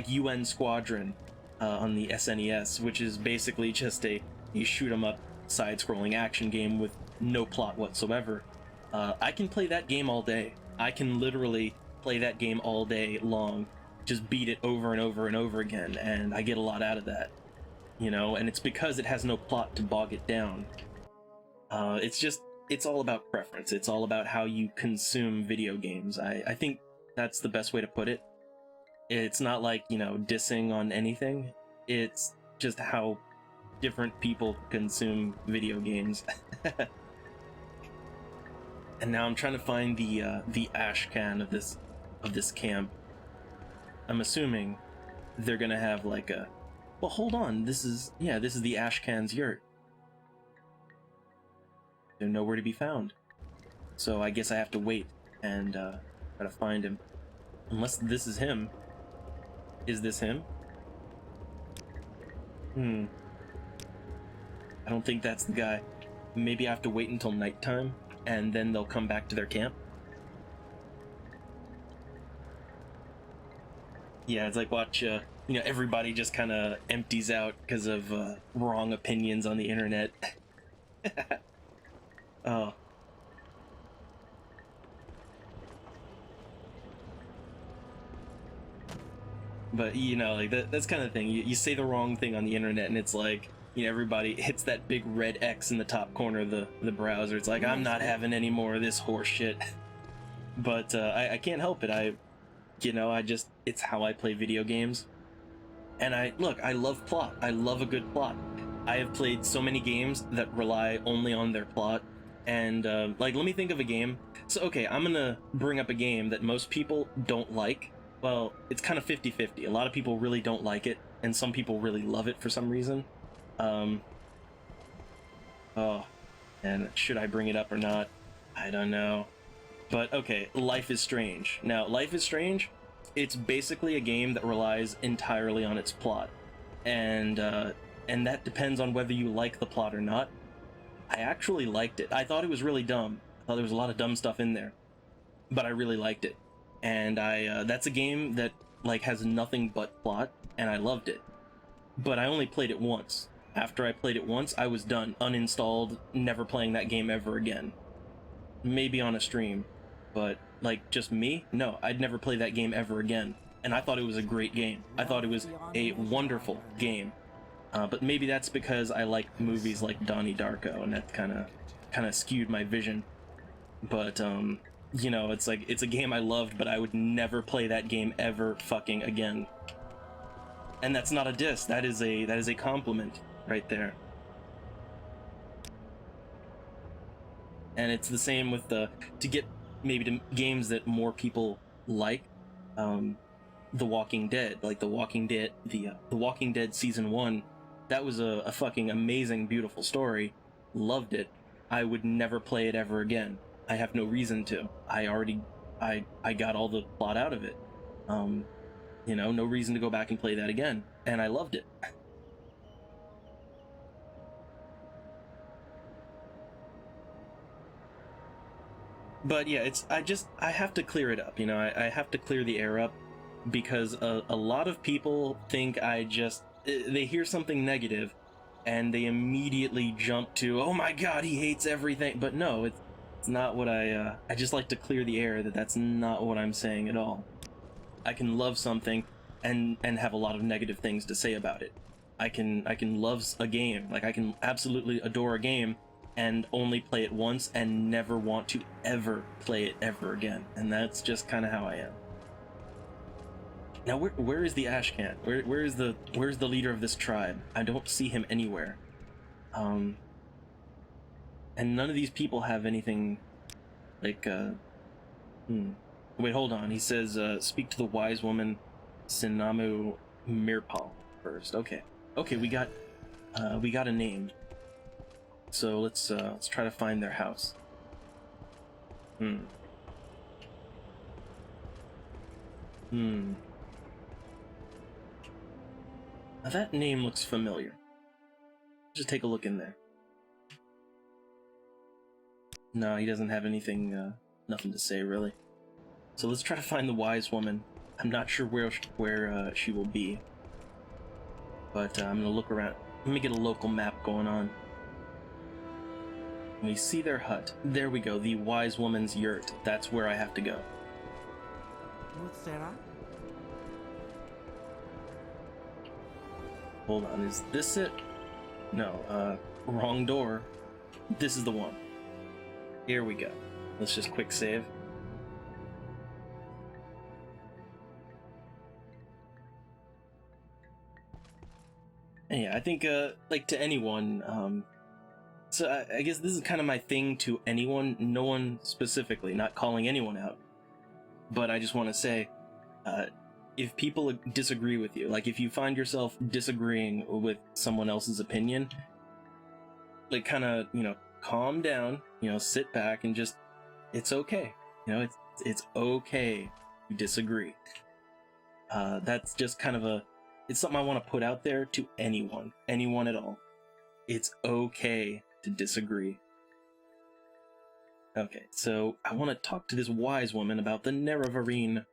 UN Squadron, on the SNES, which is basically just a shoot 'em up side-scrolling action game with no plot whatsoever. I can play that game all day. I can literally play that game all day long, just beat it over and over and over again, and I get a lot out of that, you know, and it's because it has no plot to bog it down. It's all about preference. It's all about how you consume video games. I think that's the best way to put it. It's not like, you know, dissing on anything. It's just how different people consume video games. And now I'm trying to find the ash can of this camp. I'm assuming they're gonna have like a, well, hold on, this is the ash can's yurt. They're nowhere to be found, so I guess I have to wait and try to find him. Unless this is him. Is this him? I don't think that's the guy. Maybe I have to wait until nighttime and then they'll come back to their camp. Yeah, it's like watch, you know, everybody just kind of empties out because of wrong opinions on the internet. Oh. But, you know, like, that's kind of thing. You say the wrong thing on the internet, and it's like, you know, everybody hits that big red X in the top corner of the browser. It's like, I'm not having any more of this horse shit. But I can't help it. It's how I play video games. And I love plot. I love a good plot. I have played so many games that rely only on their plot. And, like, let me think of a game. So, okay, I'm gonna bring up a game that most people don't like. Well, it's kind of 50-50. A lot of people really don't like it, and some people really love it for some reason. Oh, and should I bring it up or not? I don't know. But, okay, Life is Strange. Now, Life is Strange, it's basically a game that relies entirely on its plot. And that depends on whether you like the plot or not. I actually liked it. I thought it was really dumb. I thought there was a lot of dumb stuff in there. But I really liked it. And that's a game that, like, has nothing but plot, and I loved it. But I only played it once. After I played it once, I was done. Uninstalled, never playing that game ever again. Maybe on a stream. But, like, just me? No, I'd never play that game ever again. And I thought it was a great game. I thought it was a wonderful game. But maybe that's because I like movies like Donnie Darko, and that kind of skewed my vision. But, you know, it's like, it's a game I loved, but I would never play that game ever fucking again. And that's not a diss. That is a compliment right there. And it's the same with to get maybe to games that more people like. The Walking Dead, like the Walking Dead season 1. That was a fucking amazing, beautiful story. Loved it. I would never play it ever again. I have no reason to. I got all the plot out of it. You know, no reason to go back and play that again. And I loved it. But yeah, I have to clear it up, you know, I have to clear the air up, because a lot of people think they hear something negative, and they immediately jump to, oh my god, he hates everything. But no, it's not what I just like to clear the air that's not what I'm saying at all. I can love something and have a lot of negative things to say about it. I can love a game, like I can absolutely adore a game and only play it once and never want to ever play it ever again. And that's just kind of how I am. Now, where is the Ashcan? Where's the leader of this tribe? I don't see him anywhere. And none of these people have anything like Wait, hold on. He says speak to the wise woman Sinamu Mirpal first. Okay. Okay, we got a name. So let's try to find their house. Now that name looks familiar. Just take a look in there. No, he doesn't have anything, nothing to say really. So let's try to find the wise woman. I'm not sure where she will be. But I'm gonna look around. Let me get a local map going on. We see their hut. There we go, the wise woman's yurt. That's where I have to go. Mutsera? Hold on, is this it? No, wrong door. This is the one. Here we go. Let's just quick save. And yeah, I think, like to anyone, so I guess this is kind of my thing to anyone, no one specifically, not calling anyone out. But I just want to say, if people disagree with you, like if you find yourself disagreeing with someone else's opinion, like kind of, calm down, sit back and just, it's okay. It's okay to disagree. That's just kind of it's something I want to put out there to anyone at all. It's okay to disagree. Okay, so I want to talk to this wise woman about the Nerevarine.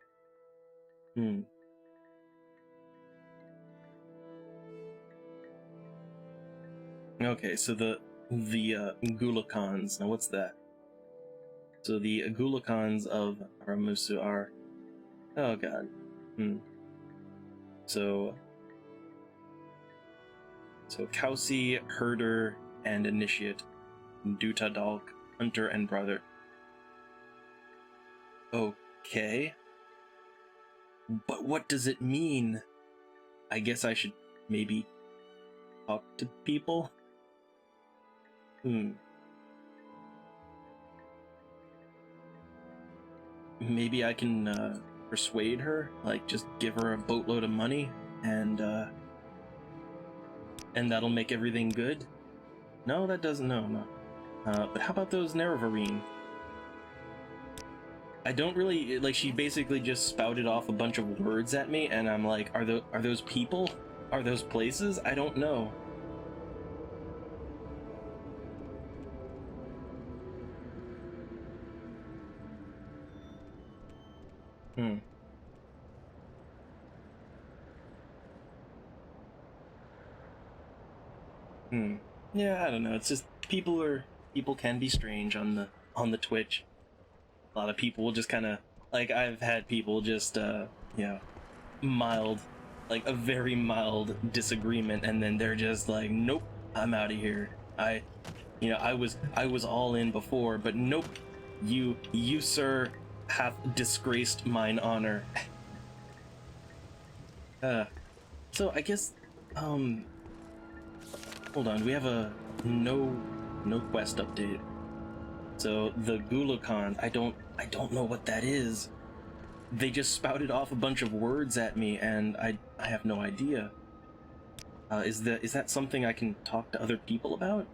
Okay, so the Gulakans. Now what's that? So the Gulakans of Aramusu are... Oh god. So Kausi, Herder, and Initiate. Duta Dalk, Hunter, and Brother. Okay. But what does it mean? I guess I should maybe talk to people? Maybe I can persuade her, like just give her a boatload of money, and that'll make everything good? No, that doesn't, no. But how about those Nerevarine? I don't really, like, she basically just spouted off a bunch of words at me, and I'm like, are those people? Are those places? I don't know. Yeah, I don't know. It's just people can be strange on the Twitch. A lot of people will just kind of, like, I've had people just mild, like a very mild disagreement, and then they're just like, nope, I'm out of here. I was all in before, but nope, you sir hath disgraced mine honor. So I guess hold on, we have a no quest update. So the Gulakan, I don't know what that is. They just spouted off a bunch of words at me, and I have no idea. Is that something I can talk to other people about?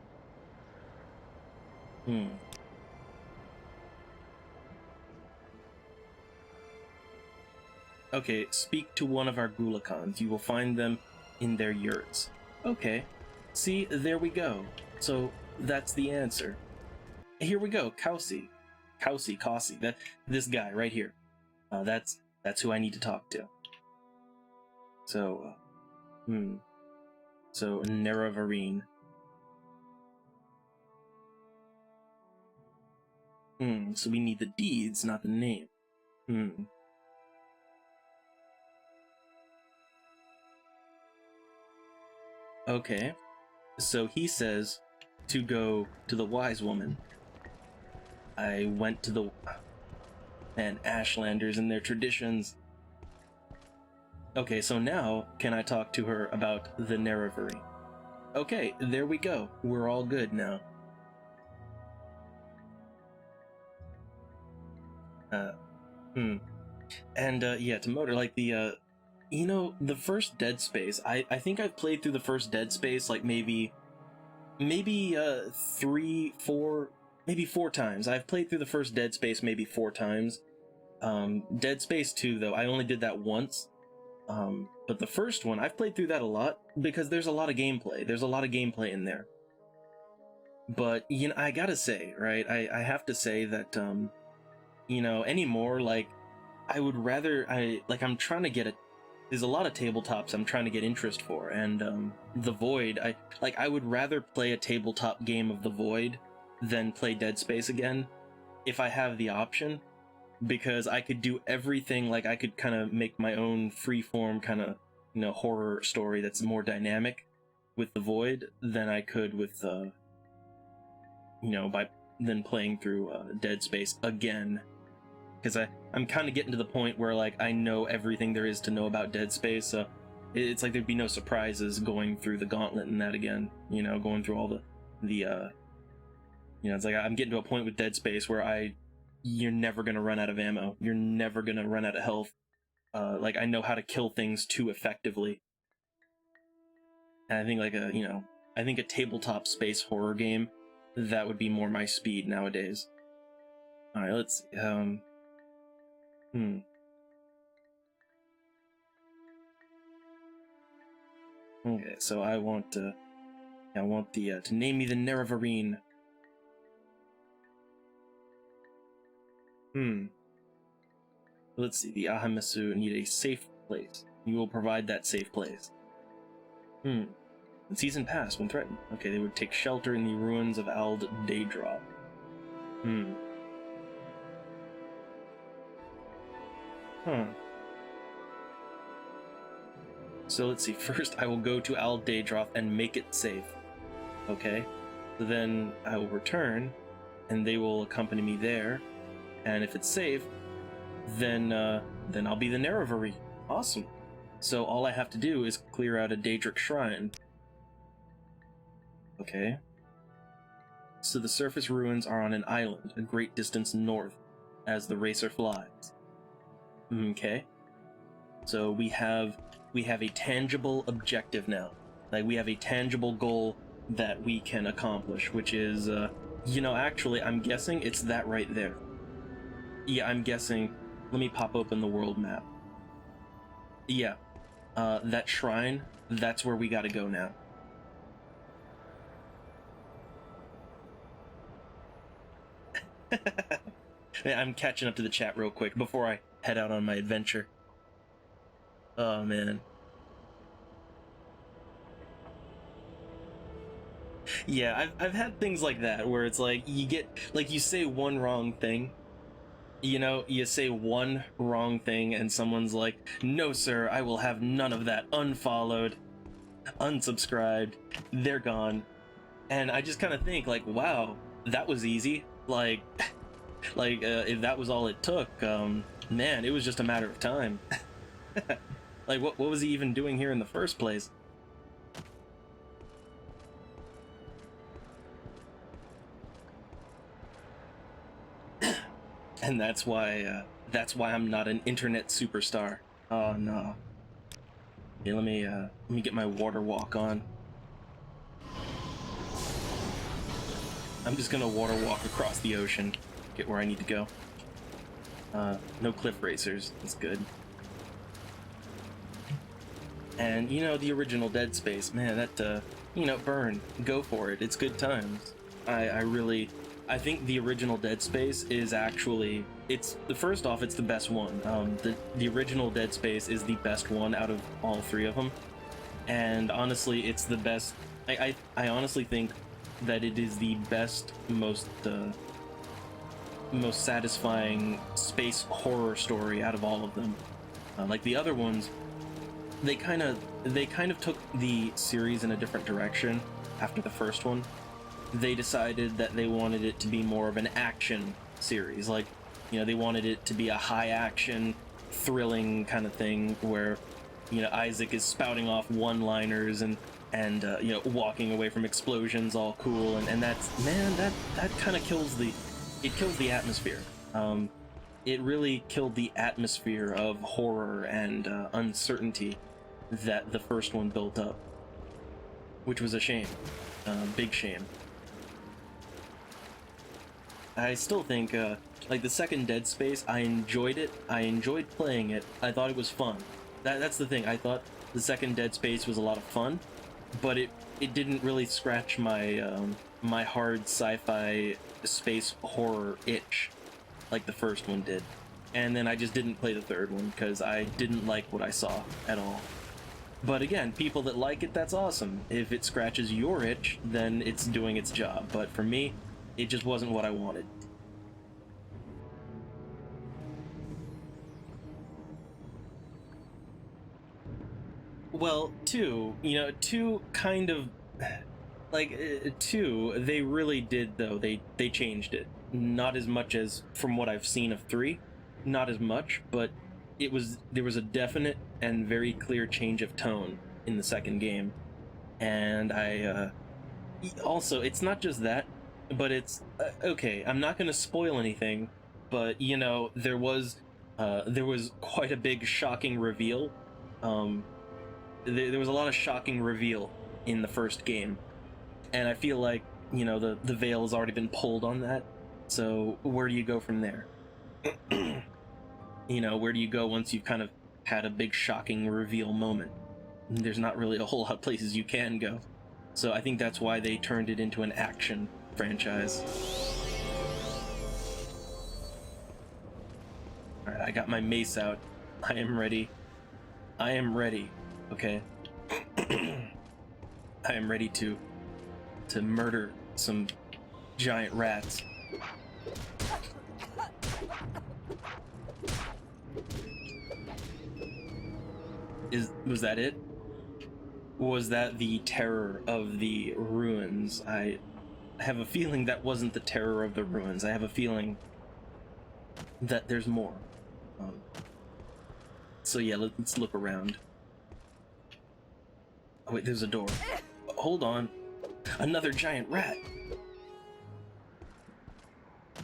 Okay, speak to one of our Gulakans. You will find them in their yurts. Okay. See, there we go. So that's the answer. Here we go, Kausi, this guy right here. That's who I need to talk to. So, so Nerevarine. So we need the deeds, not the name. Okay, so he says to go to the wise woman. I went to the... Man, Ashlanders and their traditions. Okay, so now, can I talk to her about the Nerevarine? Okay, there we go. We're all good now. And, yeah, to motor, like, the, the first Dead Space, I think I've played through the first Dead Space, like, maybe 3, 4... Maybe 4 times. I've played through the first Dead Space maybe 4 times. Dead Space 2, though, I only did that once. But the first one, I've played through that a lot, because there's a lot of gameplay. There's a lot of gameplay in there. But, I gotta say, right, I have to say that, anymore, like, I would rather, I'm trying to get there's a lot of tabletops I'm trying to get interest for, and The Void, I would rather play a tabletop game of The Void than play Dead Space again if I have the option, because I could do everything. Like, I could kind of make my own freeform kind of, you know, horror story that's more dynamic with The Void than I could with, you know, than playing through Dead Space again. Because I'm kind of getting to the point where, like, I know everything there is to know about Dead Space, so it's like there'd be no surprises going through the gauntlet and that again, you know, going through all the you know, it's like I'm getting to a point with Dead Space where you're never gonna run out of ammo, you're never gonna run out of health. Like, I know how to kill things too effectively. And I think, like, I think a tabletop space horror game, that would be more my speed nowadays. Alright, let's see, Okay, so I want the to name me the Nerevarine. Let's see, the Ahamasu need a safe place. You will provide that safe place. The season passed when threatened. Okay, they would take shelter in the ruins of Ald Daedra. So let's see, first I will go to Ald Daedra and make it safe. Okay? So then I will return, and they will accompany me there, and if it's safe, then I'll be the Nerevarine. Awesome. So all I have to do is clear out a Daedric shrine. Okay. So the surface ruins are on an island, a great distance north, as the racer flies. Okay. So we have a tangible objective now. Like, we have a tangible goal that we can accomplish, which is, you know, actually, I'm guessing it's that right there. Yeah, I'm guessing. Let me pop open the world map. Yeah. That shrine, that's where we gotta go now. I'm catching up to the chat real quick before I head out on my adventure. Oh, man. Yeah, I've had things like that where it's like, you say one wrong thing. You know, you say one wrong thing and someone's like, no sir, I will have none of that. Unfollowed, unsubscribed, they're gone. And I just kind of think, like, wow, that was easy. Like, if that was all it took, man, it was just a matter of time. Like, what was he even doing here in the first place? And that's why I'm not an internet superstar. Oh no. Okay, let me get my water walk on. I'm just gonna water walk across the ocean, get where I need to go. No cliff racers, that's good. And, you know, the original Dead Space, man, that, you know, burn, go for it, it's good times. I think the original Dead Space is actually, first off, it's the best one. The original Dead Space is the best one out of all three of them. And honestly, it's the best, I honestly think that it is the best, most satisfying space horror story out of all of them. Like the other ones, they kind of took the series in a different direction after the first one. They decided that they wanted it to be more of an action series. Like, you know, they wanted it to be a high action, thrilling kind of thing where, you know, Isaac is spouting off one-liners and you know, walking away from explosions all cool, and that's, man, that kind of kills the atmosphere. It really killed the atmosphere of horror and uncertainty that the first one built up, which was a shame, big shame. I still think, like, the second Dead Space, I enjoyed it. I enjoyed playing it. I thought it was fun. That's the thing. I thought the second Dead Space was a lot of fun, but it didn't really scratch my my hard sci-fi space horror itch like the first one did. and then I just didn't play the third one because I didn't like what I saw at all. But again, people that like it, that's awesome. If it scratches your itch, then it's doing its job. But for me, it just wasn't what I wanted. Well, 2, you know, 2 kind of, like, 2, they really did, though, they changed it. Not as much as from what I've seen of 3, not as much, but there was a definite and very clear change of tone in the second game. And also, it's not just that, but it's, okay, I'm not gonna spoil anything, but, you know, there was quite a big shocking reveal. There was a lot of shocking reveal in the first game, and I feel like, you know, the veil has already been pulled on that, so where do you go from there? You know, where do you go once you've kind of had a big shocking reveal moment? There's not really a whole lot of places you can go, so I think that's why they turned it into an action franchise. Alright, I got my mace out. I am ready. Okay. I am ready to murder some giant rats. Was that it? Was that the terror of the ruins? I have a feeling that wasn't the terror of the ruins. I have a feeling that there's more. So yeah, let's look around. Oh wait, there's a door. Hold on. Another giant rat.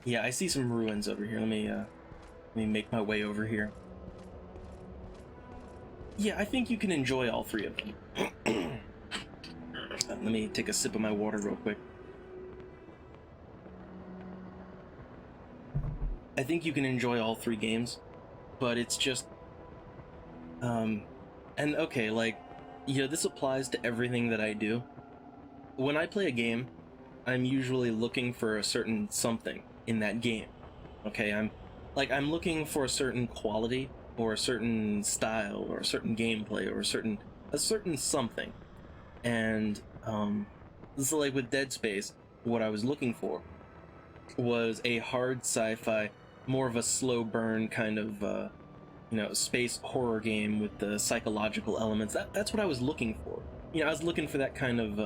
Yeah, I see some ruins over here. Let me make my way over here. Yeah, I think you can enjoy all 3 of them. Let me take a sip of my water real quick. I think you can enjoy all 3 games, but it's just, and okay, like, you know, this applies to everything that I do. When I play a game, I'm usually looking for a certain something in that game. Okay, I'm looking for a certain quality, or a certain style, or a certain gameplay, or a certain something. And so like with Dead Space, what I was looking for was a hard sci-fi, more of a slow burn kind of you know, space horror game with the psychological elements. That's what I was looking for. You know, I was looking for that kind of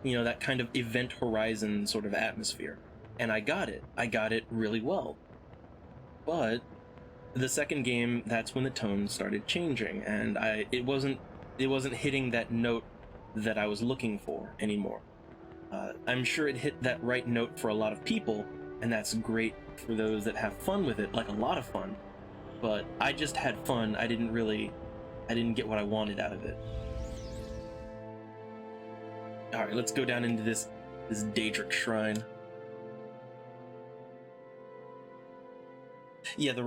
you know, that kind of Event Horizon sort of atmosphere, and I got it. I got it really well. But the second game, that's when the tone started changing, and it wasn't hitting that note that I was looking for anymore. I'm sure it hit that right note for a lot of people, and that's great for those that have fun with it, like a lot of fun. But I just had fun. I didn't get what I wanted out of it. Alright, let's go down into this Daedric shrine. Yeah, the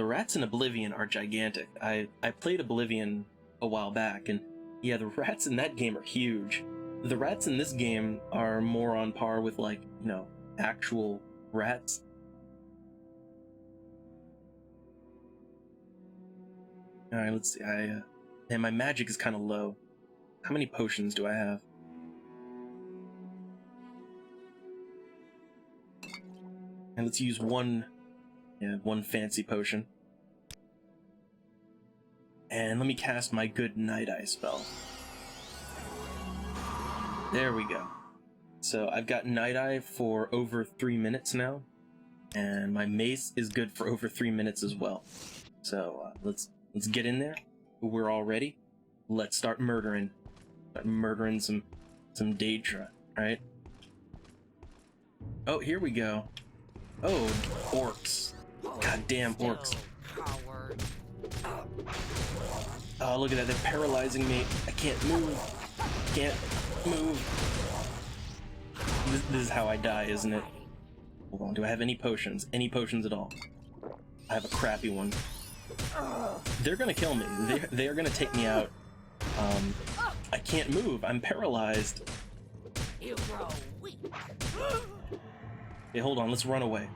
rats in Oblivion are gigantic. I played Oblivion a while back, and yeah, the rats in that game are huge. The rats in this game are more on par with, like, you know, actual rats. Alright, let's see. And my magic is kind of low. How many potions do I have? And let's use one fancy potion. And let me cast my good Night Eye spell. There we go. So I've got Night Eye for over 3 minutes now, and my mace is good for over 3 minutes as well. So let's get in there. We're all ready. Let's start murdering. Start murdering some Daedra, right? Oh, here we go. Oh, orcs. Goddamn orcs. Oh, look at that. They're paralyzing me. I can't move. Can't move. This is how I die, isn't it? Hold on. Do I have any potions? Any potions at all? I have a crappy one. They're gonna kill me. They're gonna take me out. I can't move. I'm paralyzed. You grow weak. Hey, hold on. Let's run away.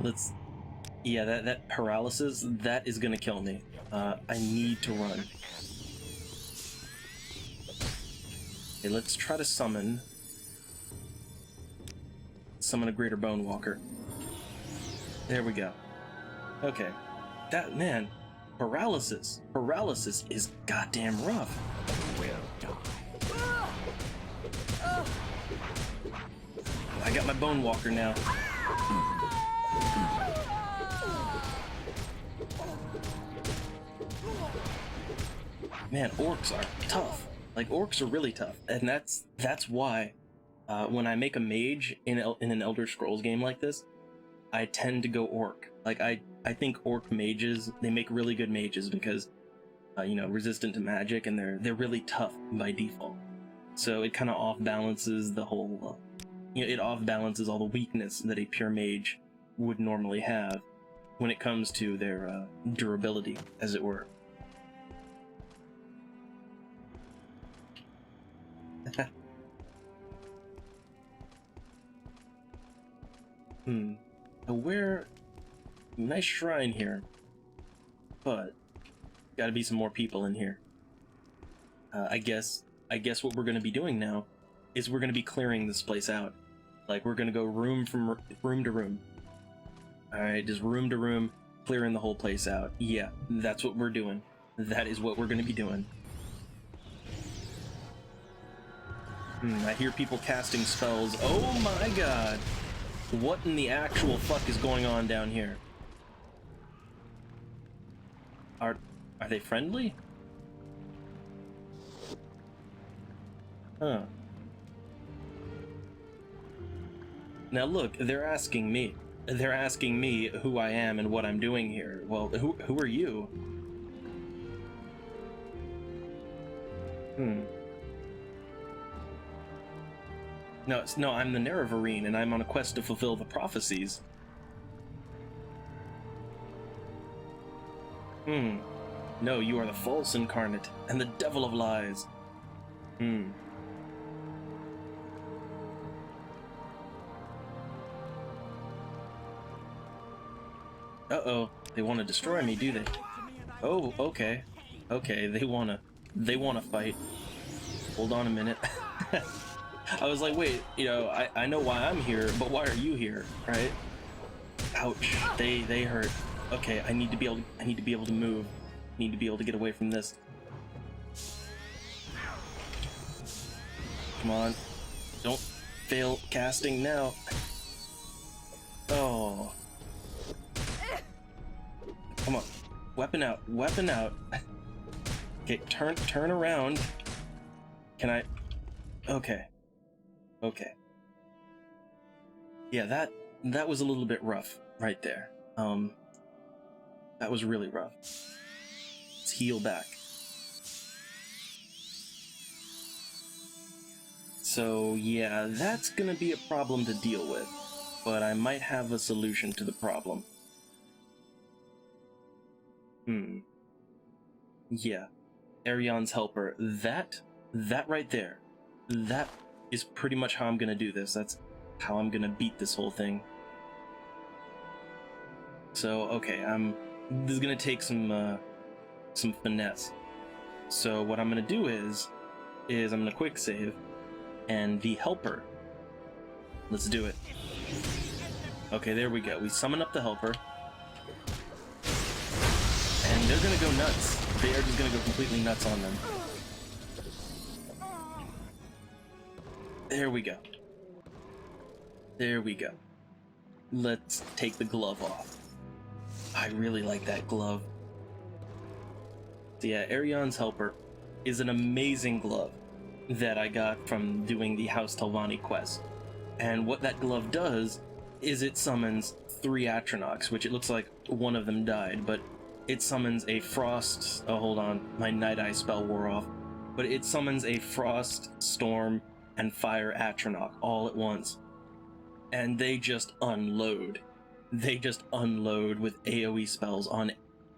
Yeah, that paralysis, that is gonna kill me. I need to run. Okay, let's try to summon a greater bone walker. There we go. Okay. That, man, paralysis is goddamn rough. Will die. I got my bone walker now. Man, orcs are tough. Like, orcs are really tough, and that's why when I make a mage in an Elder Scrolls game like this, I tend to go orc. Like, I think orc mages, they make really good mages because you know, resistant to magic, and they're really tough by default. So it kind of off balances the whole you know, it off balances all the weakness that a pure mage would normally have when it comes to their durability, as it were. Where... Nice shrine here. But... Gotta be some more people in here. I guess what we're gonna be doing now is we're gonna be clearing this place out. Like, we're gonna go room to room. Alright, just room to room, clearing the whole place out. Yeah, that's what we're doing. That is what we're gonna be doing. I hear people casting spells. Oh my god! What in the actual fuck is going on down here? Are they friendly? Huh. Now look, they're asking me. They're asking me who I am and what I'm doing here. Well, who are you? No, I'm the Nerevarine, and I'm on a quest to fulfill the prophecies. No, you are the false incarnate, and the devil of lies. Uh-oh, they want to destroy me, do they? Oh, okay. Okay, they wanna fight. Hold on a minute. I was like, wait, you know, I know why I'm here, but why are you here, right? Ouch, they hurt. Okay, I need to be able to move. I need to be able to get away from this. Come on. Don't fail casting now. Oh. Come on. Weapon out. Weapon out. Okay, turn around. Can I... Okay. Okay. Yeah, that was a little bit rough right there. That was really rough. Let's heal back. So yeah, that's gonna be a problem to deal with, but I might have a solution to the problem. Yeah. Arion's helper. That right there. That is pretty much how I'm gonna do this. That's how I'm gonna beat this whole thing. So, okay, this is gonna take some finesse. So what I'm gonna do is I'm gonna quick save, and the helper. Let's do it. Okay, there we go. We summon up the helper. And they're gonna go nuts. They are just gonna go completely nuts on them. There we go. There we go. Let's take the glove off. I really like that glove. So yeah, Arion's helper is an amazing glove that I got from doing the House Telvanni quest. And what that glove does is it summons 3 Atronachs, which it looks like one of them died, but it summons a frost... Oh, hold on. My Night Eye spell wore off. But it summons a frost, storm, and fire Atronach all at once. And they just unload. They just unload with AoE spells on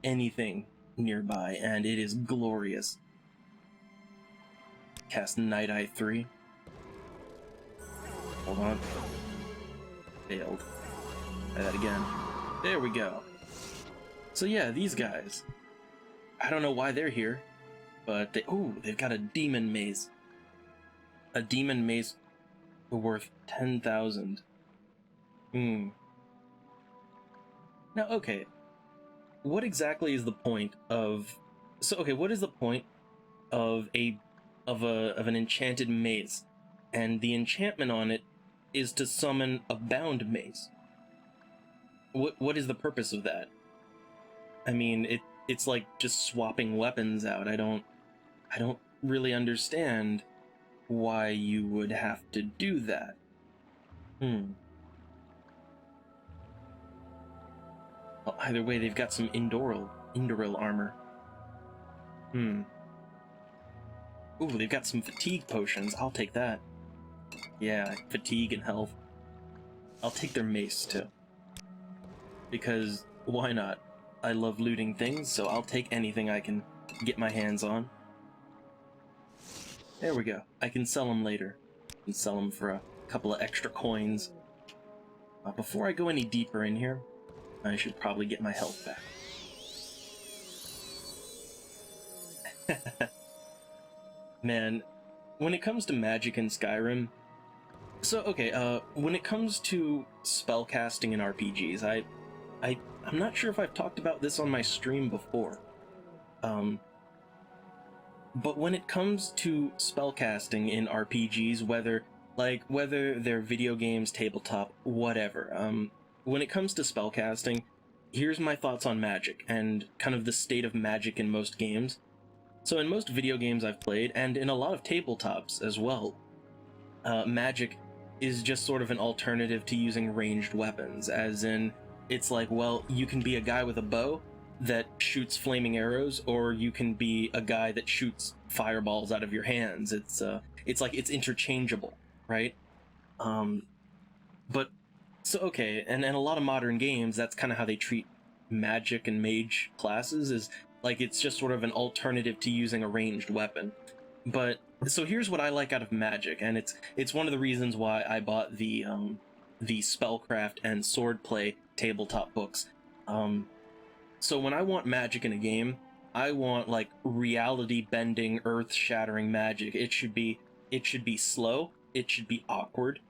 anything nearby, and it is glorious. Cast Night Eye 3. Hold on. Failed. Try that again. There we go. So yeah, these guys. I don't know why they're here, but they've got a demon maze. A demon maze worth 10,000. Now, okay. What exactly is the point of... So, okay, what is the point of an enchanted maze? And the enchantment on it is to summon a bound maze. What is the purpose of that? I mean, it's like just swapping weapons out. I don't really understand why you would have to do that. Well, either way, they've got some Indoril armor. Ooh, they've got some fatigue potions. I'll take that. Yeah, fatigue and health. I'll take their mace, too. Because, why not? I love looting things, so I'll take anything I can get my hands on. There we go. I can sell them later. I can sell them for a couple of extra coins. Before I go any deeper in here, I should probably get my health back. Man, when it comes to magic in Skyrim... So, okay, when it comes to spellcasting in RPGs, I'm not sure if I've talked about this on my stream before. But when it comes to spellcasting in RPGs, whether they're video games, tabletop, whatever, when it comes to spellcasting, here's my thoughts on magic, and kind of the state of magic in most games. So in most video games I've played, and in a lot of tabletops as well, magic is just sort of an alternative to using ranged weapons, as in, it's like, well, you can be a guy with a bow that shoots flaming arrows, or you can be a guy that shoots fireballs out of your hands. It's like it's interchangeable, right? But so okay, and a lot of modern games, that's kind of how they treat magic and mage classes, is like it's just sort of an alternative to using a ranged weapon. But so here's what I like out of magic, and it's one of the reasons why I bought the spellcraft and swordplay tabletop books. So when I want magic in a game, I want like reality-bending, earth-shattering magic. It should be slow, it should be awkward,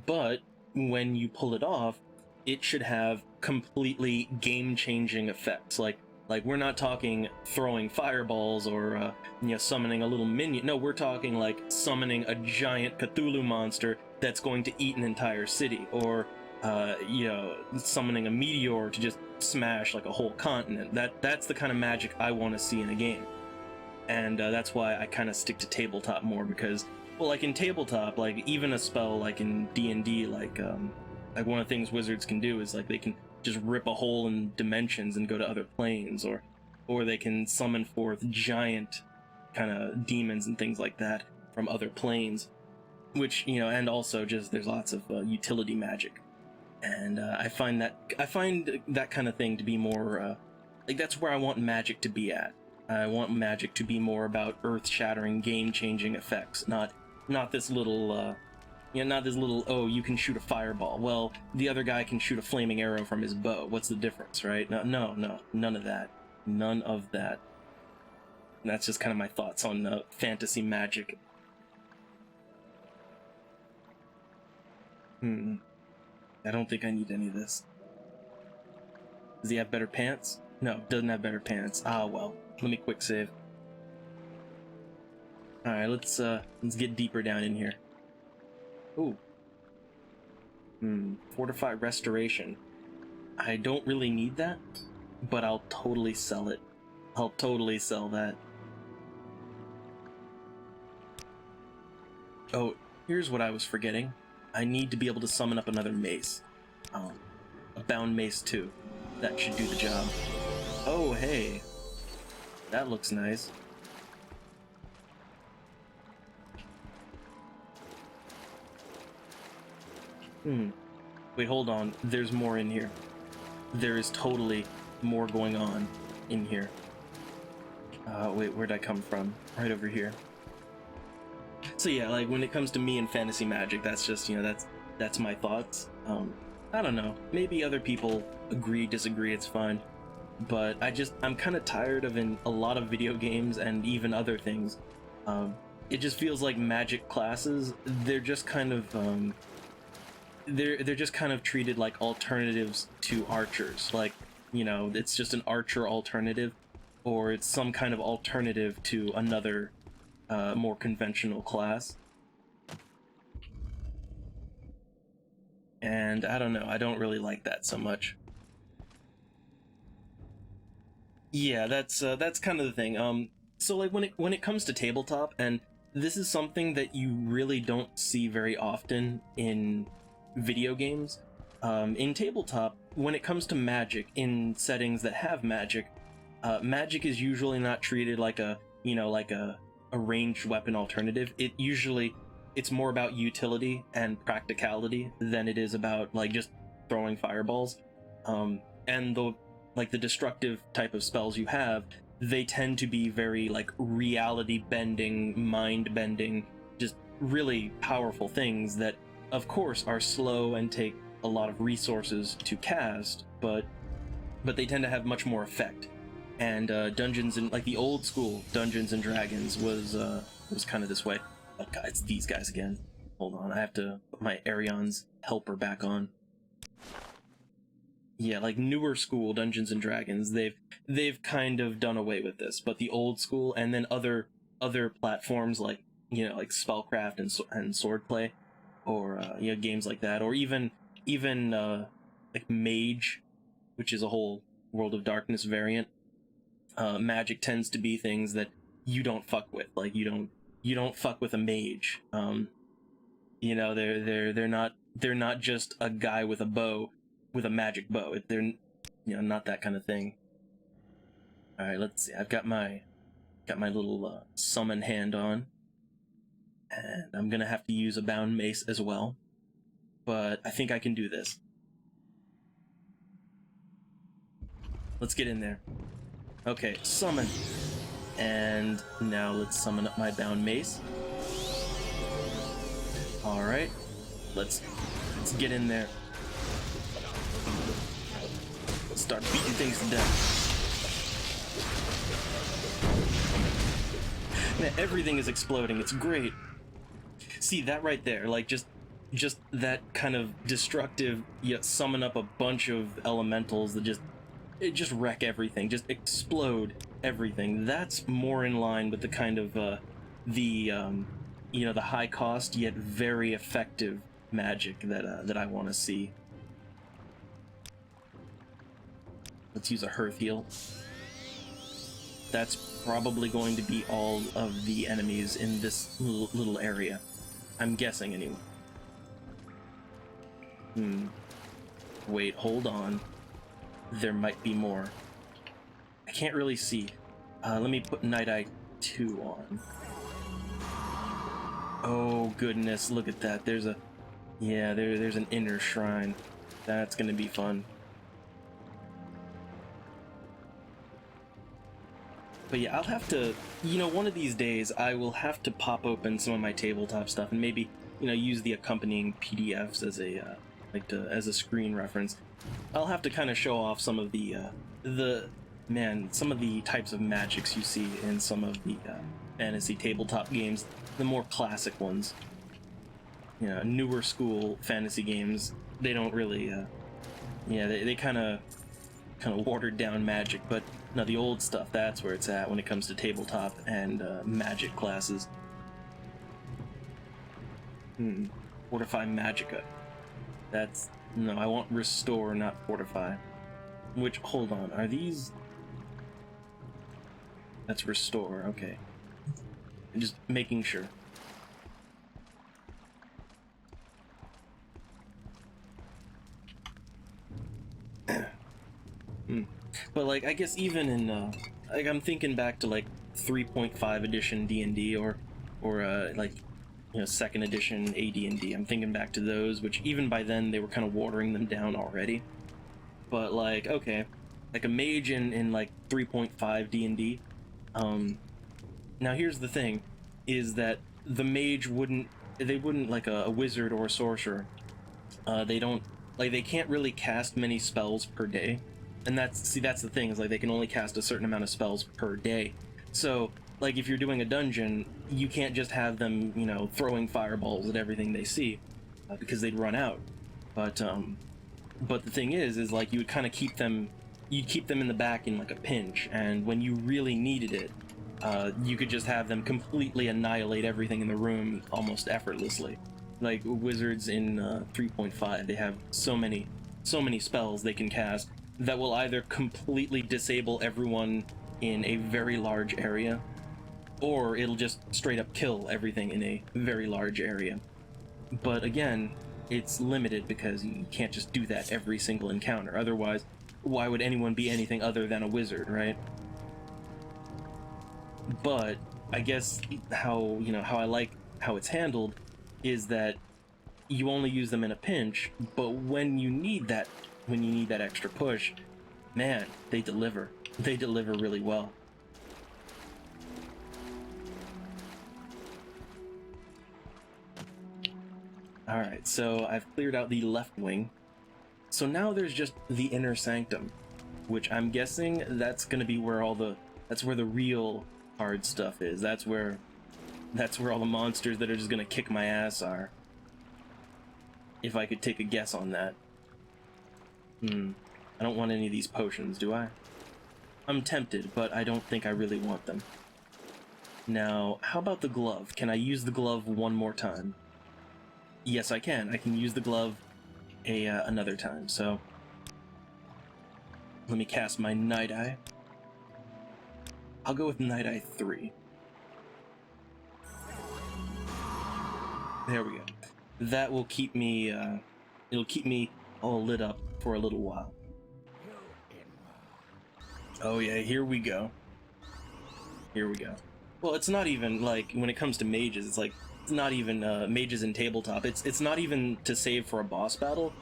but when you pull it off, it should have completely game-changing effects. Like we're not talking throwing fireballs or summoning a little minion. No, we're talking like summoning a giant Cthulhu monster that's going to eat an entire city, or summoning a meteor to just smash like a whole continent. That's the kind of magic I want to see in a game, and that's why I kind of stick to tabletop more, because, well, like in tabletop, like even a spell like in D&D, like one of the things wizards can do is like they can just rip a hole in dimensions and go to other planes, or they can summon forth giant kind of demons and things like that from other planes, which, and also just there's lots of utility magic. And I find that kind of thing to be more like that's where I want magic to be at. I want magic to be more about earth-shattering, game-changing effects, not this little oh, you can shoot a fireball. Well, the other guy can shoot a flaming arrow from his bow. What's the difference, right? No, none of that. None of that. And that's just kind of my thoughts on fantasy magic. I don't think I need any of this. Does he have better pants? No, doesn't have better pants. Ah, well. Let me quick save. Alright, let's get deeper down in here. Ooh. Fortify restoration. I don't really need that, but I'll totally sell it. I'll totally sell that. Oh, here's what I was forgetting. I need to be able to summon up another mace. A bound mace too. That should do the job. Oh, hey. That looks nice. Wait, hold on. There's more in here. There is totally more going on in here. Wait, where'd I come from? Right over here. So yeah, like when it comes to me and fantasy magic, that's just, that's my thoughts. I don't know. Maybe other people agree, disagree, it's fine. but I'm kind of tired of in a lot of video games and even other things. It just feels like magic classes. They're just kind of they're just kind of treated like alternatives to archers. Like, you know, it's just an archer alternative, or it's some kind of alternative to another more conventional class. And I don't know, I don't really like that so much. Yeah, that's kind of the thing. So like when it comes to tabletop, and this is something that you really don't see very often in video games. In tabletop, when it comes to magic in settings that have magic, magic is usually not treated like a, you know, like a ranged weapon alternative. It's more about utility and practicality than it is about like just throwing fireballs. And the destructive type of spells you have, they tend to be very like reality bending, mind bending, just really powerful things that of course are slow and take a lot of resources to cast, but they tend to have much more effect. And Dungeons and like the old school Dungeons and Dragons was kind of this way. Oh god, it's these guys again. Hold on, I have to put my Arion's helper back on. Yeah, like newer school Dungeons and Dragons, they've kind of done away with this, but the old school and then other platforms like, you know, like Spellcraft and Swordplay, or you know, games like that, or even like Mage, which is a whole World of Darkness variant. Magic tends to be things that you don't fuck with. Like you don't fuck with a mage. You know, they're not just a guy with a bow, with a magic bow. They're, you know, not that kind of thing. All right, let's see. I've got my little summon hand on, and I'm gonna have to use a bound mace as well. But I think I can do this. Let's get in there. Okay, summon. And now let's summon up my bound mace. Alright. Let's get in there. Let's start beating things to death. Man, everything is exploding. It's great. See, that right there, like just that kind of destructive, yet summon up a bunch of elementals that just wreck everything, just explode everything. That's more in line with the kind of you know, the high cost yet very effective magic that I want to see. Let's use a Hearth Heal. That's probably going to be all of the enemies in this little area. I'm guessing anyway. Wait, hold on. There might be more. I can't really see. Let me put Night Eye 2 on. Oh goodness, look at that. There's an inner shrine. That's gonna be fun. But yeah, I'll have to, you know, one of these days I will have to pop open some of my tabletop stuff and maybe, you know, use the accompanying PDFs as a as a screen reference. I'll have to kind of show off some of some of the types of magics you see in some of the fantasy tabletop games, the more classic ones. You know, newer school fantasy games, they don't really, they kind of watered down magic, but no, the old stuff, that's where it's at when it comes to tabletop and magic classes. Fortify Magica. No, I want Restore, not Fortify. Which, hold on, are these... That's Restore, okay. I'm just making sure. But, like, I guess even in, like, I'm thinking back to, like, 3.5 edition D&D, or like, you know, 2nd edition AD&D. I'm thinking back to those, which even by then they were kind of watering them down already. But like, okay, like a mage in like 3.5 D&D. Now here's the thing, is that the mage wouldn't like a wizard or a sorcerer. They can't really cast many spells per day. And that's the thing, is like they can only cast a certain amount of spells per day. So like if you're doing a dungeon, you can't just have them, you know, throwing fireballs at everything they see, because they'd run out. But the thing is like you would kind of you'd keep them in the back in like a pinch, and when you really needed it, you could just have them completely annihilate everything in the room almost effortlessly. Like wizards in 3.5, they have so many spells they can cast that will either completely disable everyone in a very large area, or it'll just straight up kill everything in a very large area. But again, it's limited because you can't just do that every single encounter. Otherwise, why would anyone be anything other than a wizard, right? But I guess how I like how it's handled is that you only use them in a pinch, but when you need that extra push, man, they deliver. They deliver really well. Alright, so I've cleared out the left wing. So now there's just the inner sanctum, which I'm guessing that's gonna be where that's where the real hard stuff is. That's where all the monsters that are just gonna kick my ass are. If I could take a guess on that. I don't want any of these potions, do I? I'm tempted, but I don't think I really want them. Now, how about the glove? Can I use the glove one more time? Yes, I can. I can use the glove another time, so... Let me cast my Night Eye. I'll go with Night Eye 3. There we go. That will keep me, it'll keep me all lit up for a little while. Oh yeah, here we go. Here we go. Well, it's not even, like, when it comes to mages, it's like, it's not even, mages in tabletop. It's not even to save for a boss battle,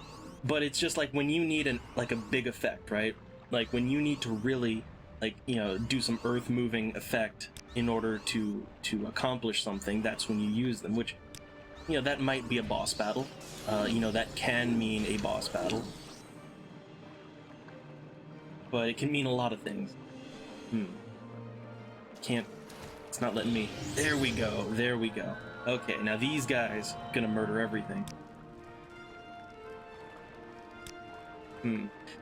but it's just like when you need a big effect, right? Like when you need to really, like, you know, do some earth-moving effect in order to accomplish something, that's when you use them, which, you know, that might be a boss battle. You know, that can mean a boss battle. But it can mean a lot of things. It's not letting me. There we go, there we go. Okay, now these guys gonna murder everything.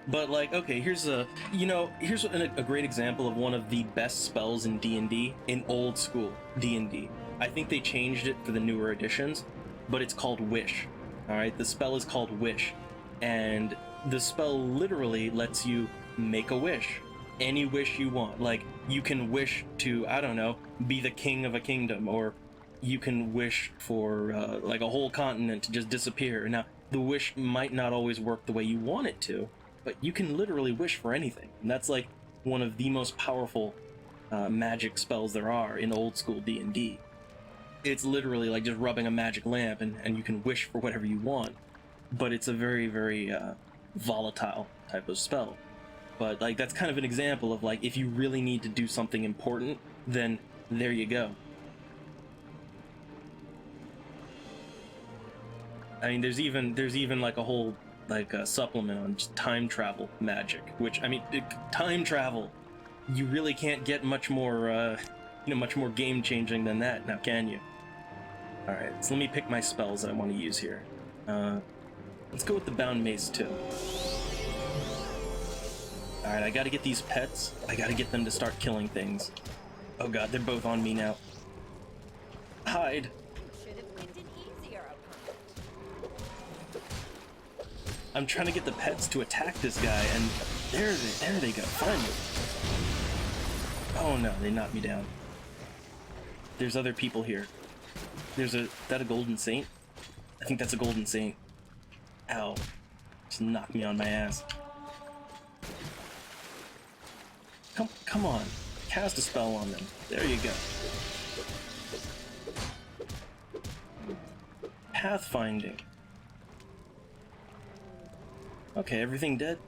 But like, okay, here's a great example of one of the best spells in D&D, in old school D&D. I think they changed it for the newer editions, but it's called Wish. Alright, the spell is called Wish, and the spell literally lets you make a wish. Any wish you want. Like, you can wish to, I don't know, be the king of a kingdom, or you can wish for, like, a whole continent to just disappear. Now, the wish might not always work the way you want it to, but you can literally wish for anything. And that's, like, one of the most powerful magic spells there are in old school D&D. It's literally like just rubbing a magic lamp and you can wish for whatever you want. But it's a very, very volatile type of spell. But like that's kind of an example of like if you really need to do something important, then there you go. I mean, there's even like a whole like supplement on just time travel magic, which I mean, time travel. You really can't get much more, much more game changing than that, now can you? All right, so let me pick my spells that I want to use here. Let's go with the Bound Mace too. All right, I got to get these pets. I got to get them to start killing things. Oh god, they're both on me now. Hide. Should have picked an easier opponent. I'm trying to get the pets to attack this guy, and there they go, finally. Oh no, they knocked me down. There's other people here. Is that a golden saint? I think that's a golden saint. Ow. Just knocked me on my ass. Come on. Cast a spell on them. There you go. Pathfinding. Okay, everything dead?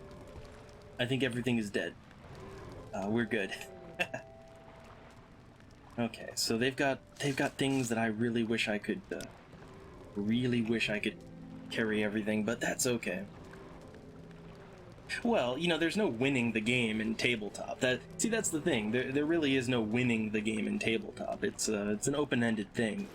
I think everything is dead. We're good. Okay, so they've got things that I really wish I could carry everything, but that's okay. Well, there's no winning the game in tabletop. That's the thing. There really is no winning the game in tabletop. It's an open-ended thing.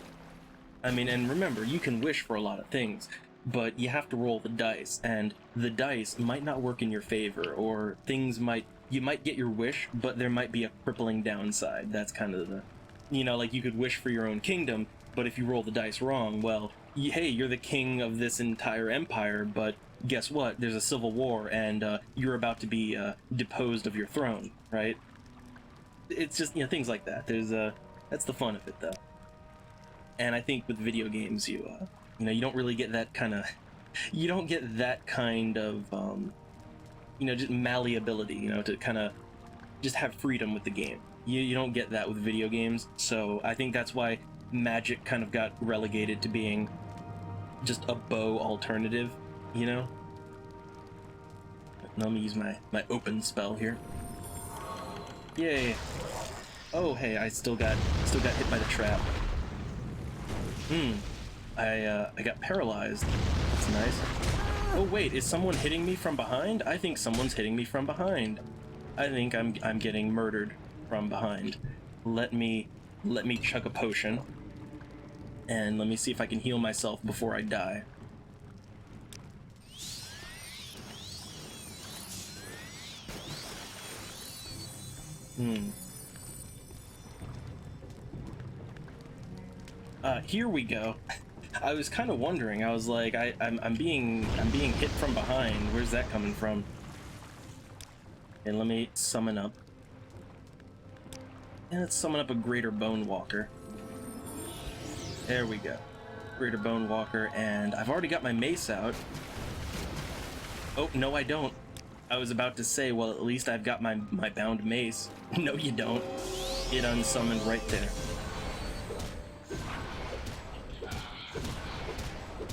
I mean, and remember, you can wish for a lot of things, but you have to roll the dice, and the dice might not work in your favor, or you might get your wish, but there might be a crippling downside. That's kind of like you could wish for your own kingdom, but if you roll the dice wrong, well, hey, you're the king of this entire empire, but guess what? There's a civil war, and you're about to be deposed of your throne, right? It's just, things like that. That's the fun of it, though. And I think with video games, you don't really get that kind of, you don't get that kind of, just malleability, to kind of just have freedom with the game. You don't get that with video games, so I think that's why Magic kind of got relegated to being just a bow alternative, Let me use my open spell here. Yay! Oh, hey, I still got hit by the trap. I got paralyzed. That's nice. Oh wait, is someone hitting me from behind? I think someone's hitting me from behind. I think I'm getting murdered from behind. Let me chug a potion. And let me see if I can heal myself before I die. Here we go. I was kind of wondering. I was like, I'm being hit from behind. Where's that coming from? And let me summon up. And let's summon up a Greater Bone Walker. There we go. Greater Bone Walker, and I've already got my mace out. Oh, no I don't. I was about to say, well, at least I've got my bound mace. No you don't. It unsummoned right there.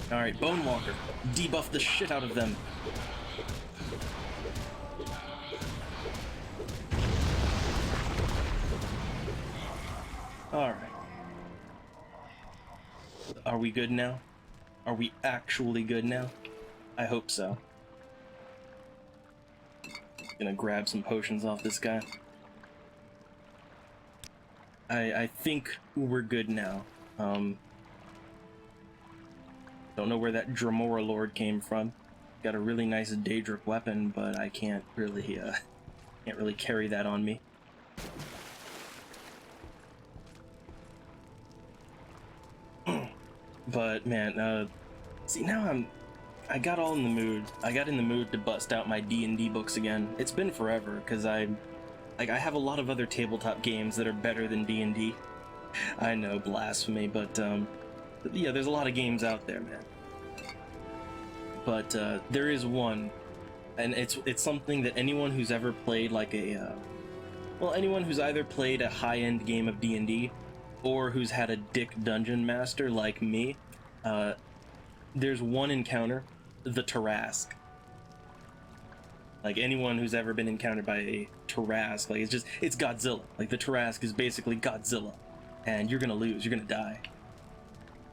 Alright, Bone Walker. Debuff the shit out of them. Alright. Are we good now? Are we actually good now? I hope so. Gonna grab some potions off this guy. I think we're good now. Don't know where that Dremora Lord came from. Got a really nice Daedric weapon, but I can't really carry that on me. But man, see now I got all in the mood. I got in the mood to bust out my D&D books again. It's been forever because I have a lot of other tabletop games that are better than D&D. I know, blasphemy, but yeah, there's a lot of games out there, man. But there is one, and it's something that anyone who's ever played like anyone who's either played a high-end game of D&D or who's had a dick dungeon master like me, there's one encounter, the Tarrasque. Like anyone who's ever been encountered by a Tarrasque, like it's Godzilla. Like the Tarrasque is basically Godzilla, and you're gonna lose, you're gonna die.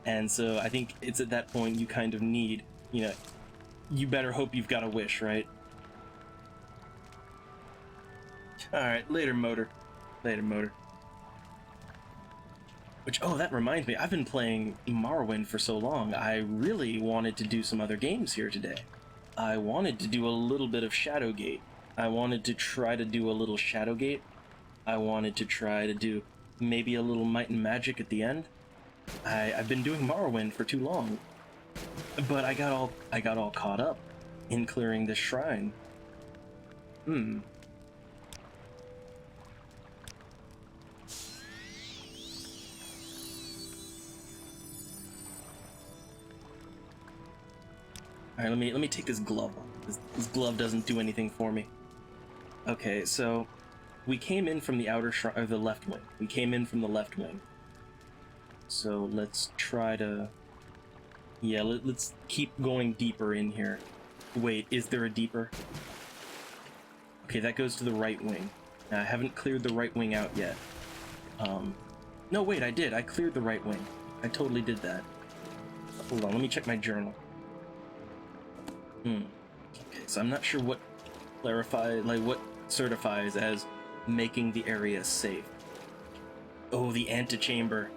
And so I think it's at that point you kind of need, you better hope you've got a wish, right? Alright, later motor. Later motor. Which, oh, that reminds me, I've been playing Morrowind for so long, I really wanted to do some other games here today. I wanted to do a little bit of Shadowgate. I wanted to try to do a little Shadowgate. I wanted to try to do maybe a little Might and Magic at the end. I've been doing Morrowind for too long. But I got all caught up in clearing this shrine. Alright, let me take this glove off. This glove doesn't do anything for me. Okay, so we came in from the outer shrine, or the left wing. We came in from the left wing. So let's try to... Yeah, let's keep going deeper in here. Wait, is there a deeper? Okay, that goes to the right wing. Now, I haven't cleared the right wing out yet. No, wait, I did. I cleared the right wing. I totally did that. Hold on, let me check my journal. Okay, so I'm not sure what clarify, like what certifies as making the area safe. Oh, the antechamber.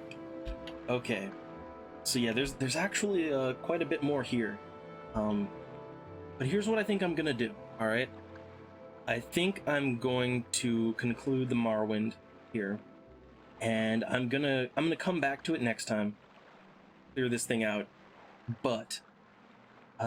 Okay. So yeah, there's actually quite a bit more here. But here's what I think I'm gonna do, alright? I think I'm going to conclude the Morrowind here. And I'm gonna come back to it next time. Clear this thing out. But